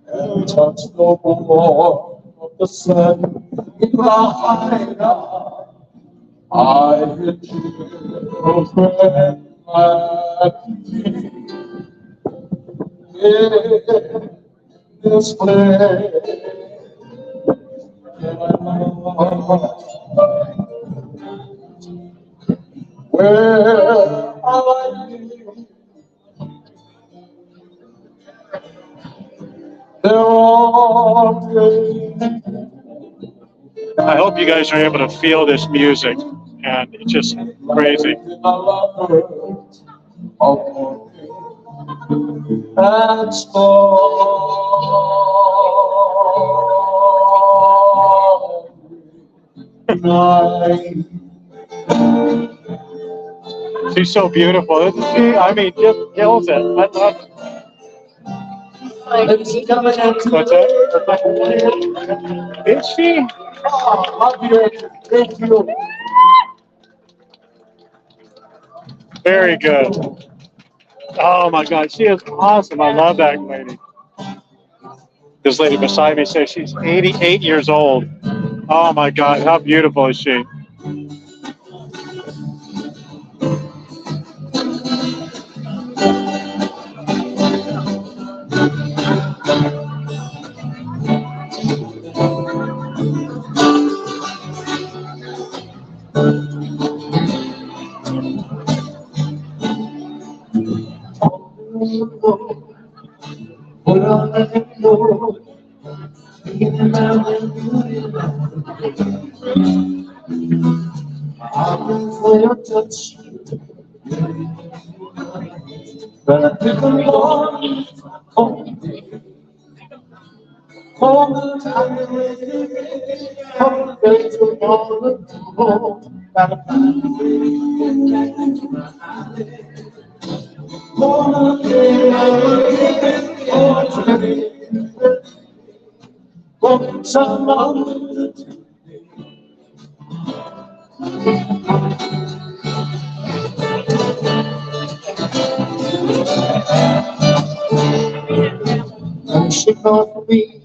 and touch the warmth of the sun in my eye. I hear children laughing in this place. Where I live, They're all great. I hope you guys are able to feel this music, and it's just crazy. That's all. She's so beautiful, isn't she? I mean, just kills it. I love it. What's that? Is she? Oh, love you. Thank you. Very good. Oh my God, she is awesome. I love that lady. This lady beside me says she's 88 years old. Oh my God, how beautiful is she? She called me.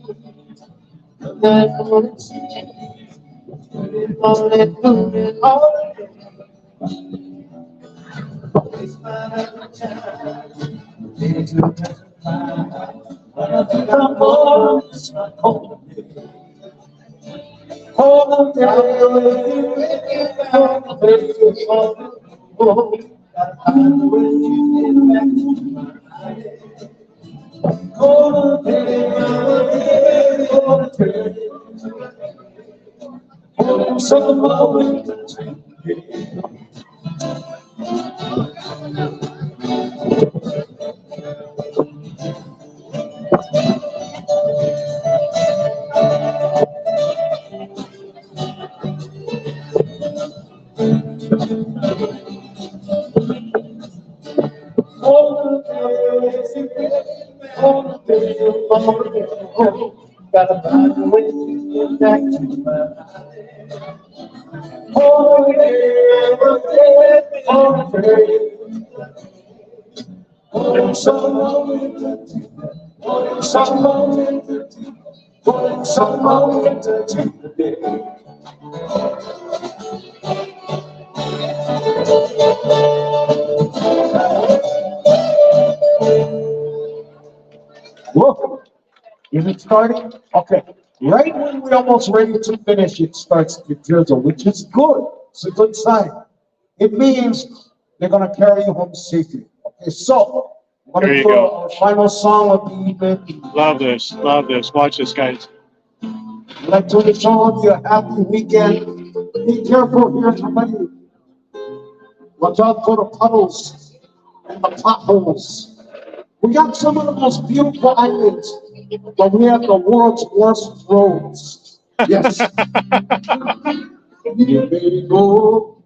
Look, is it starting? Okay. Right when we're almost ready to finish, it starts to drizzle, which is good. It's a good sign. It means they're going to carry you home safely. Okay, so I'm going to do our final song of the evening. Love this. Love this. Watch this, guys. I'd like to wish all of you a happy weekend. Be careful here, somebody. Watch out for the puddles and the potholes. We got some of the most beautiful islands, but we have the world's worst roads. Yes. You may go.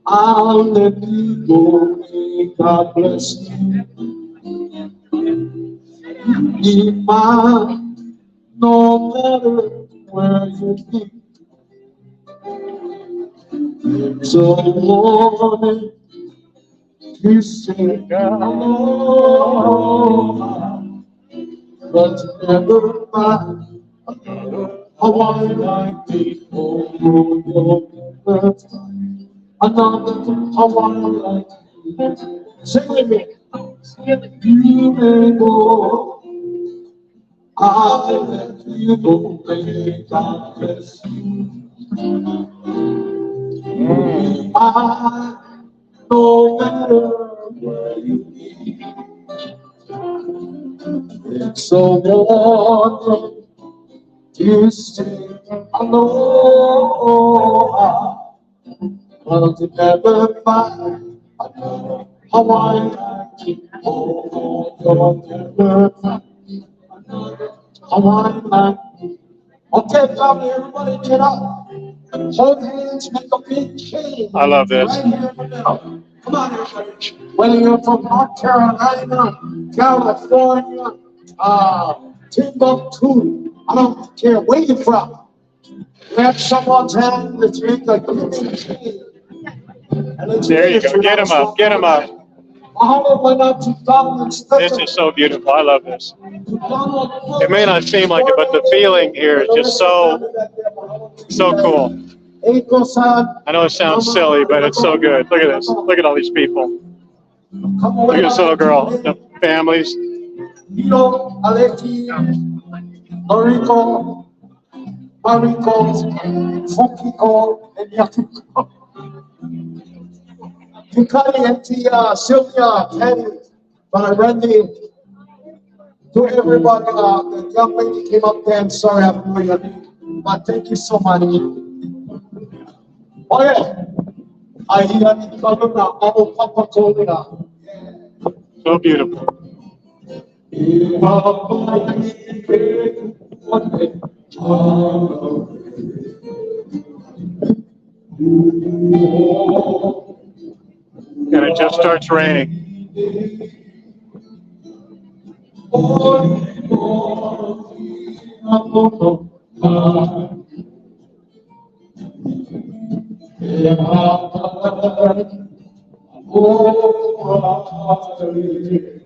I'll let you go. May God bless you. Be mine, no matter where you be. So morning, you say, oh, but never mind. Hawaii like people, another Hawaii like you. Sing with me. You may go. I'll let you go. May God bless you. I no matter where you be, so warm to stay alone. I'll never find another Hawaii like you. Oh, you'll never find another Hawaii like you. Okay, family, everybody get up. Hold hands, make a big change. I love this. Right here in the middle. Come on, everybody. Whether you're from North Carolina, California, Timbuktu, I don't care where you're from. Grab someone's hand, let's make a big change. There you go. Get him up. Get him up. This is so beautiful. I love this. It may not seem like it, but the feeling here is just so cool. I know it sounds silly, but it's so good. Look at this. Look at all these people. Look at this little girl. The families. Kikari and Sylvia, Penny, Randy, to everybody, the young lady came up there, I'm sorry I'm doing it, but thank you so much. Oh yeah, I hear it coming now, oh Papa Colina. So beautiful. And it just starts raining.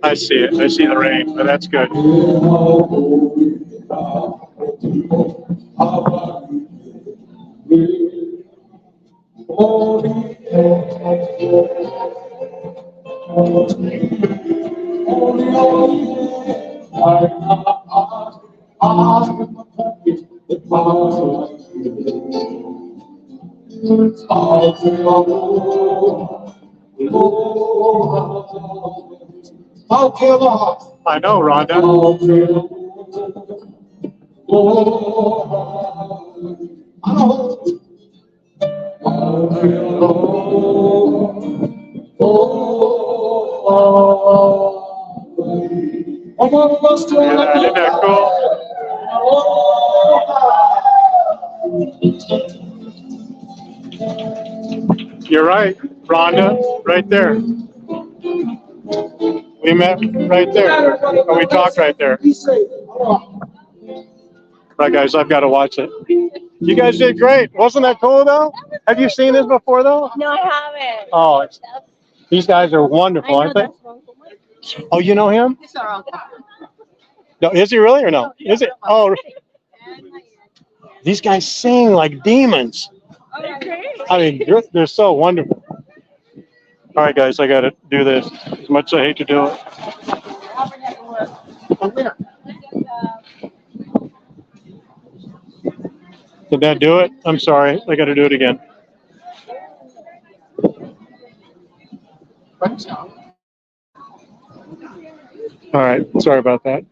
I see it. I see the rain, but that's good. I know, Rhonda. Yeah, isn't that cool? You're right, Rhonda, right there. We met right there, and we talked right there. Right, guys, I've got to watch it. You guys did great. Wasn't that cool, though? Have you seen this before, though? No, I haven't. Oh, these guys are wonderful, aren't they? Oh, you know him? No, is he really or no? Is it? Oh, these guys sing like demons. I mean, they're so wonderful. All right, guys, I got to do this. As much as I hate to do it. Did that do it? I'm sorry. I got to do it again. All right. Sorry about that.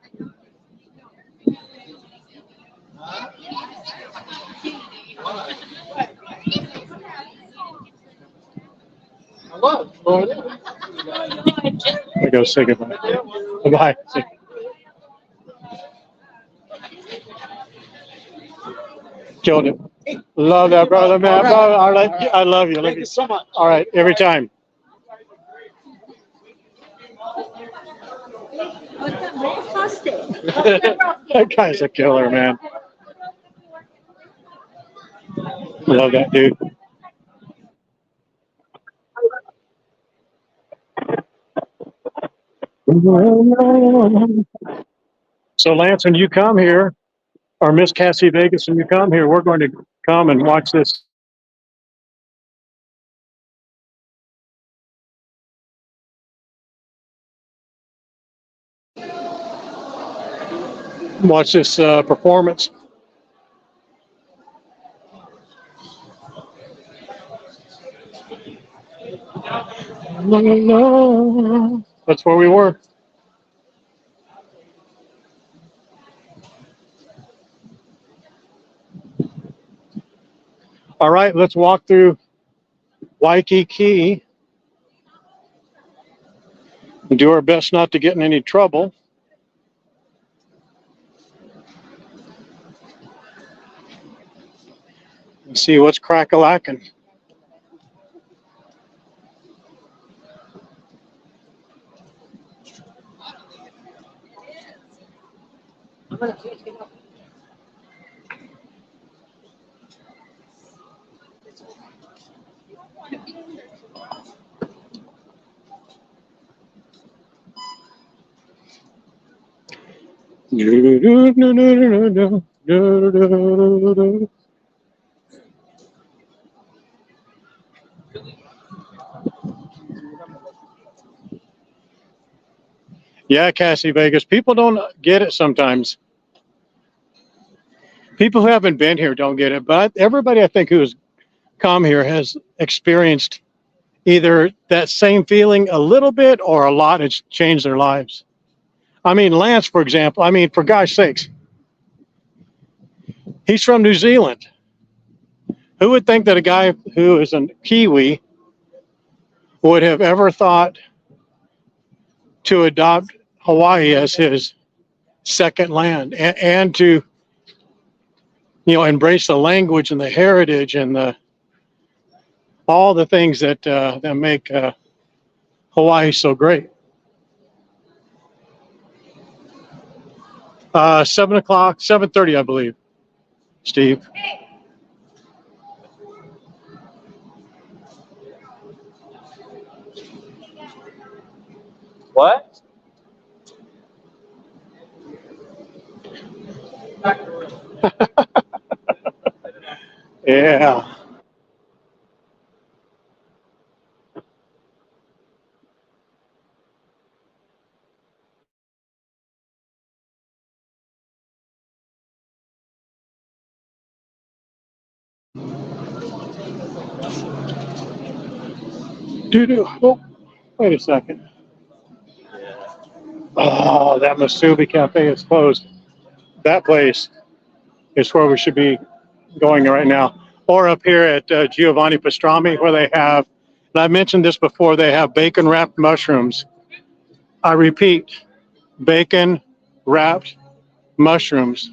I go say goodbye. Bye. Killed it. Love that, brother, man. Brother, I love you. Thank you so much. All right, every time. That guy's a killer, man. I love that dude. So, Lance, when you come here, or Miss Cassie Vegas, when you come here, we're going to come and watch this. Watch this performance. That's where we were. All right, let's walk through Waikiki and do our best not to get in any trouble. And see what's crack-a-lacking. Yeah, Cassie Vegas. People don't get it sometimes. People who haven't been here don't get it, but everybody I think who's come here has experienced either that same feeling a little bit or a lot. It's changed their lives. I mean, Lance, for example, I mean, for gosh sakes, he's from New Zealand. Who would think that a guy who is a Kiwi would have ever thought to adopt Hawaii as his second land and to, embrace the language and the heritage and all the things that make Hawaii so great. 7:00, 7:30, I believe, Steve. What? Yeah. Oh, wait a second. Oh, that Masubi Cafe is closed. That place is where we should be going right now. Or up here at Giovanni Pastrami, where they have, and I mentioned this before, they have bacon wrapped mushrooms. I repeat, bacon wrapped mushrooms.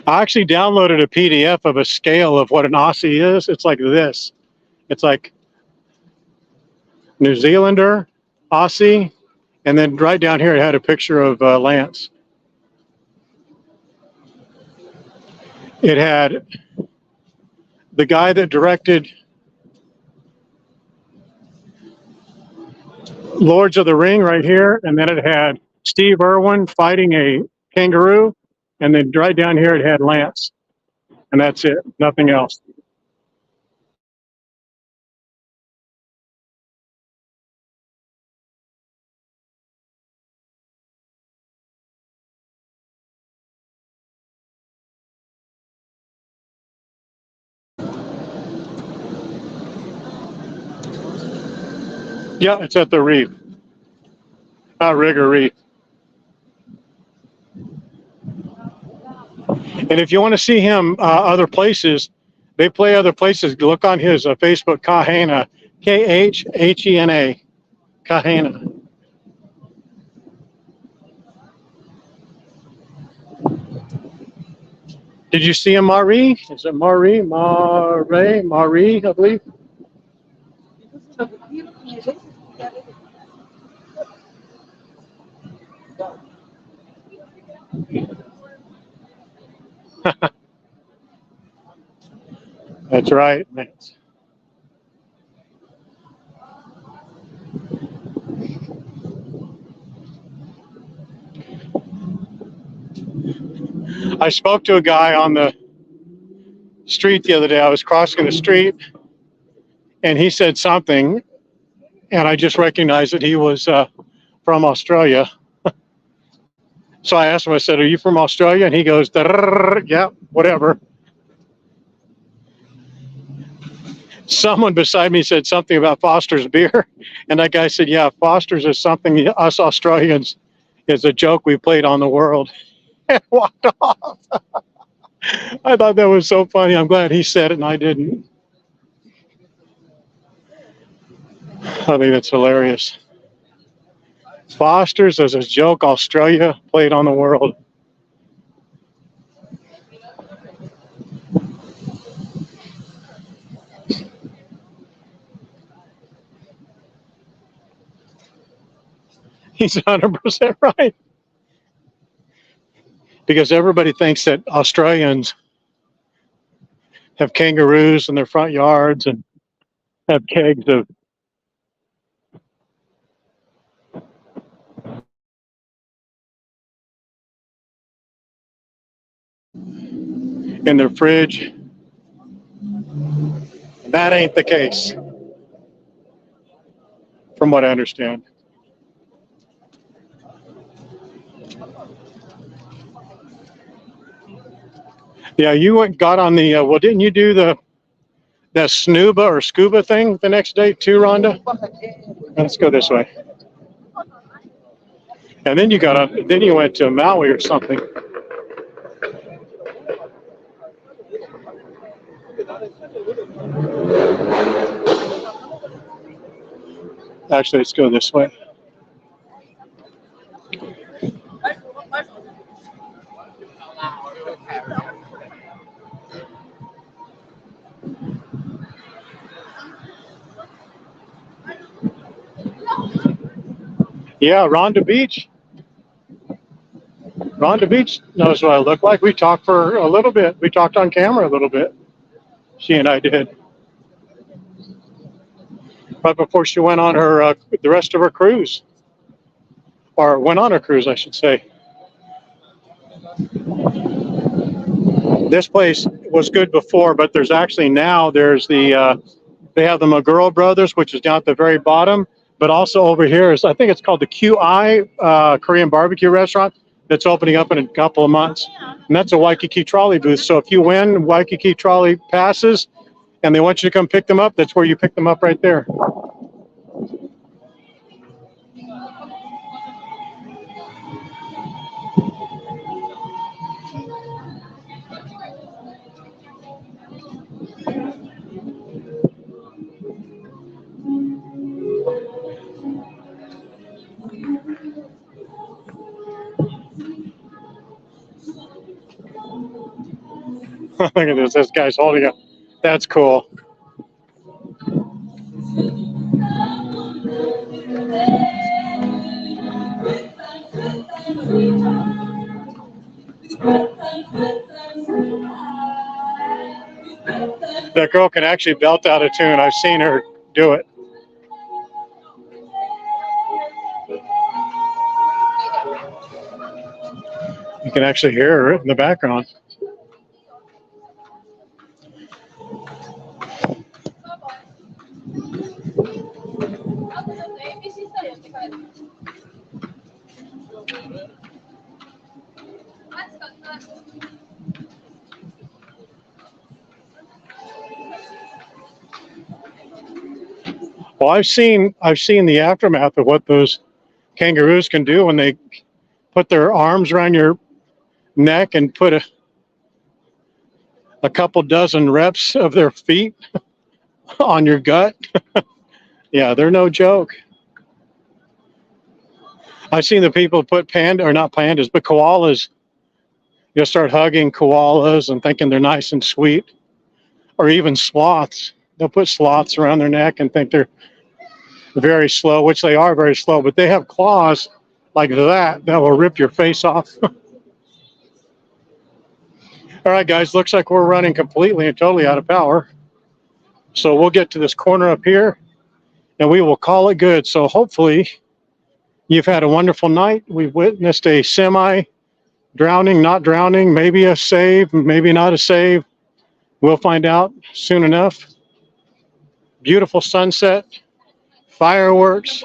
I actually downloaded a PDF of a scale of what an Aussie is. It's like this. It's like New Zealander, Aussie, and then right down here it had a picture of Lance. It had the guy that directed Lords of the Ring right here, and then it had Steve Irwin fighting a kangaroo, and then right down here it had Lance, and that's it, nothing else. Yeah, it's at the reef, Rigger Reef. And if you want to see him other places, they play other places. Look on his Facebook, Kahena, Khena, Kahena. Did you see him, Marie? Is it Marie? Marie, I believe. That's right. I spoke to a guy on the street the other day. I was crossing the street, and he said something, and I just recognized that he was from Australia. So I asked him, I said, "Are you from Australia?" And he goes, "Yeah, whatever." Someone beside me said something about Foster's beer, and that guy said, "Yeah, Foster's is something us Australians is a joke we played on the world," and walked off. I thought that was so funny. I'm glad he said it and I didn't. I think that's hilarious. Foster's is a joke Australia played on the world. He's 100% right. Because everybody thinks that Australians have kangaroos in their front yards and have kegs of in their fridge. That ain't the case, from what I understand. Yeah, you got on the, well, didn't you do that snuba or scuba thing the next day too, Rhonda? Let's go this way. And then you got on, then you went to Maui or something. Actually, let's go this way. Yeah, Rhonda Beach. Rhonda Beach knows what I look like. We talked for a little bit. We talked on camera a little bit. She and I did. Right before she went on her the rest of her cruise, or went on her cruise, I should say. This place was good before, but there's actually now there's the they have the Maguro Brothers, which is down at the very bottom, but also over here is, I think it's called the QI Korean barbecue restaurant that's opening up in a couple of months, and that's a Waikiki trolley booth. So if you win Waikiki trolley passes and they want you to come pick them up, that's where you pick them up right there. Look at this. This guy's holding it. That's cool. That girl can actually belt out a tune. I've seen her do it. You can actually hear her in the background. Well, I've seen the aftermath of what those kangaroos can do when they put their arms around your neck and put a couple dozen reps of their feet on your gut. Yeah, they're no joke. I've seen the people put not pandas, but koalas. You'll start hugging koalas and thinking they're nice and sweet, or even sloths. They'll put sloths around their neck and think they're very slow, which they are very slow, but they have claws like that will rip your face off. All right, guys, looks like we're running completely and totally out of power. So we'll get to this corner up here and we will call it good. So hopefully you've had a wonderful night. We've witnessed a semi Drowning, not drowning, maybe a save, maybe not a save. We'll find out soon enough. Beautiful sunset, fireworks,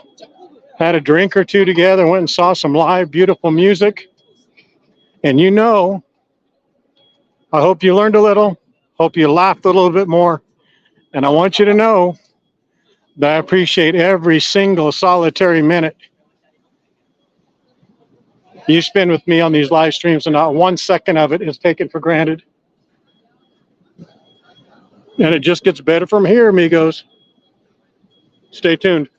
had a drink or two together, went and saw some live, beautiful music. And you know, I hope you learned a little, hope you laughed a little bit more. And I want you to know that I appreciate every single solitary minute you spend with me on these live streams, and not 1 second of it is taken for granted. And it just gets better from here, amigos. Stay tuned.